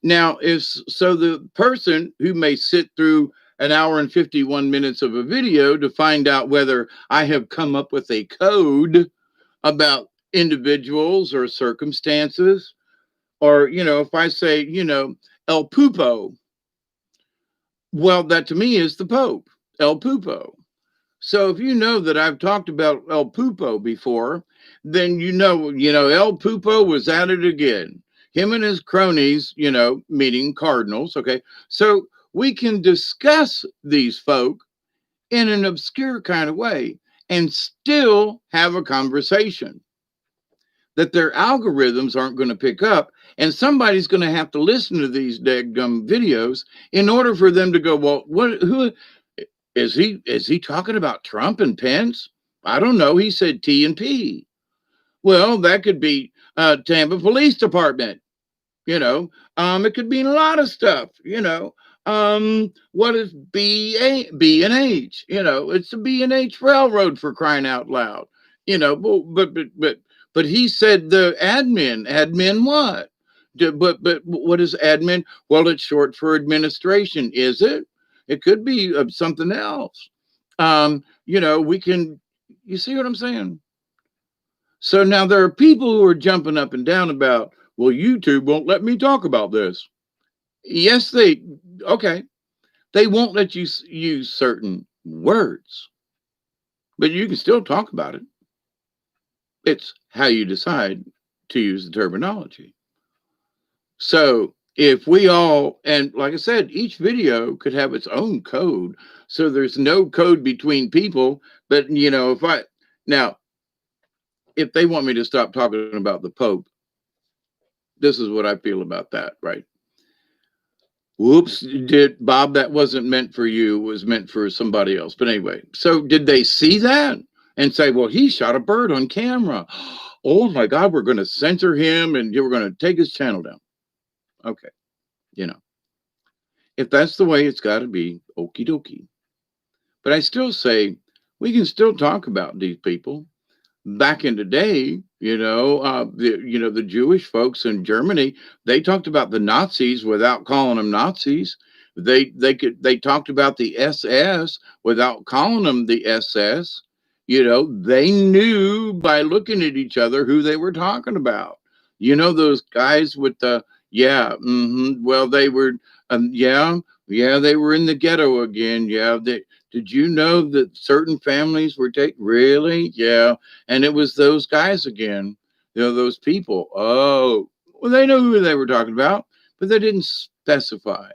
Now, so the person who may sit through an hour and 51 minutes of a video to find out whether I have come up with a code about individuals or circumstances, or, if I say, El Pupo, well, that to me is the Pope, El Pupo. So if you know that I've talked about El Pupo before, then El Pupo was at it again. Him and his cronies, meeting cardinals. Okay. So we can discuss these folk in an obscure kind of way and still have a conversation that their algorithms aren't going to pick up. And somebody's going to have to listen to these daggum videos in order for them to go, well, who is he? Is he talking about Trump and Pence? I don't know. He said T and P. Well, that could be Tampa Police Department. It could mean a lot of stuff. What is B and H? It's the B and H Railroad, for crying out loud. But he said the admin what? But what is admin? Well, it's short for administration. Is it? It could be something else. We can. You see what I'm saying? So now there are people who are jumping up and down about, well, YouTube won't let me talk about this. Yes, okay. They won't let you use certain words, but you can still talk about it. It's how you decide to use the terminology. So if we all, and like I said, each video could have its own code. So there's no code between people. But, if they want me to stop talking about the Pope, this is what I feel about that, right? Whoops, Bob, that wasn't meant for you, it was meant for somebody else. But anyway, so did they see that and say, well, he shot a bird on camera? Oh my God, we're going to censor him and we're going to take his channel down. Okay. If that's the way it's got to be, okie dokie. But I still say we can still talk about these people. Back in the day, the Jewish folks in Germany, they talked about the Nazis without calling them Nazis. They talked about the SS without calling them the SS. They knew by looking at each other who they were talking about. Those guys with the well, they were they were in the ghetto again. Did you know that certain families were taken? Really? Yeah. And it was those guys again, those people. Oh, well, they know who they were talking about, but they didn't specify.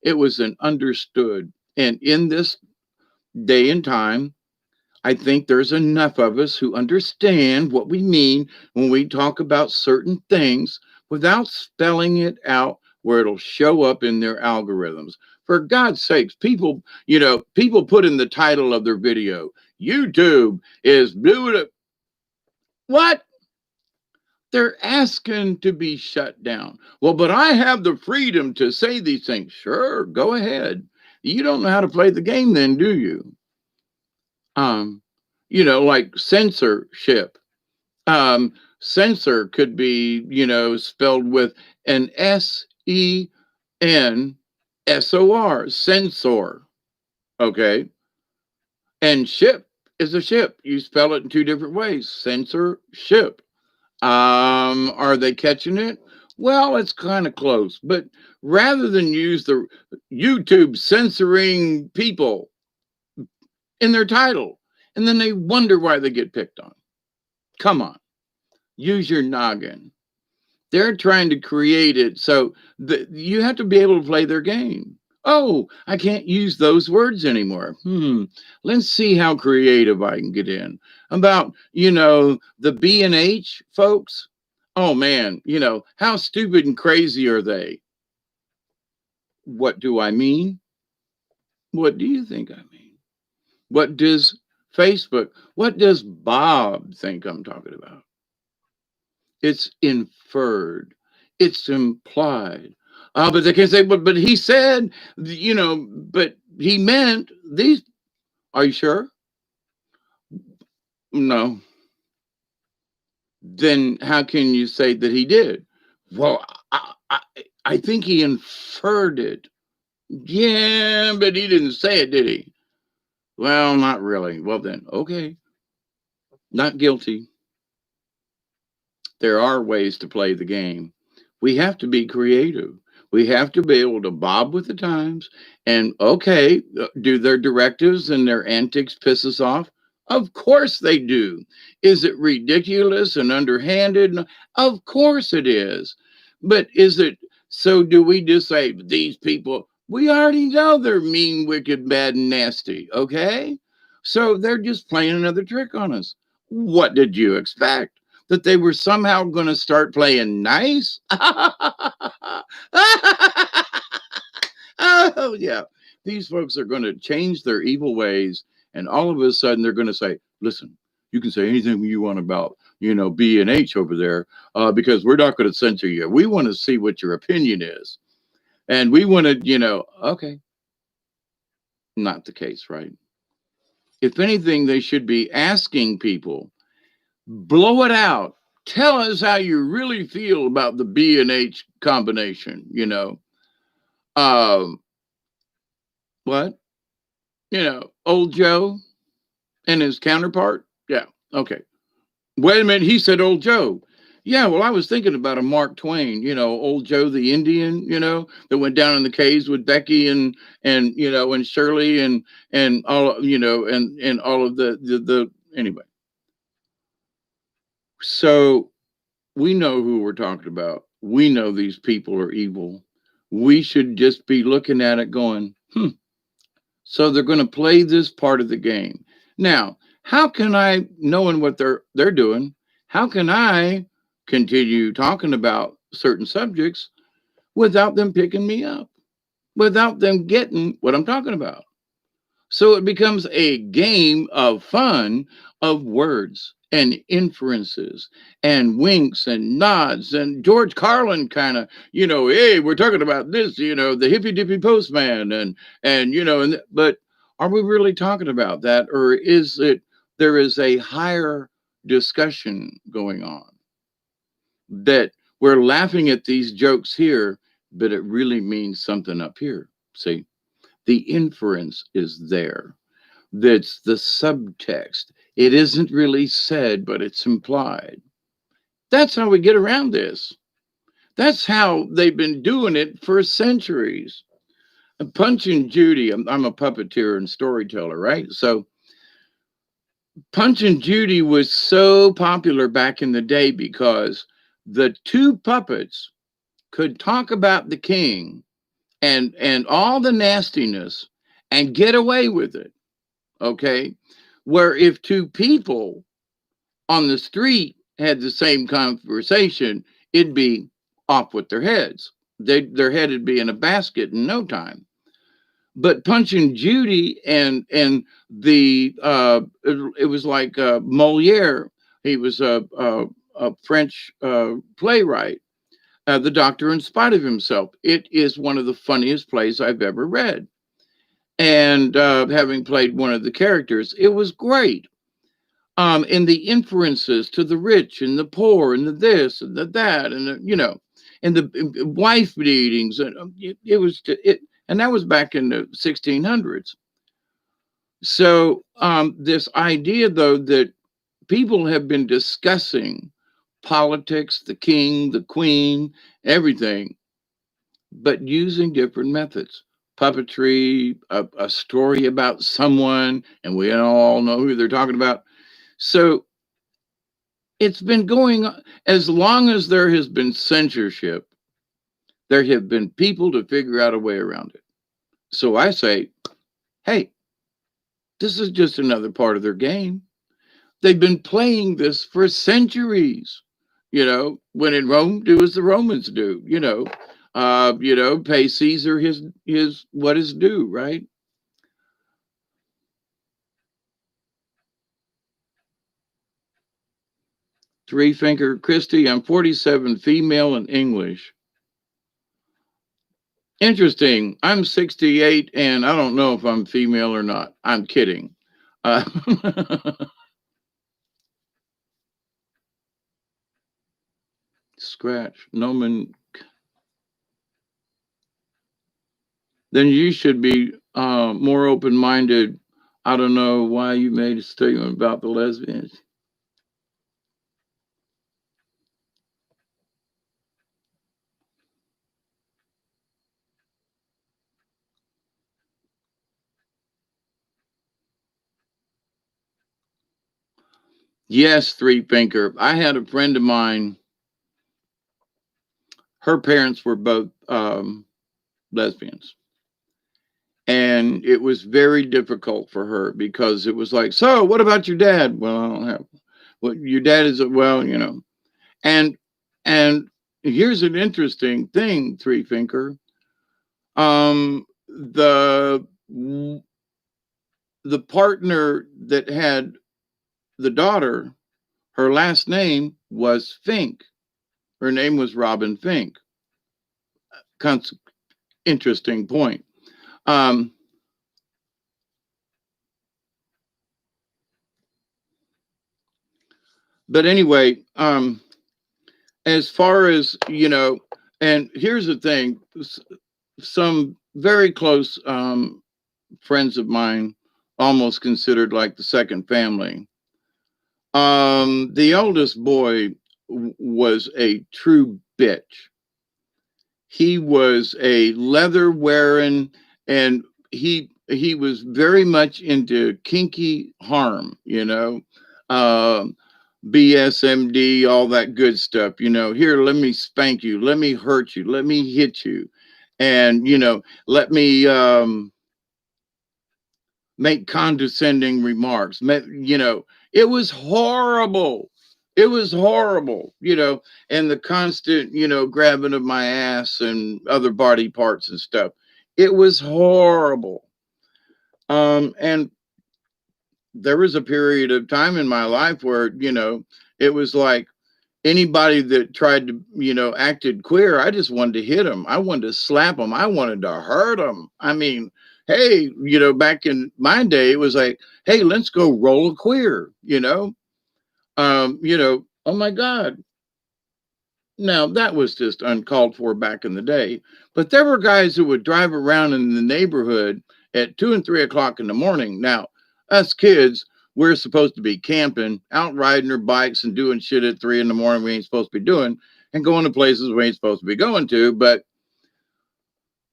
It was an understood. And in this day and time, I think there's enough of us who understand what we mean when we talk about certain things without spelling it out where it'll show up in their algorithms. For God's sakes, people put in the title of their video, YouTube is blue. What? They're asking to be shut down. Well, but I have the freedom to say these things. Sure, go ahead. You don't know how to play the game then, do you? Um, like censorship. Censor could be, spelled with an SENSOR, censor. Okay. And ship is a ship. You spell it in two different ways. Censorship. Are they catching it? Well, it's kind of close, but rather than use the YouTube censoring people in their title, and then they wonder why they get picked on. Come on, use your noggin. They're trying to create it so that you have to be able to play their game. Oh, I can't use those words anymore. Let's see how creative I can get in. About, the B and H folks. Oh man, how stupid and crazy are they? What do I mean? What do you think I mean? What does what does Bob think I'm talking about? It's inferred. It's implied. But they can say, but he said, but he meant these. Are you sure? No. Then how can you say that he did? Well, I think he inferred it. Yeah, but he didn't say it, did he? Well, not really. Well, then, okay. Not guilty. There are ways to play the game. We have to be creative. We have to be able to bob with the times. And okay, do their directives and their antics piss us off? Of course they do. Is it ridiculous and underhanded? Of course it is. But is it so? Do we just say these people? We already know they're mean, wicked, bad, and nasty. Okay. So they're just playing another trick on us. What did you expect? That they were somehow going to start playing nice? Oh, yeah. These folks are going to change their evil ways. And all of a sudden, they're going to say, listen, you can say anything you want about, B and H over there, because we're not going to censor you. We want to see what your opinion is. And we want to, okay. Not the case, right? If anything, they should be asking people, blow it out. Tell us how you really feel about the B and H combination, what? Old Joe and his counterpart? Yeah, okay. Wait a minute, he said Old Joe. Yeah, well, I was thinking about a Mark Twain, Old Joe the Indian, that went down in the caves with Becky and Shirley and all, and all of the anyway. So we know who we're talking about. We know these people are evil. We should just be looking at it going, So they're going to play this part of the game. Now, how can I, knowing what they're doing, how can I continue talking about certain subjects without them picking me up, without them getting what I'm talking about? So it becomes a game of fun of words and inferences and winks and nods. And George Carlin kind of, hey, we're talking about this, the hippy dippy postman but are we really talking about that? Or is it, there is a higher discussion going on that we're laughing at these jokes here, but it really means something up here. See? The inference is there. That's the subtext. It isn't really said, but it's implied. That's how we get around this. That's how they've been doing it for centuries. Punch and Judy, I'm a puppeteer and storyteller, right? So Punch and Judy was so popular back in the day because the two puppets could talk about the king and all the nastiness and get away with it. Okay. Where if two people on the street had the same conversation, it'd be off with their heads. Their head would be in a basket in no time. But Punch and Judy and the it was like Moliere. He was a French playwright. The Doctor in Spite of Himself. It is one of the funniest plays I've ever read. And having played one of the characters, it was great. And the inferences to the rich and the poor and the this and the that and and the wife beatings and it was it and that was back in the 1600s. So this idea though that people have been discussing politics, the king, the queen, everything, but using different methods. Puppetry, a story about someone, and we all know who they're talking about. So it's been going on as long as there has been censorship, there have been people to figure out a way around it. So I say, hey, this is just another part of their game. They've been playing this for centuries. When in Rome, do as the Romans do. Pay Caesar his what is due, right? Three Finger Christie, I'm 47, female and English. Interesting. I'm 68 and I don't know if I'm female or not. I'm kidding. Uh, Scratch. Noman. Then you should be more open minded. I don't know why you made a statement about the lesbians. Yes, Three Finger. I had a friend of mine. Her parents were both lesbians. And it was very difficult for her because it was like, so what about your dad? Well, I don't have. Well, your dad is well. And and here's an interesting thing, Three Finger. The partner that had the daughter, her last name was Fink. Her name was Robin Fink. Interesting point. Um, but anyway, as far as and here's the thing: some very close friends of mine, almost considered like the second family. The oldest boy was a true bitch. He was a leather wearing, and he was very much into kinky harm, BSMD, all that good stuff. Here, let me spank you, let me hurt you, let me hit you, and let me make condescending remarks. It was horrible. It was horrible, and the constant, grabbing of my ass and other body parts and stuff. It was horrible. And there was a period of time in my life where, it was like anybody that tried to, acted queer, I just wanted to hit them. I wanted to slap them. I wanted to hurt them. I mean, hey, back in my day, it was like, hey, let's go roll a queer, oh my God. Now that was just uncalled for back in the day. But there were guys who would drive around in the neighborhood at 2 and 3 o'clock in the morning. Now, us kids, we're supposed to be camping, out riding our bikes and doing shit at 3 in the morning we ain't supposed to be doing, and going to places we ain't supposed to be going to. But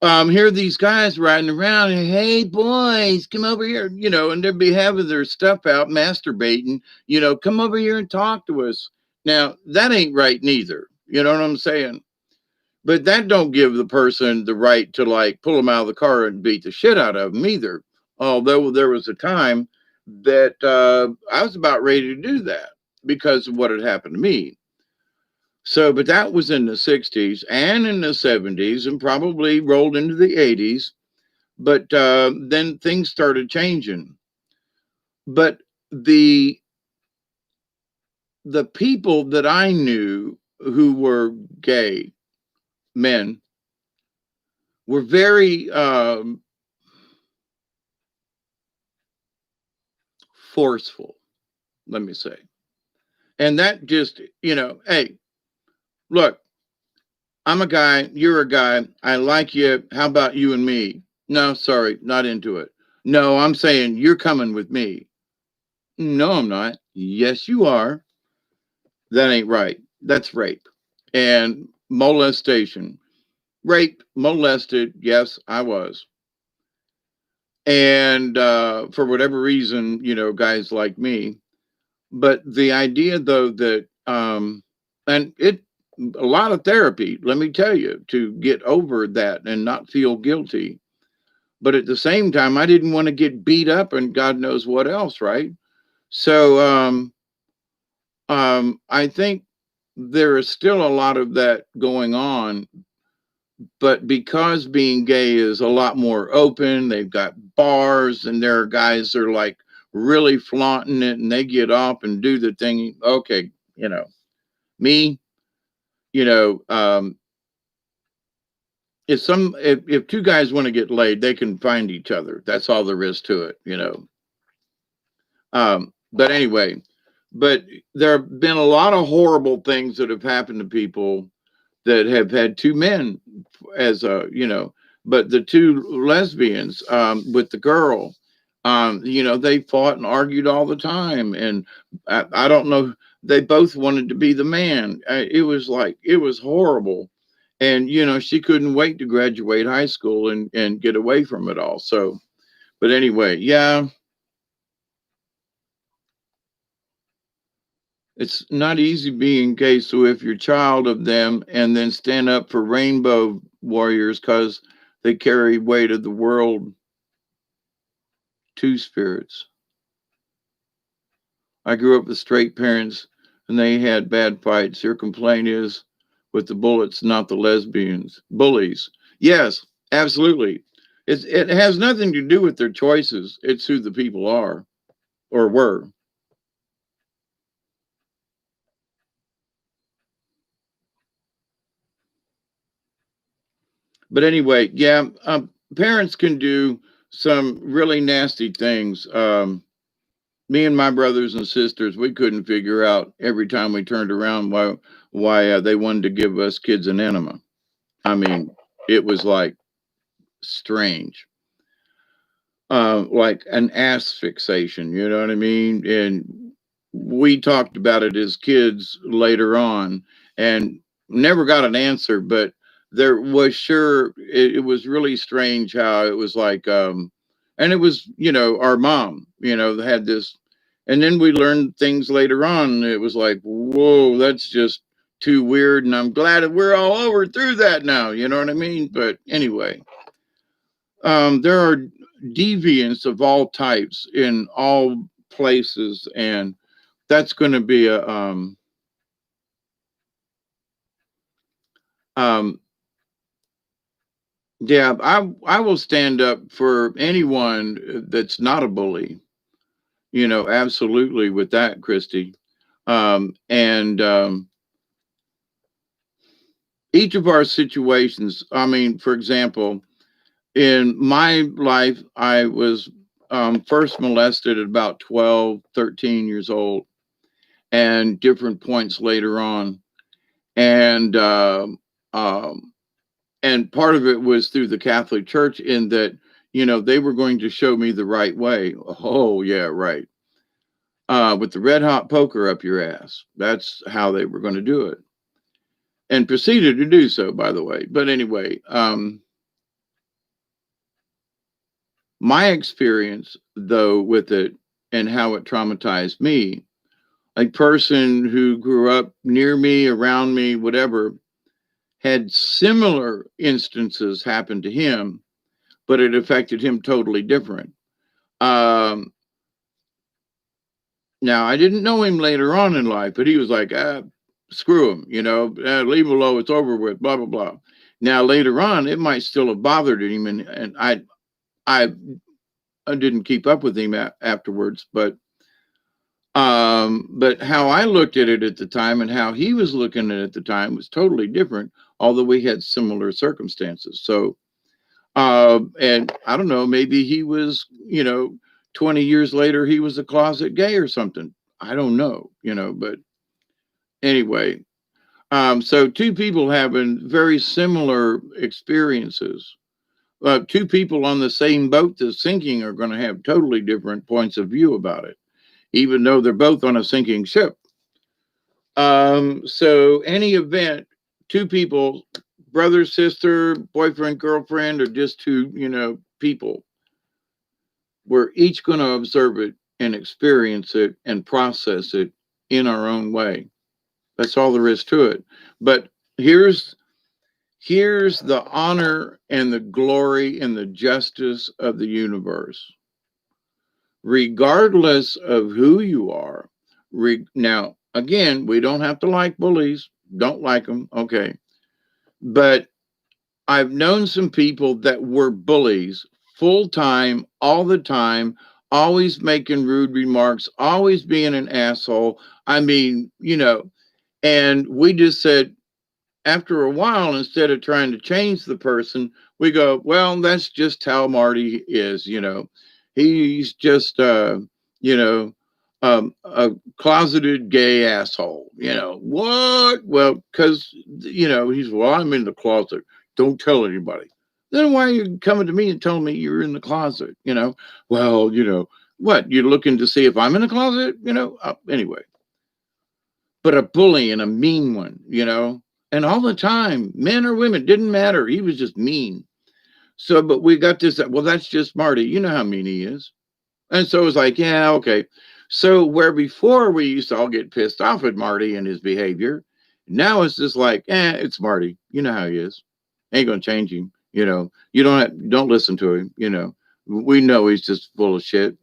here are these guys riding around and, hey boys, come over here, and they'd be having their stuff out, masturbating, come over here and talk to us. Now that ain't right neither. You know what I'm saying? But that don't give the person the right to like pull them out of the car and beat the shit out of them either. Although there was a time that I was about ready to do that because of what had happened to me. So, but that was in the 60s and in the 70s and probably rolled into the 80s. But then things started changing. But the the people that I knew who were gay men were very forceful, let me say. And that just, hey, look, I'm a guy, you're a guy, I like you. How about you and me? No, sorry, not into it. No, I'm saying you're coming with me. No, I'm not. Yes, you are. That ain't right. That's rape and molestation. Raped, molested. Yes, I was. And for whatever reason, guys like me. But the idea, though, that, and a lot of therapy, let me tell you, to get over that and not feel guilty. But at the same time, I didn't want to get beat up and God knows what else, right? So I think there is still a lot of that going on, but because being gay is a lot more open, they've got bars and there are guys that are like really flaunting it and they get up and do the thing. Okay, me, you know, um, if two guys want to get laid, they can find each other. That's all there is to it. But anyway, but there have been a lot of horrible things that have happened to people that have had two men as but the two lesbians with the girl, they fought and argued all the time. And I don't know, they both wanted to be the man. It was horrible. And, she couldn't wait to graduate high school and get away from it all. So, but anyway, yeah, it's not easy being gay. So if you're a child of them and then stand up for rainbow warriors because they carry weight of the world, two spirits. I grew up with straight parents and they had bad fights. Your complaint is with the bullets, not the lesbians. Bullies. Yes, absolutely. It has nothing to do with their choices. It's who the people are or were. But anyway, yeah, parents can do some really nasty things. Me and my brothers and sisters, we couldn't figure out every time we turned around why they wanted to give us kids an enema. I mean, it was like strange, like an ass fixation. You know what I mean? And we talked about it as kids later on, and never got an answer. But there was it was really strange how it was like, and it was our mom, had this, and then we learned things later on. It was like, whoa, that's just too weird. And I'm glad that we're all over through that now. You know what I mean? But anyway, there are deviants of all types in all places, and that's going to be a um, yeah. I will stand up for anyone that's not a bully. Absolutely with that, Christy. And each of our situations. I mean, for example, in my life, I was first molested at about 12, 13 years old, and different points later on. And and part of it was through the Catholic Church, in that they were going to show me the right way. Oh yeah, right. With the red hot poker up your ass. That's how they were going to do it, and proceeded to do so, by the way. But anyway, my experience though with it and how it traumatized me, a person who grew up near me, around me, whatever, had similar instances happen to him, but it affected him totally different. Um, Now, I didn't know him later on in life, but he was like, screw him, leave him alone, it's over with, blah, blah, blah. Now, later on, it might still have bothered him, and I didn't keep up with him afterwards, but how I looked at it at the time and how he was looking at it at the time was totally different, although we had similar circumstances. So, and I don't know, maybe he was, 20 years later, he was a closet gay or something. I don't know, but anyway, so two people having very similar experiences. Two people on the same boat that's sinking are going to have totally different points of view about it, even though they're both on a sinking ship. So any event, two people, brother, sister, boyfriend, girlfriend, or just two, people, we're each going to observe it and experience it and process it in our own way. That's all there is to it. But here's the honor and the glory and the justice of the universe. Regardless of who you are, now, again, we don't have to like bullies, don't like them, okay. But I've known some people that were bullies full time, all the time, always making rude remarks, always being an asshole. I mean, and we just said, after a while, instead of trying to change the person, we go, well, that's just how Marty is, He's just, you know, a closeted gay asshole. What? Well, because, he's, well, I'm in the closet. Don't tell anybody. Then why are you coming to me and telling me you're in the closet? Well, what? You're looking to see if I'm in the closet? Anyway. But a bully and a mean one, and all the time, men or women, didn't matter. He was just mean. So, but we got this, well, that's just Marty. You know how mean he is. And so it was like, yeah, okay. So where before we used to all get pissed off at Marty and his behavior, now it's just like, it's Marty. You know how he is. Ain't gonna change him. You don't listen to him. We know he's just full of shit.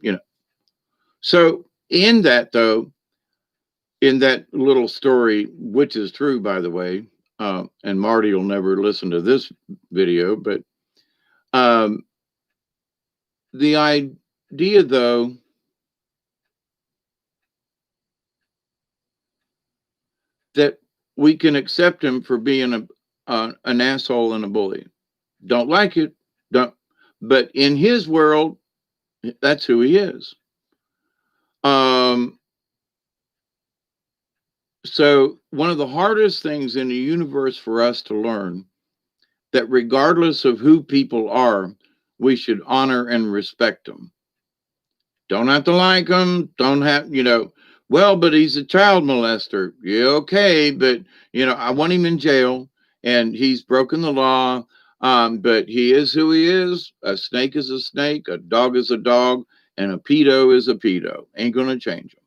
So in that though, in that little story, which is true by the way, and Marty will never listen to this video, but um, the idea though that we can accept him for being an asshole and a bully. Don't like it, don't. But in his world, that's who he is. So one of the hardest things in the universe for us to learn that regardless of who people are, we should honor and respect them. Don't have to like them. Don't have, well, but he's a child molester. Yeah, okay. But, I want him in jail and he's broken the law. But he is who he is. A snake is a snake. A dog is a dog. And a pedo is a pedo. Ain't going to change him.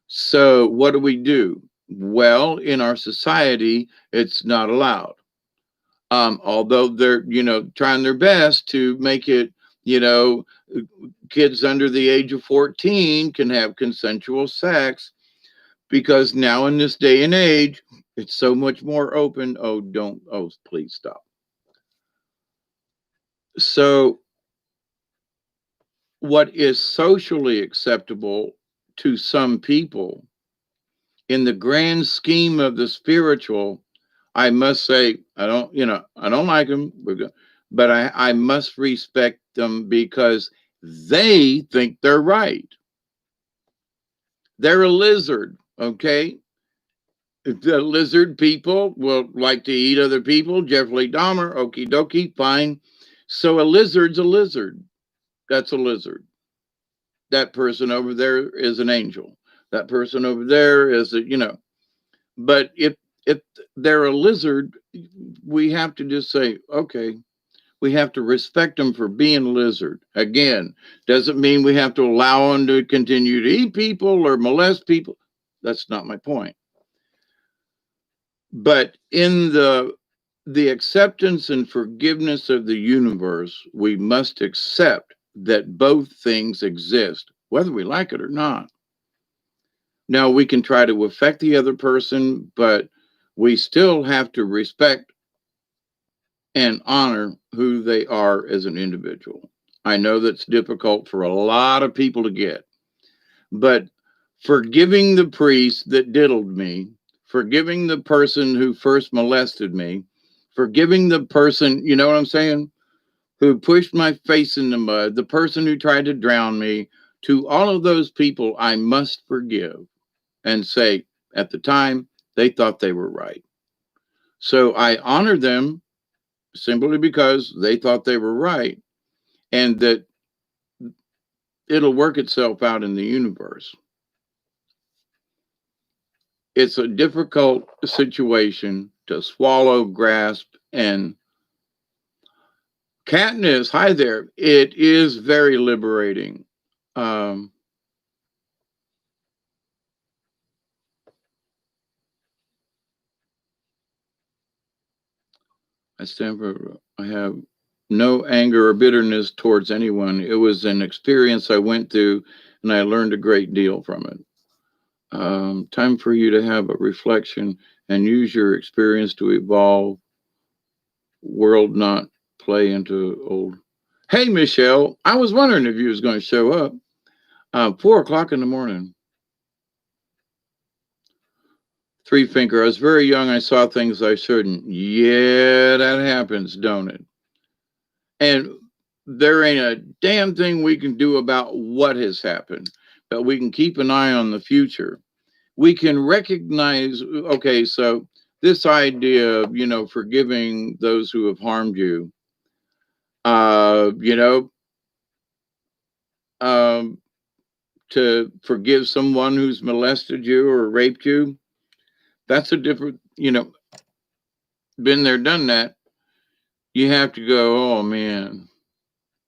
So what do? Well, in our society, it's not allowed. Although they're, trying their best to make it, kids under the age of 14 can have consensual sex because now in this day and age, it's so much more open. Oh, please stop. So, what is socially acceptable to some people in the grand scheme of the spiritual, I must say, I don't like them, but I must respect them because they think they're right. They're a lizard, okay? The lizard people will like to eat other people. Jeffrey Dahmer, okie dokie, fine. So a lizard's a lizard. That's a lizard. That person over there is an angel. That person over there is But if they're a lizard, we have to just say, okay, we have to respect them for being a lizard. Again, doesn't mean we have to allow them to continue to eat people or molest people. That's not my point. But in the acceptance and forgiveness of the universe, we must accept that both things exist, whether we like it or not. Now, we can try to affect the other person, but we still have to respect and honor who they are as an individual. I know that's difficult for a lot of people to get, but forgiving the priest that diddled me, forgiving the person who first molested me, forgiving the person, you know what I'm saying, who pushed my face in the mud, the person who tried to drown me, to all of those people, I must forgive and say, at the time, they thought they were right. So I honor them simply because they thought they were right and that it'll work itself out in the universe. It's a difficult situation to swallow, grasp, and Katniss, hi there. It is very liberating. Um, I have no anger or bitterness towards anyone. It was an experience I went through and I learned a great deal from it. Time for you to have a reflection and use your experience to evolve, world not play into old. Hey, Michelle, I was wondering if you was going to show up. 4 o'clock in the morning. Three finger. I was very young. I saw things I shouldn't. Yeah, that happens, don't it? And there ain't a damn thing we can do about what has happened, but we can keep an eye on the future. We can recognize, okay, so this idea of, forgiving those who have harmed you, uh, you know, um, to forgive someone who's molested you or raped you, that's a different, been there, done that. You have to go, oh man,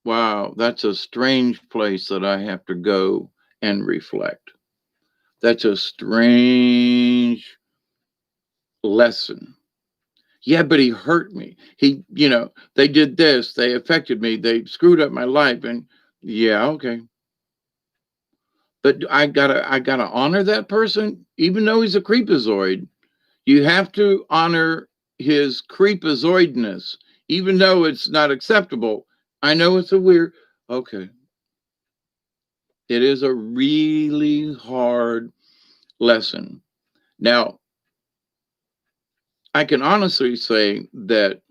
wow, that's a strange place that I have to go and reflect. That's a strange lesson. Yeah, but he hurt me. They did this, they affected me, they screwed up my life. And yeah, okay. But I gotta honor that person, even though he's a creepazoid. You have to honor his creepazoidness, even though it's not acceptable. I know it's a weird, okay. It is a really hard lesson. Now, I can honestly say that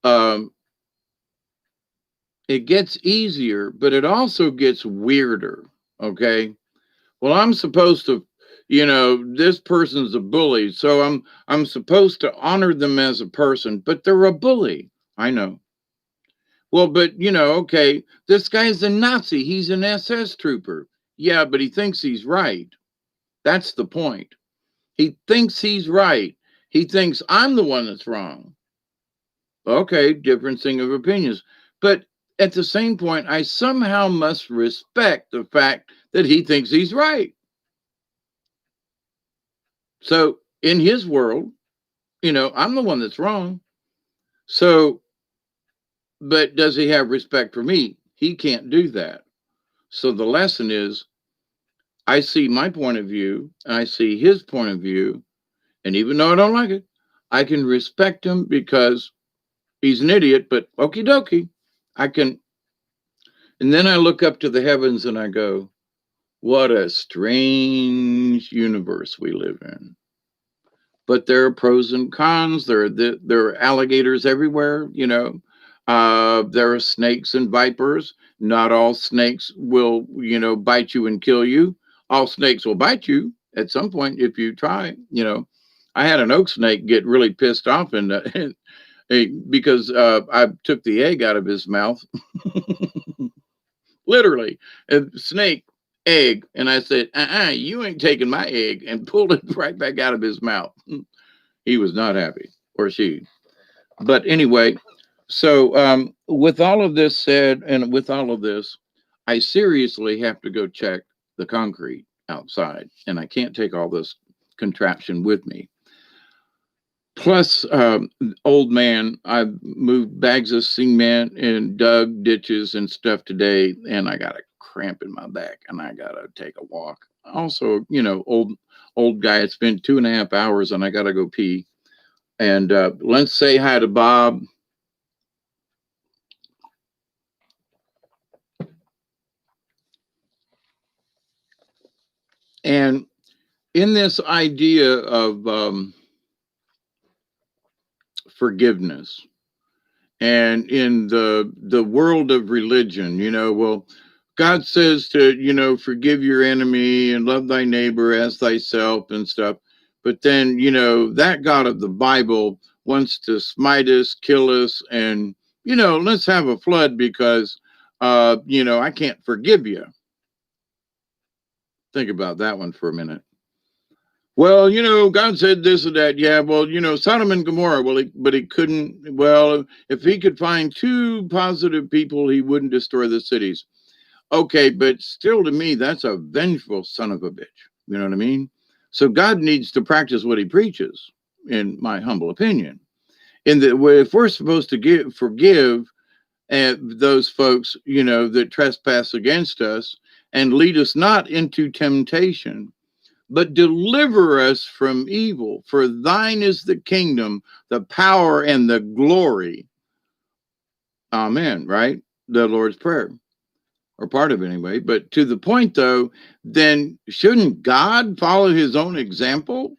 um, it gets easier, but it also gets weirder. Okay. Well, I'm supposed to, this person's a bully, so I'm supposed to honor them as a person, but they're a bully. I know. Well, but okay, this guy's a Nazi. He's an SS trooper. Yeah, but he thinks he's right. That's the point. He thinks he's right. He thinks I'm the one that's wrong. Okay, differencing of opinions. But at the same point, I somehow must respect the fact that he thinks he's right. So in his world, I'm the one that's wrong. So, but does he have respect for me? He can't do that. So the lesson is I see my point of view, and I see his point of view. And even though I don't like it, I can respect him because he's an idiot, but okie dokie. I can. And then I look up to the heavens and I go, what a strange universe we live in. But there are pros and cons. There are alligators everywhere, there are snakes and vipers. Not all snakes will, bite you and kill you. All snakes will bite you at some point if you try, I had an oak snake get really pissed off and because I took the egg out of his mouth, literally, a snake egg, and I said, you ain't taking my egg," and pulled it right back out of his mouth. He was not happy, or she. But anyway, so with all of this said, and with all of this, I seriously have to go check the concrete outside, and I can't take all this contraption with me. Plus, old man, I've moved bags of cement and dug ditches and stuff today, and I got a cramp in my back, and I gotta take a walk. Also, old guy. It's been 2.5 hours, and I gotta go pee. And let's say hi to Bob. And in this idea of forgiveness, and in the world of religion, well, God says to, forgive your enemy and love thy neighbor as thyself and stuff. But then, that God of the Bible wants to smite us, kill us, and, let's have a flood because, I can't forgive you. Think about that one for a minute. Well, God said this or that. Yeah, well, Sodom and Gomorrah. Well, but he couldn't. Well, if he could find two positive people, he wouldn't destroy the cities. Okay, but still, to me, that's a vengeful son of a bitch. You know what I mean? So God needs to practice what he preaches, in my humble opinion. In that, if we're supposed to forgive those folks, that trespass against us and lead us not into temptation, but deliver us from evil. For thine is the kingdom, the power, and the glory. Amen, right? The Lord's Prayer, or part of it anyway. But to the point, though, then shouldn't God follow his own example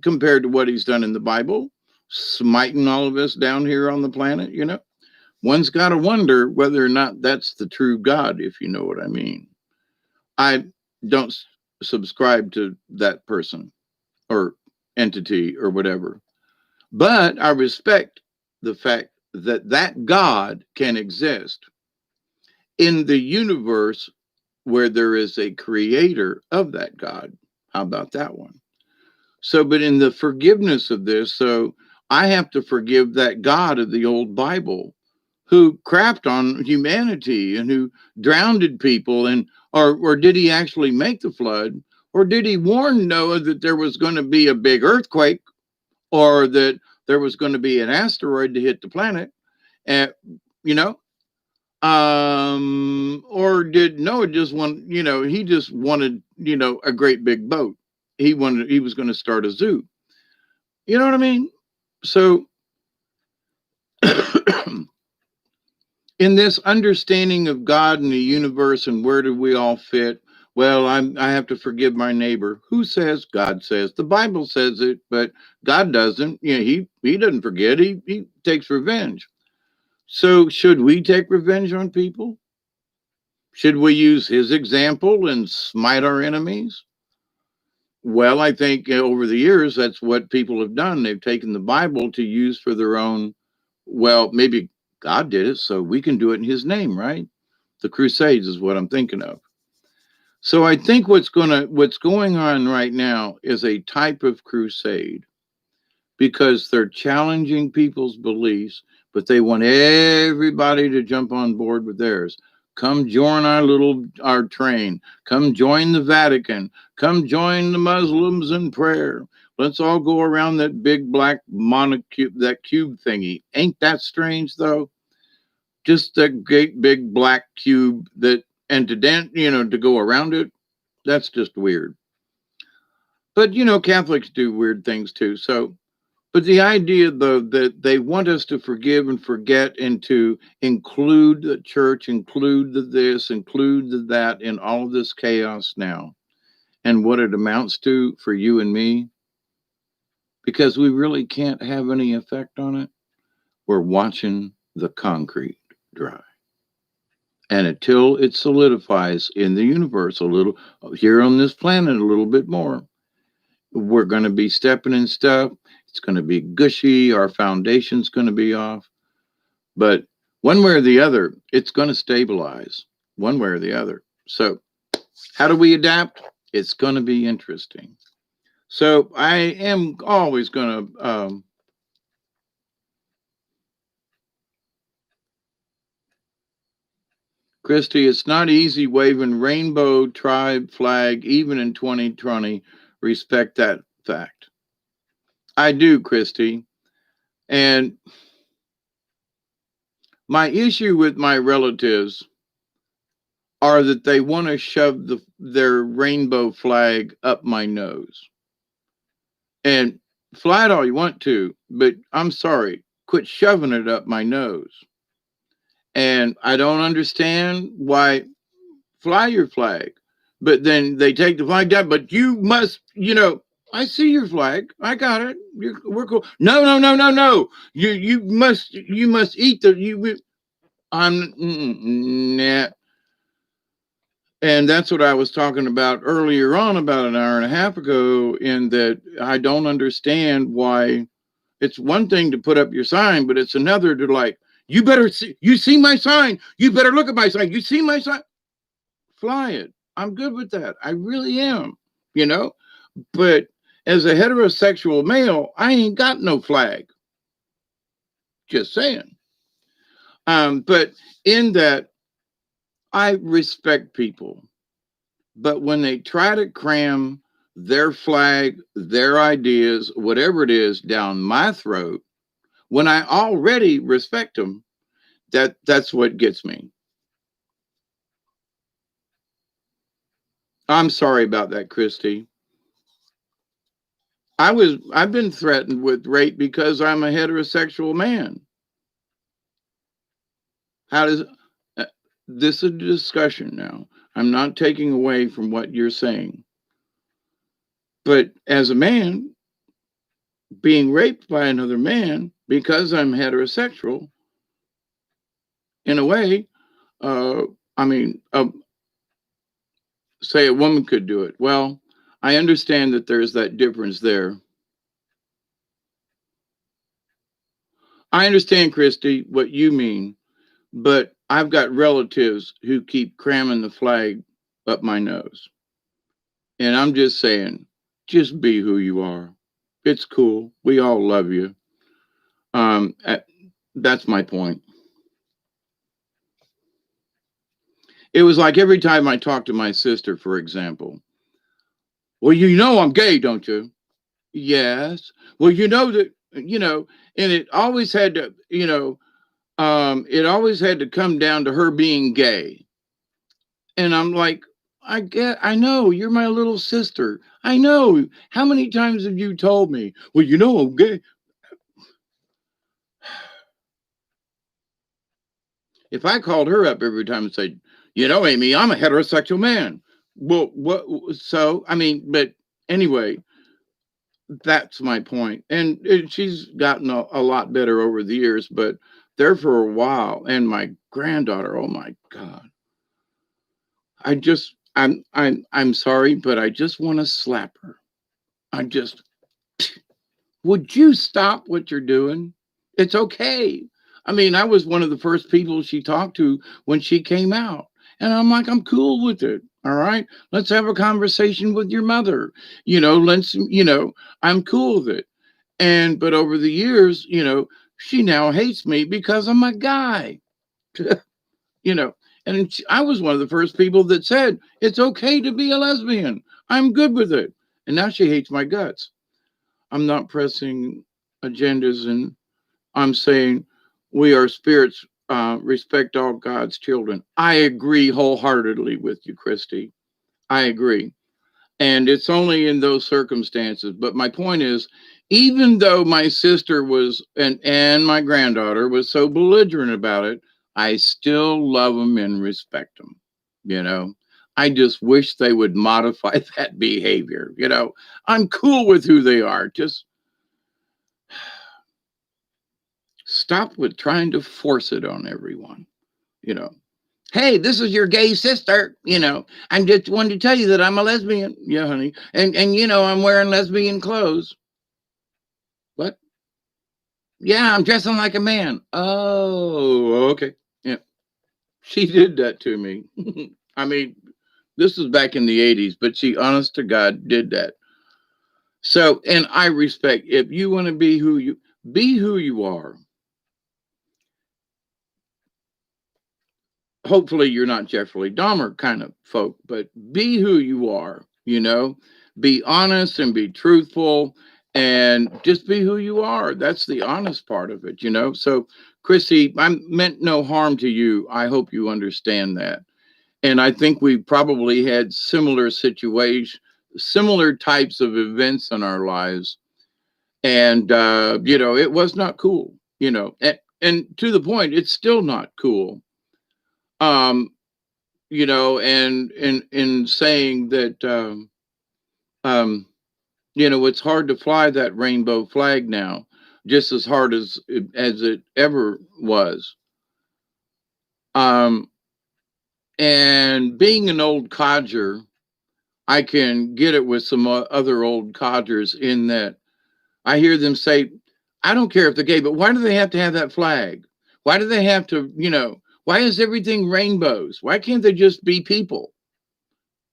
compared to what he's done in the Bible, smiting all of us down here on the planet? One's got to wonder whether or not that's the true God, if you know what I mean. I don't subscribe to that person or entity or whatever. But I respect the fact that that God can exist in the universe where there is a creator of that God. How about that one? So, but in the forgiveness of this, so I have to forgive that God of the old Bible who crapped on humanity and who drowned people, and or did he actually make the flood? Or did he warn Noah that there was going to be a big earthquake, or that there was going to be an asteroid to hit the planet? And you know, or did Noah just want, he just wanted, a great big boat. He was going to start a zoo. You know what I mean? So in this understanding of God and the universe and where do we all fit? Well, I have to forgive my neighbor. Who says? God says. The Bible says it, but God doesn't. He doesn't forget. He takes revenge. So should we take revenge on people? Should we use his example and smite our enemies? Well, I think over the years, that's what people have done. They've taken the Bible to use for their own, well, maybe God did it, so we can do it in his name, right? The Crusades is what I'm thinking of. So I think what's going on right now is a type of crusade because they're challenging people's beliefs, but they want everybody to jump on board with theirs. Come join our train. Come join the Vatican. Come join the Muslims in prayer. Let's all go around that big black monocube, that cube thingy. Ain't that strange though? Just that great big black cube and to go around it, that's just weird. But Catholics do weird things too. So, but the idea, though, that they want us to forgive and forget and to include the church, include the this, include the that in all of this chaos now, and what it amounts to for you and me, because we really can't have any effect on it. We're watching the concrete dry. And until it solidifies in the universe a little, here on this planet a little bit more, we're going to be stepping in stuff. It's going to be gushy. Our foundation's going to be off. But one way or the other, it's going to stabilize one way or the other. So, how do we adapt? It's going to be interesting. So, I am always going to. Christy, it's not easy waving rainbow tribe flag even in 2020. Respect that fact. I do, Christy. And my issue with my relatives are that they want to shove their rainbow flag up my nose. And fly it all you want to, but I'm sorry, quit shoving it up my nose. And I don't understand why. Fly your flag. But then they take the flag down, but you must, I see your flag. I got it. We're cool. No, no, no, no, no. You must eat I'm nah. And that's what I was talking about earlier on, about an hour and a half ago, in that I don't understand why. It's one thing to put up your sign, but it's another to, like, you see my sign. You better look at my sign. You see my sign. Fly it. I'm good with that. I really am, you know. But as a heterosexual male, I ain't got no flag. Just saying. But in that, I respect people. But when they try to cram their flag, their ideas, whatever it is, down my throat, when I already respect them, that's what gets me. I'm sorry about that, Christy. I've been threatened with rape because I'm a heterosexual man. How does uh, this is a discussion now? I'm not taking away from what you're saying, but as a man being raped by another man because I'm heterosexual, in a way, uh, I mean, say a woman could do it. Well, I understand that there's that difference there. I understand, Christy, what you mean, but I've got relatives who keep cramming the flag up my nose. And I'm just saying, just be who you are. It's cool. We all love you. Um, uh, that's my point. It was like every time I talk to my sister, for example, well, you know I'm gay, don't you? Yes. Well, you know that, and it always had to, it always had to come down to her being gay. And I'm like, I know you're my little sister. I know. How many times have you told me, well, you know I'm gay? If I called her up every time and said, Amy, I'm a heterosexual man. Well, what? So, I mean, but anyway, that's my point. And she's gotten a lot better over the years, but there for a while. And my granddaughter, oh my God, I'm sorry, but I just want to slap her. I just, would you stop what you're doing? It's okay. I mean, I was one of the first people she talked to when she came out. And I'm like, I'm cool with it. All right. Let's have a conversation with your mother. I'm cool with it. But over the years, she now hates me because I'm a guy, you know. I was one of the first people that said, it's okay to be a lesbian. I'm good with it. And now she hates my guts. I'm not pressing agendas, and I'm saying we are spirits, respect all God's children. I agree wholeheartedly with you, Christy. I agree. And it's only in those circumstances. But my point is, even though my sister was, and my granddaughter was so belligerent about it, I still love them and respect them. You know, I just wish they would modify that behavior. I'm cool with who they are. Just stop with trying to force it on everyone. You know, hey, this is your gay sister. I'm just wanted to tell you that I'm a lesbian. Yeah, honey. And I'm wearing lesbian clothes. What? Yeah, I'm dressing like a man. Oh, okay. Yeah. She did that to me. I mean, this was back in the 80s, but she, honest to God, did that. So, and I respect, if you want to be who you are. Hopefully you're not Jeffrey Dahmer kind of folk, but be who you are, be honest and be truthful. and just be who you are. That's the honest part of it, you know. So, Chrissy, I meant no harm to you. I hope you understand that. And I think we probably had similar situations, similar types of events in our lives. And, you know, it was not cool, you know, and to the point, it's still not cool. Um, you know, and in saying that, um, you know, it's hard to fly that rainbow flag now, just as hard as it ever was. Um, and being an old codger, I can get it with some other old codgers in that I hear them say, "I don't care if they're gay, but why do they have to have that flag? Why do they have to, you know, why is everything rainbows? Why can't they just be people?"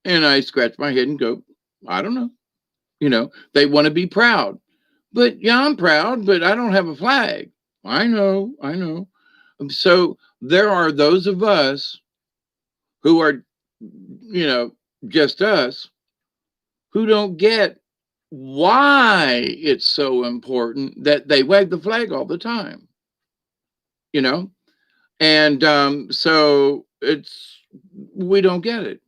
And I scratch my head and go, "I don't know." You know, they want to be proud. But yeah, I'm proud, but I don't have a flag. I know, I know. So there are those of us who are, you know, just us who don't get why it's so important that they wag the flag all the time, you know? And so it's, we don't get it.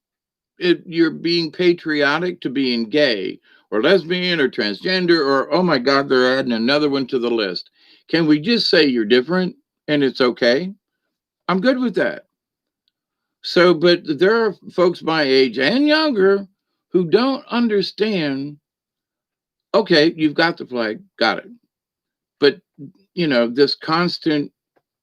You're being patriotic to being gay or lesbian or transgender or, oh my God, they're adding another one to the list. Can we just say you're different and it's okay? I'm good with that. So, but there are folks my age and younger who don't understand. Okay, you've got the flag, got it. But, you know, this constant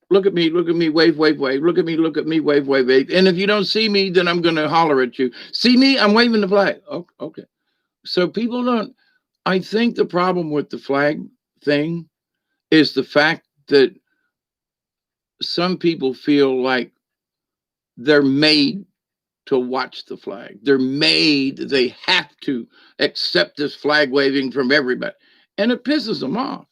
look at me, wave, wave, wave, look at me, wave, wave, wave. And if you don't see me, then I'm going to holler at you. See me? I'm waving the flag. Oh, okay. So people don't, I think the problem with the flag thing is the fact that some people feel like they're made to watch the flag. They're made, they have to accept this flag waving from everybody. And it pisses them off.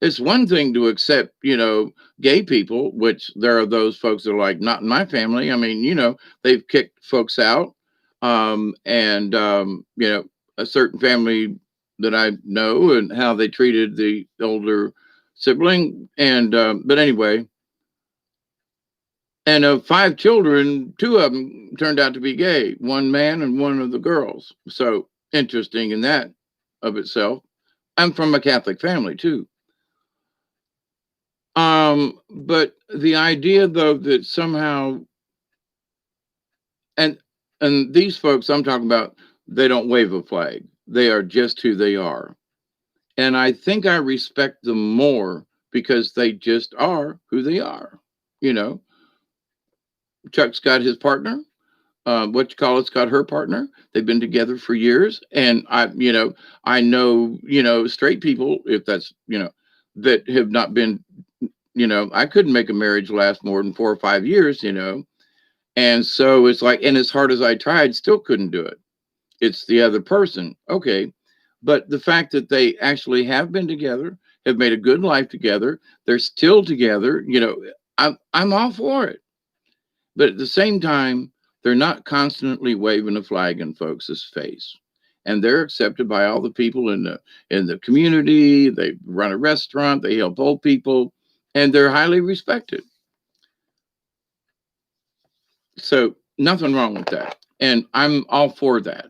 It's one thing to accept, you know, gay people, which there are those folks that are like, not in my family. I mean, you know, they've kicked folks out. You know, a certain family that I know and how they treated the older sibling. But anyway, and of five children, two of them turned out to be gay, one man and one of the girls. So interesting in that of itself. I'm from a Catholic family too. But the idea though that somehow and and these folks I'm talking about, they don't wave a flag. They are just who they are. And I think I respect them more because they just are who they are. You know, Chuck's got his partner. What you call it's got her partner. They've been together for years. And you know, I know, you know, straight people, if that's, you know, that have not been, you know, I couldn't make a marriage last more than 4 or 5 years, you know. And so it's like, and as hard as I tried, still couldn't do it. It's the other person. Okay. But the fact that they actually have been together, have made a good life together, they're still together, you know, I'm all for it. But at the same time, they're not constantly waving a flag in folks' face. And they're accepted by all the people in the community. They run a restaurant, they help old people, and they're highly respected. So nothing wrong with that. And I'm all for that.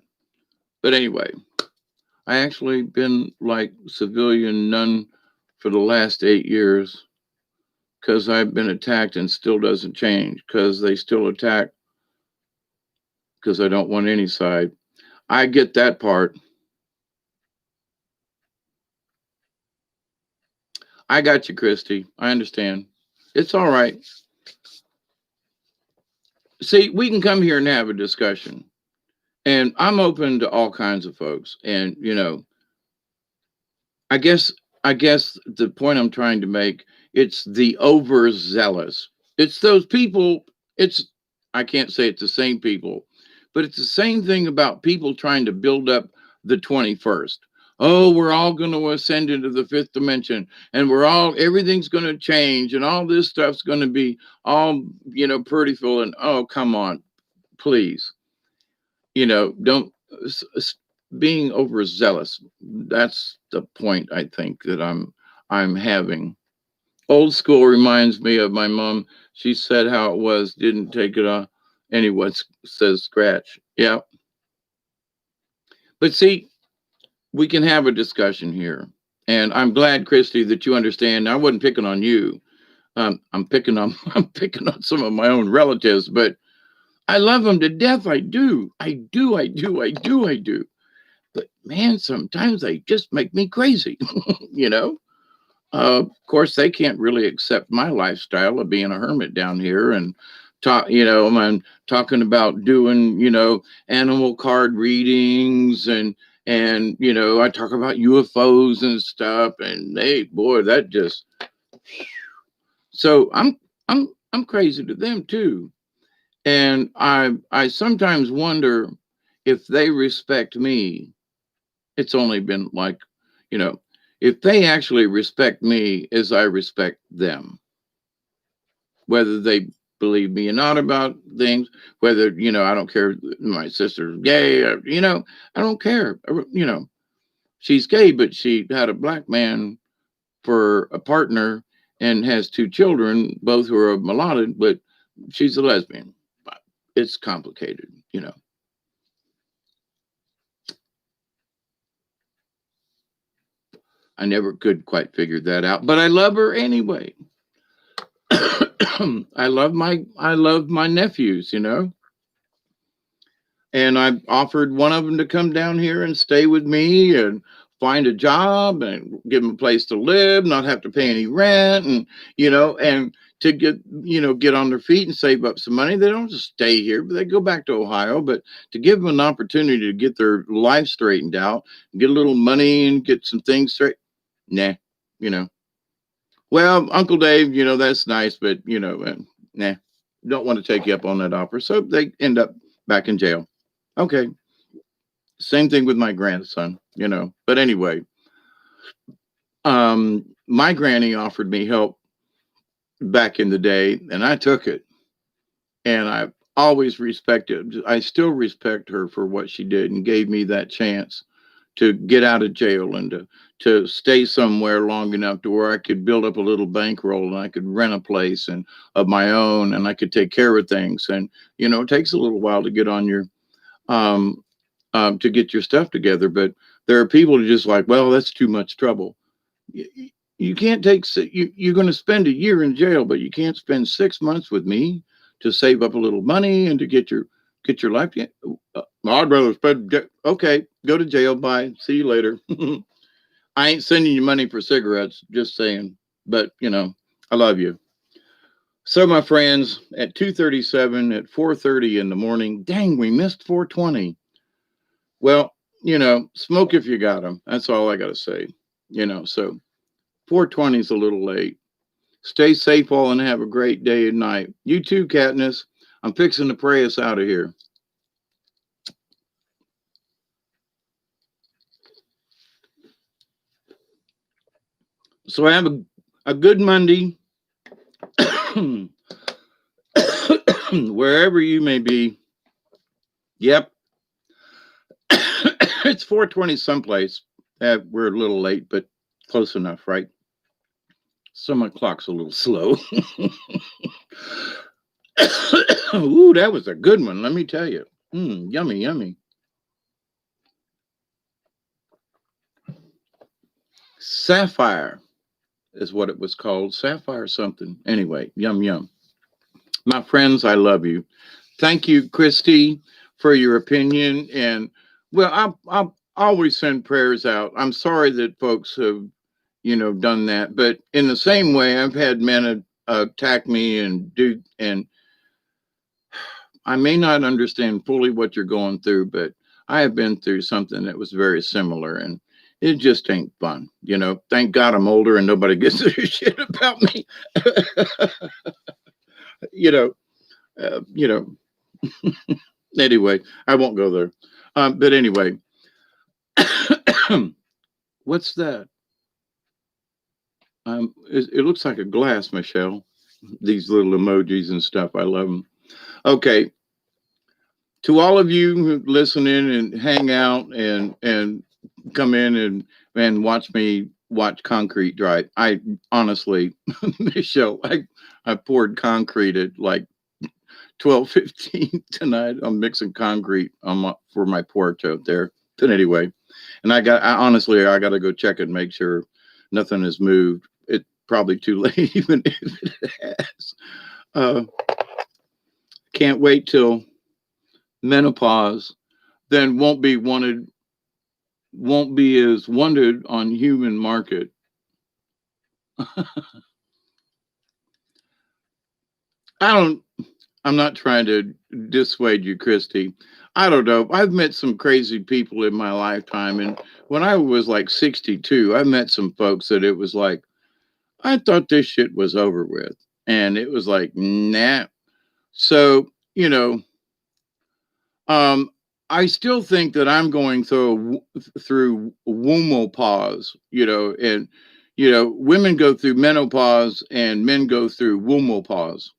But anyway, I actually been like civilian nun for the last 8 years because I've been attacked and still doesn't change because they still attack because I don't want any side. I get that part. I got you, Christy. I understand. It's all right. See, we can come here and have a discussion. And I'm open to all kinds of folks. And, you know, I guess I guess the point I'm trying to make, it's the overzealous. It's those people, it's I can't say it's the same people, but it's the same thing about people trying to build up the 21st. Oh, we're all going to ascend into the fifth dimension and we're all everything's going to change and all this stuff's going to be all, you know, prettyful and oh, come on, please. You know, don't being overzealous. That's the point I think that I'm having. Old school reminds me of my mom. She said how it was, didn't take it off. Anyone says scratch. Yeah. But see, we can have a discussion here. And I'm glad, Christy, that you understand. I wasn't picking on you. I'm picking on I'm picking on some of my own relatives, but I love them to death. I do. I do. I do. I do. I do. But man, sometimes they just make me crazy, you know? Of course, they can't really accept my lifestyle of being a hermit down here and talk, I'm talking about doing, animal card readings and I talk about UFOs and stuff and boy, that just, so I'm crazy to them too. And I sometimes wonder if they respect me. It's only been like, you know, if they actually respect me as I respect them, whether they believe me or not about things, whether, I don't care, my sister's gay, or, I don't care. She's gay, but she had a black man for a partner and has two children, both who are mulatto, but she's a lesbian. It's complicated. I never could quite figure that out, but I love her anyway. I love my nephews. And I offered one of them to come down here and stay with me and find a job and give them a place to live, not have to pay any rent, and to get on their feet and save up some money. They don't just stay here, but they go back to Ohio. But to give them an opportunity to get their life straightened out, get a little money and get some things straight, nah, you know. Well, Uncle Dave, that's nice, but nah, don't want to take you up on that offer. So they end up back in jail. Okay. Same thing with my grandson. But anyway, my granny offered me help back in the day, and I took it. And I always respected. I still respect her for what she did and gave me that chance to get out of jail and to stay somewhere long enough to where I could build up a little bankroll and I could rent a place and of my own and I could take care of things. And it takes a little while to get on your um, to get your stuff together. But there are people who just like, well, that's too much trouble. You can't you're going to spend a year in jail, but you can't spend 6 months with me to save up a little money and to get your life. I'd rather spend. Okay, go to jail. Bye. See you later. I ain't sending you money for cigarettes. Just saying. But I love you. So my friends, at 2:37, at 4:30 in the morning. Dang, we missed 4:20. Well, smoke if you got them. That's all I got to say. So 4:20 is a little late. Stay safe all and have a great day and night. You too, Katniss. I'm fixing to pray us out of here. So have a good Monday. Wherever you may be. Yep. It's 4:20 someplace. We're a little late, but close enough, right? So my clock's a little slow. Ooh, that was a good one, let me tell you. Yummy, yummy. Sapphire is what it was called. Sapphire something. Anyway, yum, yum. My friends, I love you. Thank you, Christy, for your opinion. And well, I'll always send prayers out. I'm sorry that folks have, done that. But in the same way, I've had men attack me and I may not understand fully what you're going through, but I have been through something that was very similar and it just ain't fun. Thank God I'm older and nobody gives a shit about me. you know, uh, you know, anyway, I won't go there. But anyway, what's that? It looks like a glass, Michelle. These little emojis and stuff. I love them. Okay. To all of you who listen in and hang out and come in and watch me watch concrete dry. I honestly, Michelle, I poured concrete at like 12:15 tonight. I'm mixing concrete for my porch out there. But anyway, and honestly, I got to go check and make sure nothing has moved. It's probably too late, even if it has. Uh, can't wait till menopause. Then won't be as wanted on human market. I don't. I'm not trying to dissuade you, Christy. I don't know. I've met some crazy people in my lifetime, and when I was like 62, I met some folks that it was like I thought this shit was over with, and it was like nah. So um, I still think that I'm going through womenopause, and women go through menopause and men go through womenopause.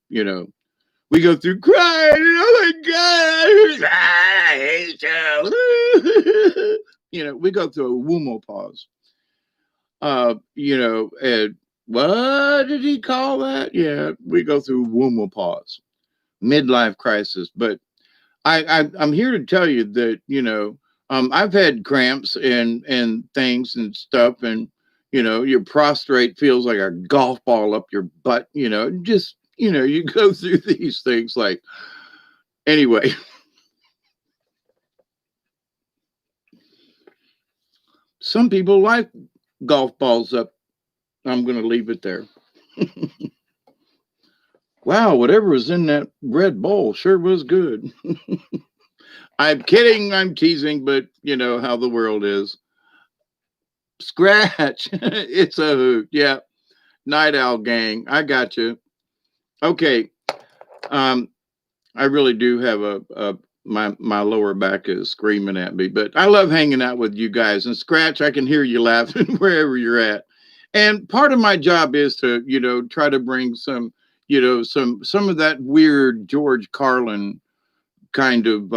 We go through crying. Oh my God, I hate you. We go through a womenopause. And what did he call that? Yeah, we go through womenopause, midlife crisis. But I'm here to tell you that I've had cramps and things and stuff, and your prostrate feels like a golf ball up your butt. Just you go through these things. Like anyway, some people like golf balls up. I'm going to leave it there. Wow, whatever was in that red bowl sure was good. I'm kidding, I'm teasing, but you know how the world is. Scratch. It's a hoot. Yeah. Night Owl Gang. I got you. Okay. Um, I really do have my lower back is screaming at me, but I love hanging out with you guys. And Scratch, I can hear you laughing wherever you're at. And part of my job is to, try to bring some, some of that weird George Carlin kind of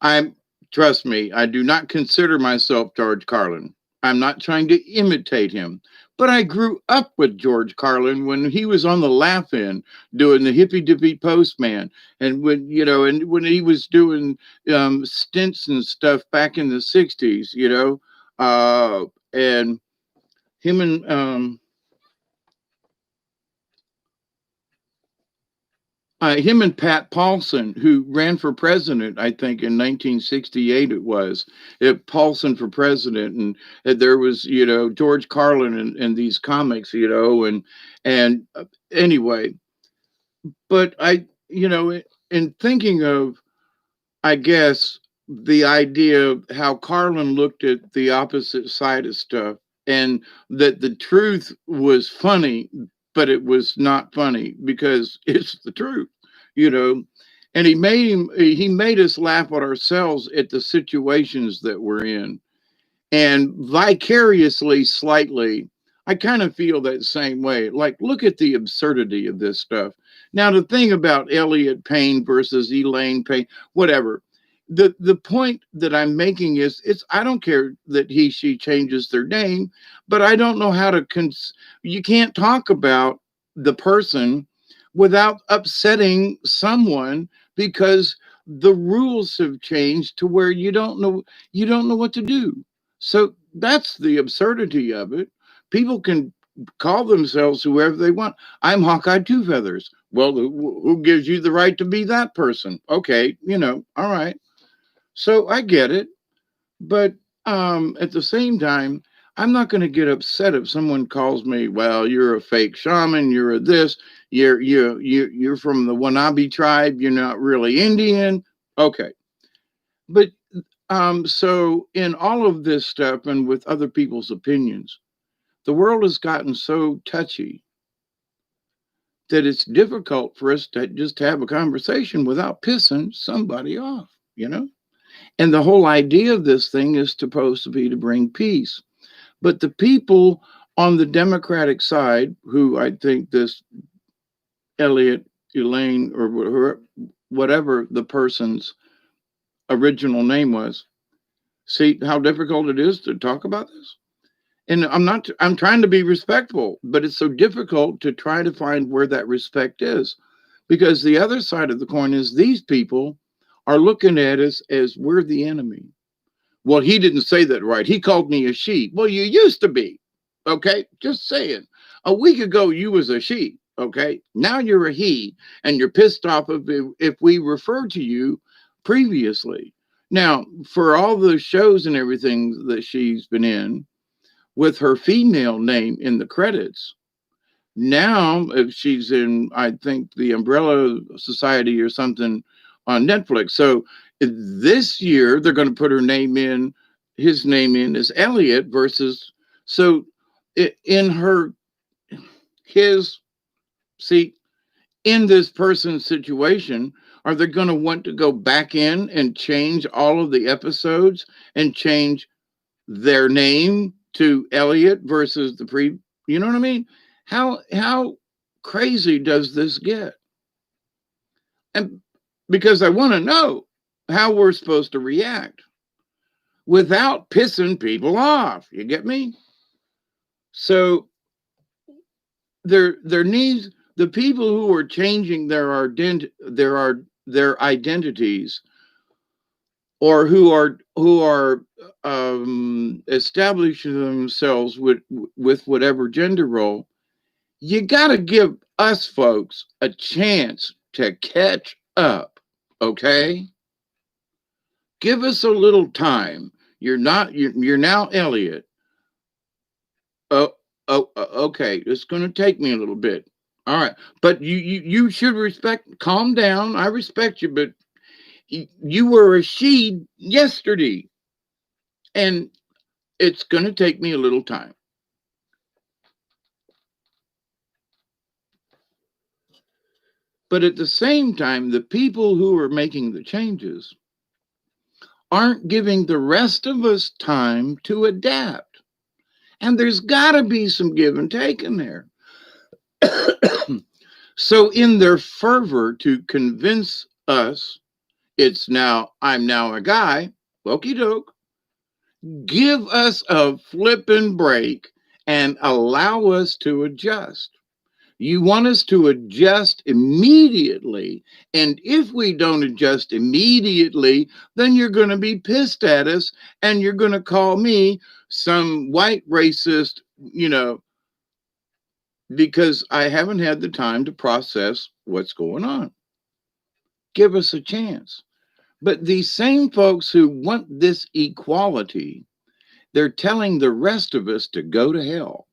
I'm trust me, I do not consider myself George Carlin. I'm not trying to imitate him. But I grew up with George Carlin when he was on the laugh in doing the hippy dippy postman. And when he was doing stints and stuff back in the 60s, and him and him and Pat Paulson, who ran for president, I think in 1968 it was, Paulson for president, and there was George Carlin and these comics, and anyway, but in thinking of, I guess, the idea of how Carlin looked at the opposite side of stuff, and that the truth was funny, but it was not funny because it's the truth, you know. And he made us laugh at ourselves at the situations that we're in. And vicariously, slightly, I kind of feel that same way. Like, look at the absurdity of this stuff. Now, the thing about Elliot Payne versus Elaine Payne, whatever. The point that I'm making is I don't care that she changes their name, but I don't know how to you can't talk about the person without upsetting someone because the rules have changed to where you don't know what to do. So that's the absurdity of it. People can call themselves whoever they want. I'm Hawkeye Two Feathers. Well, who gives you the right to be that person? Okay, all right. So I get it, but at the same time, I'm not going to get upset if someone calls me, well, you're a fake shaman, you're a this, you're from the Wanabe tribe, you're not really Indian. Okay. But so in all of this stuff and with other people's opinions, the world has gotten so touchy that it's difficult for us to just have a conversation without pissing somebody off, And the whole idea of this thing is supposed to be to bring peace. But the people on the Democratic side, who I think this Elliot, Elaine, or whatever the person's original name was. See how difficult it is to talk about this? And I'm trying to be respectful, but it's so difficult to try to find where that respect is. Because the other side of the coin is these people are looking at us as we're the enemy. Well, he didn't say that right. He called me a she. Well, you used to be. Okay, just saying. A week ago, you was a she. Okay, now you're a he, and you're pissed off if we refer to you previously. Now, for all the shows and everything that she's been in with her female name in the credits, now if she's in, I think, the Umbrella Society or something on Netflix. So this year they're going to put her name in, his name in as Elliot versus, so in her, his, see, in this person's situation, are they going to want to go back in and change all of the episodes and change their name to Elliot versus the pre, you know what I mean? How crazy does this get? And because I want to know how we're supposed to react without pissing people off. You get me? So there needs, the people who are changing their identities, or who are establishing themselves with whatever gender role. You got to give us folks a chance to catch up, okay? Give us a little time. You're now Elliot. Okay. It's going to take me a little bit. All right, but you should calm down. I respect you, but you were a she yesterday, and it's going to take me a little time. But at the same time, the people who are making the changes aren't giving the rest of us time to adapt. And there's got to be some give and take in there. So in their fervor to convince us I'm now a guy, okey doke, give us a flipping break and allow us to adjust. You want us to adjust immediately. And if we don't adjust immediately, then you're going to be pissed at us and you're going to call me some white racist, because I haven't had the time to process what's going on. Give us a chance. But these same folks who want this equality, they're telling the rest of us to go to hell.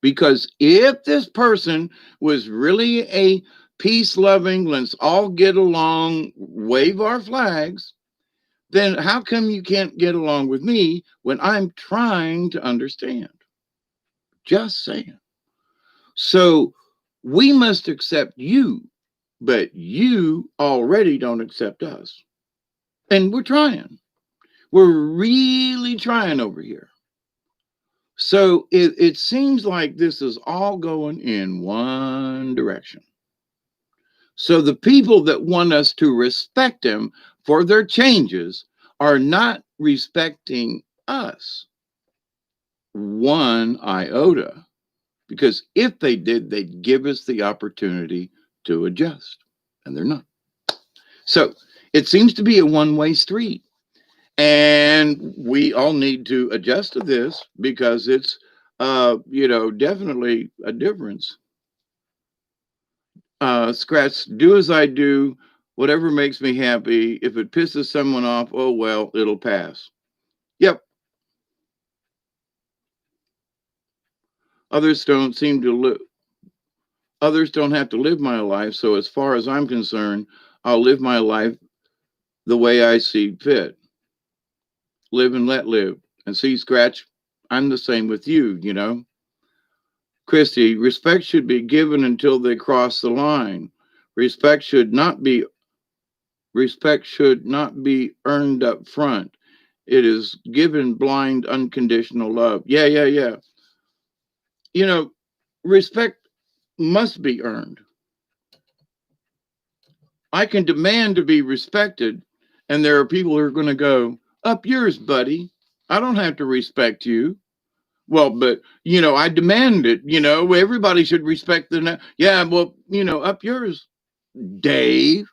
Because if this person was really a peace-loving, let's all get along, wave our flags, then how come you can't get along with me when I'm trying to understand? Just saying. So we must accept you, but you already don't accept us. And we're trying. We're really trying over here. So it seems like this is all going in one direction. So the people that want us to respect them for their changes are not respecting us one iota. Because if they did, they'd give us the opportunity to adjust. And they're not. So it seems to be a one-way street. And we all need to adjust to this because it's, definitely a difference. Scratch, do as I do, whatever makes me happy. If it pisses someone off, oh, well, it'll pass. Yep. Others don't have to live my life. So as far as I'm concerned, I'll live my life the way I see fit. Live and let live. And see, Scratch, I'm the same with you, Christy, respect should be given until they cross the line. Respect should not be earned up front. It is given blind, unconditional love. Yeah. Respect must be earned. I can demand to be respected, and there are people who are going to go, up yours, buddy. I don't have to respect you. Well, but I demand it. Everybody should respect the. Yeah, well, up yours, Dave.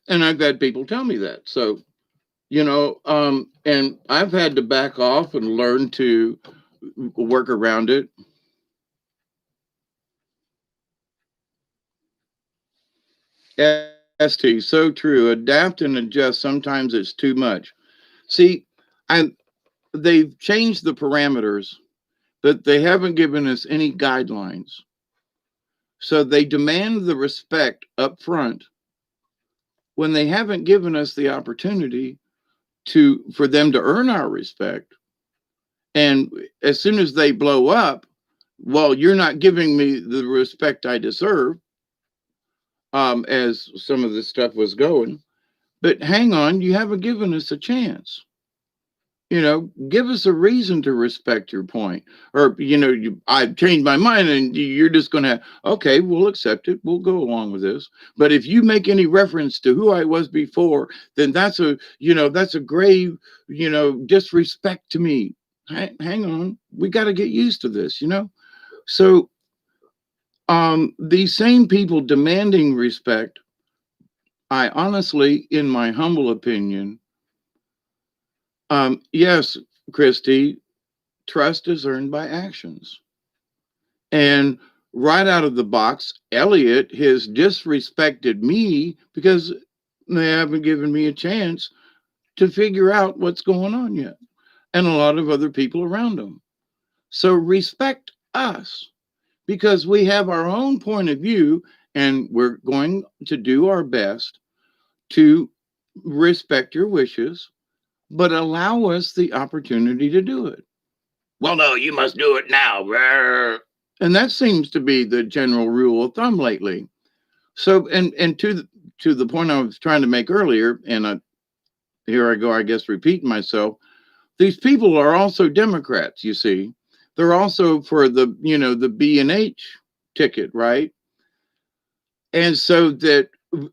And I've had people tell me that. So, and I've had to back off and learn to work around it. ST, so true. Adapt and adjust. Sometimes it's too much. See, I they've changed the parameters, but they haven't given us any guidelines. So they demand the respect up front when they haven't given us the opportunity for them to earn our respect. And as soon as they blow up, well, you're not giving me the respect I deserve, as some of this stuff was going. But hang on, you haven't given us a chance. Give us a reason to respect your point. Or, I've changed my mind and you're just going to, okay, we'll accept it. We'll go along with this. But if you make any reference to who I was before, then that's a grave, disrespect to me. Hang on. We got to get used to this. So, these same people demanding respect, I honestly, in my humble opinion, yes, Christy, trust is earned by actions. And right out of the box, Elliot has disrespected me because they haven't given me a chance to figure out what's going on yet. And a lot of other people around them. So respect us because we have our own point of view and we're going to do our best to respect your wishes, but allow us the opportunity to do it. Well, no, you must do it now. And that seems to be the general rule of thumb lately. So, and to the point I was trying to make earlier, and here I go, I guess, repeating myself. These people are also Democrats. You see, they're also for the B and H ticket, right? And so that,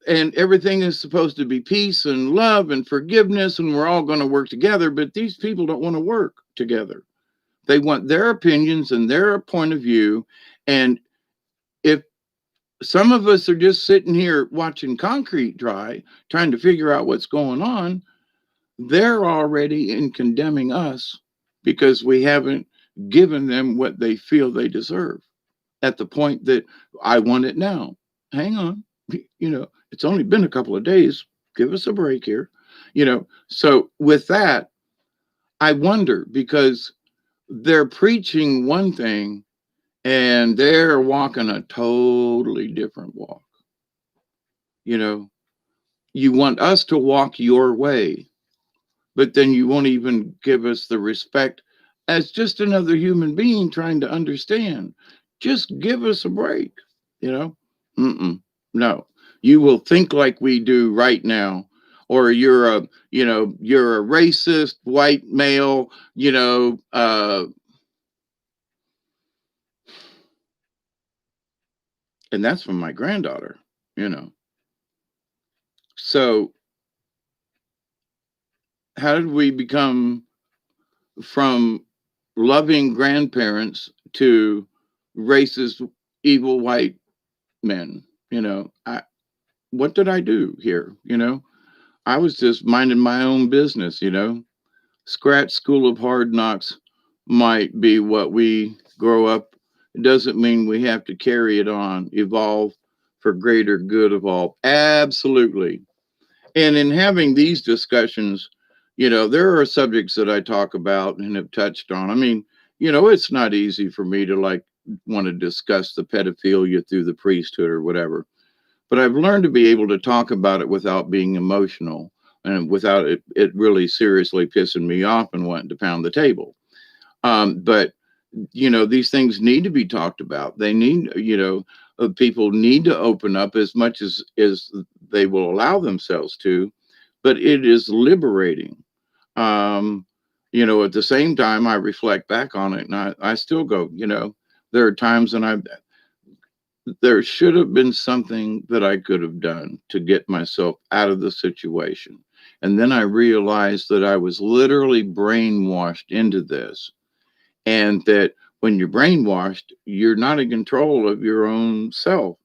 and everything is supposed to be peace and love and forgiveness, and we're all going to work together. But these people don't want to work together. They want their opinions and their point of view. And if some of us are just sitting here watching concrete dry, trying to figure out what's going on, they're already in condemning us because we haven't given them what they feel they deserve at the point that I want it now. Hang on. It's only been a couple of days. Give us a break here. So with that, I wonder because they're preaching one thing and they're walking a totally different walk. You want us to walk your way, but then you won't even give us the respect as just another human being trying to understand. Just give us a break, you know? No, you will think like we do right now, or you're a racist white male, and that's from my granddaughter, you know. So how did we become from loving grandparents to racist, evil white men? What did I do here? I was just minding my own business. Scratch School of Hard Knocks might be what we grow up. It doesn't mean we have to carry it on, evolve for greater good of all. Absolutely. And in having these discussions, there are subjects that I talk about and have touched on. I mean, it's not easy for me to want to discuss the pedophilia through the priesthood or whatever, but I've learned to be able to talk about it without being emotional and without it really seriously pissing me off and wanting to pound the table. But these things need to be talked about. They need, people need to open up as much as they will allow themselves to, but it is liberating. At the same time, I reflect back on it and I still go, there are times when there should have been something that I could have done to get myself out of the situation. And then I realized that I was literally brainwashed into this, and that when you're brainwashed, you're not in control of your own self.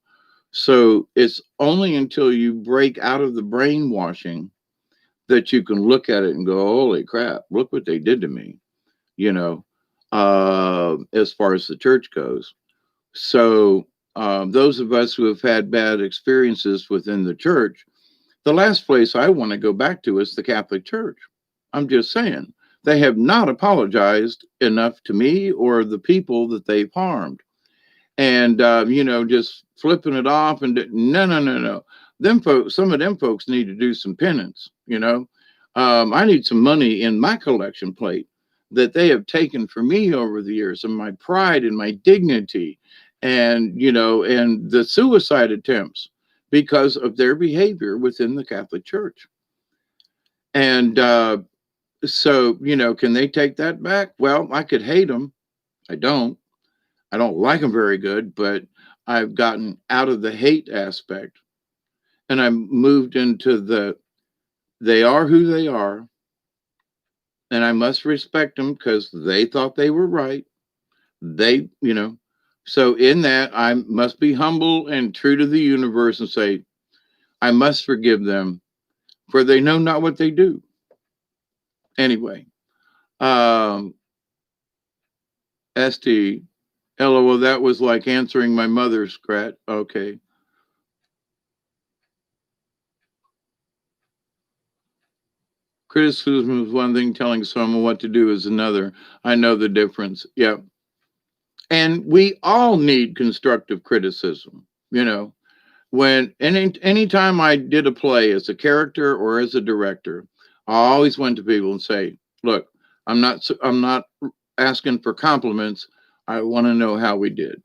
So it's only until you break out of the brainwashing that you can look at it and go, holy crap, look what they did to me, you know, as far as the church goes. So, those of us who have had bad experiences within the church, the last place I want to go back to is the Catholic Church. I'm just saying, they have not apologized enough to me or the people that they've harmed. And, just flipping it off and no, no, no, no. Them folks, some of them folks need to do some penance. I need some money in my collection plate that they have taken from me over the years, and my pride and my dignity, and the suicide attempts because of their behavior within the Catholic Church. And so, can they take that back? Well, I could hate them. I don't. I don't like them very good, but I've gotten out of the hate aspect, and I moved into they are who they are, and I must respect them because they thought they were right. They, so in that, I must be humble and true to the universe and say, I must forgive them, for they know not what they do. Anyway, ST, LOL, that was like answering my mother's scratch. Okay. Criticism is one thing, telling someone what to do is another. I know the difference. Yeah. And we all need constructive criticism, when anytime I did a play as a character or as a director, I always went to people and say, look, I'm not asking for compliments. I want to know how we did.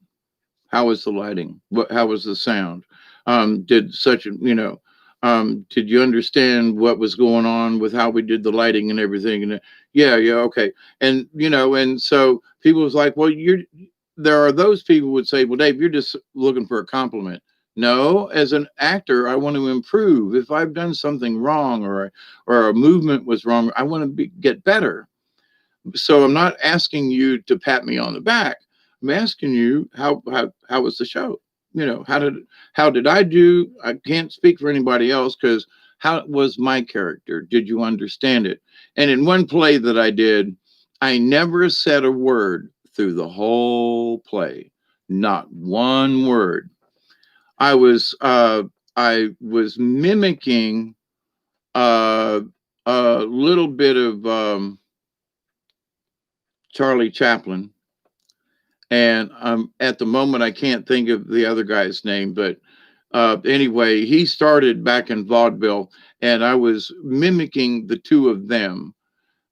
How was the lighting? How was the sound? Did you understand what was going on with how we did the lighting and everything? And yeah, okay. And so people was like, well, there are those people who would say, well, Dave, you're just looking for a compliment. No, as an actor, I want to improve. If I've done something wrong or a movement was wrong, I want to get better. So I'm not asking you to pat me on the back. I'm asking you how was the show? How did I do? I can't speak for anybody else, because how was my character? Did you understand it? And in one play that I did, I never said a word through the whole play. Not one word. I was mimicking a little bit of Charlie Chaplin, and at the moment I can't think of the other guy's name, but anyway, he started back in vaudeville, and I was mimicking the two of them,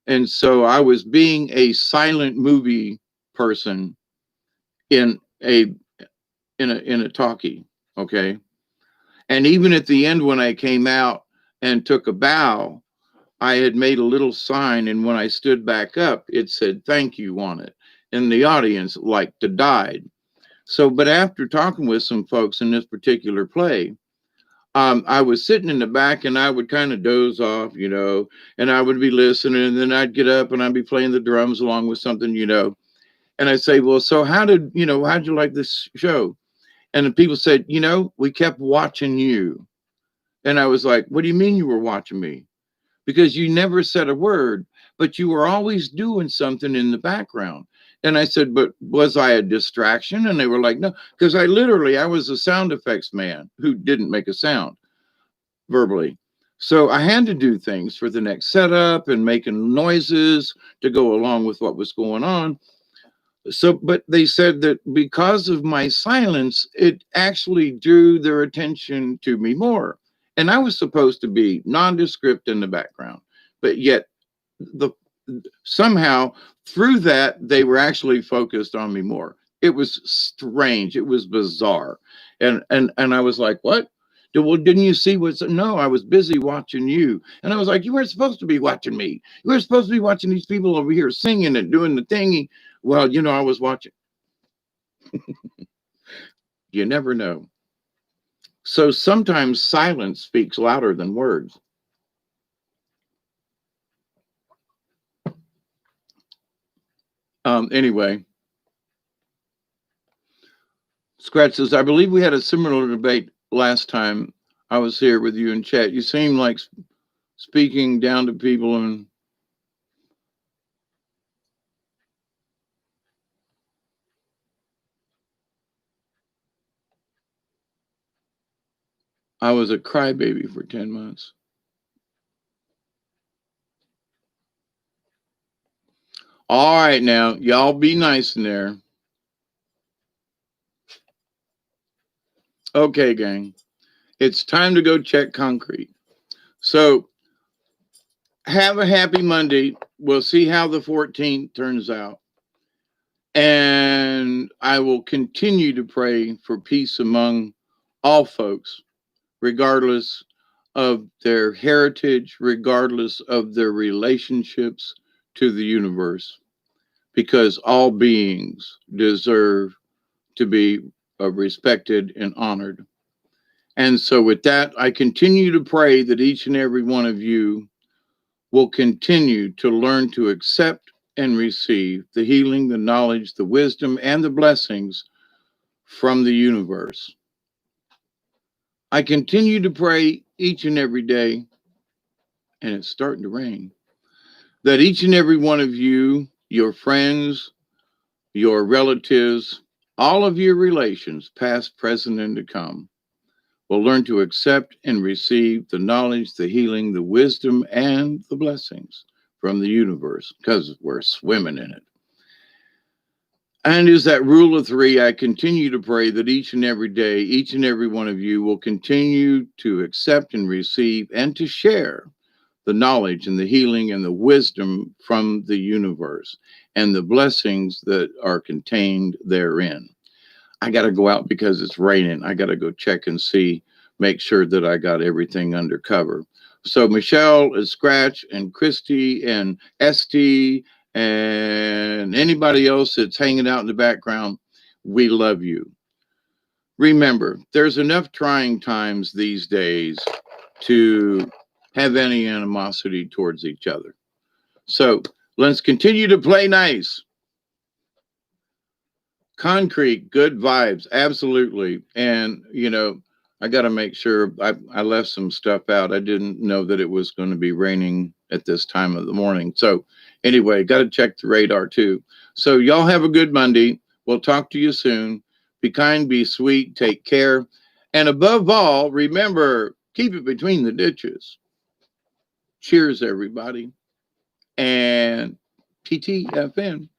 and so I was being a silent movie person in a in a talkie, okay. And even at the end, when I came out and took a bow, I had made a little sign, and when I stood back up, it said "thank you" on it, and the audience like died. So, but after talking with some folks in this particular play, I was sitting in the back, and I would kind of doze off, and I would be listening, and then I'd get up and I'd be playing the drums along with something. And I'd say, well, so how'd you like this show? And the people said, we kept watching you. And I was like, what do you mean you were watching me? Because you never said a word, but you were always doing something in the background. And I said, but was I a distraction? And they were like, no, because I was a sound effects man who didn't make a sound verbally. So I had to do things for the next setup and making noises to go along with what was going on. So, but they said that because of my silence, it actually drew their attention to me more. And I was supposed to be nondescript in the background, but yet the somehow through that they were actually focused on me more. It was strange. It was bizarre, and I was like, "What? Well, didn't you see what's?" No, I was busy watching you, and I was like, "You weren't supposed to be watching me. You were supposed to be watching these people over here singing and doing the thingy." Well, I was watching. You never know. So sometimes silence speaks louder than words. Anyway, Scratch says, I believe we had a similar debate last time I was here with you in chat. You seem like speaking down to people, and I was a crybaby for 10 months. All right, now, y'all be nice in there. Okay, gang. It's time to go check concrete. So have a happy Monday. We'll see how the 14th turns out. And I will continue to pray for peace among all folks, regardless of their heritage, regardless of their relationships to the universe, because all beings deserve to be respected and honored. And so, with that, I continue to pray that each and every one of you will continue to learn to accept and receive the healing, the knowledge, the wisdom, and the blessings from the universe. I continue to pray each and every day, and it's starting to rain, that each and every one of you, your friends, your relatives, all of your relations, past, present, and to come, will learn to accept and receive the knowledge, the healing, the wisdom, and the blessings from the universe, because we're swimming in it. And is that rule of three, I continue to pray that each and every day, each and every one of you will continue to accept and receive and to share the knowledge and the healing and the wisdom from the universe and the blessings that are contained therein. I got to go out because it's raining. I got to go check and see, make sure that I got everything under cover. So Michelle is Scratch and Christy and Esty and anybody else that's hanging out in the background, we love you. Remember, there's enough trying times these days to have any animosity towards each other. So let's continue to play nice. Concrete, good vibes, absolutely. And, you know, I got to make sure I left some stuff out. I didn't know that it was going to be raining at this time of the morning. So anyway, got to check the radar too. So y'all have a good Monday. We'll talk to you soon. Be kind, be sweet, take care. And above all, remember, keep it between the ditches. Cheers, everybody. And TTFN.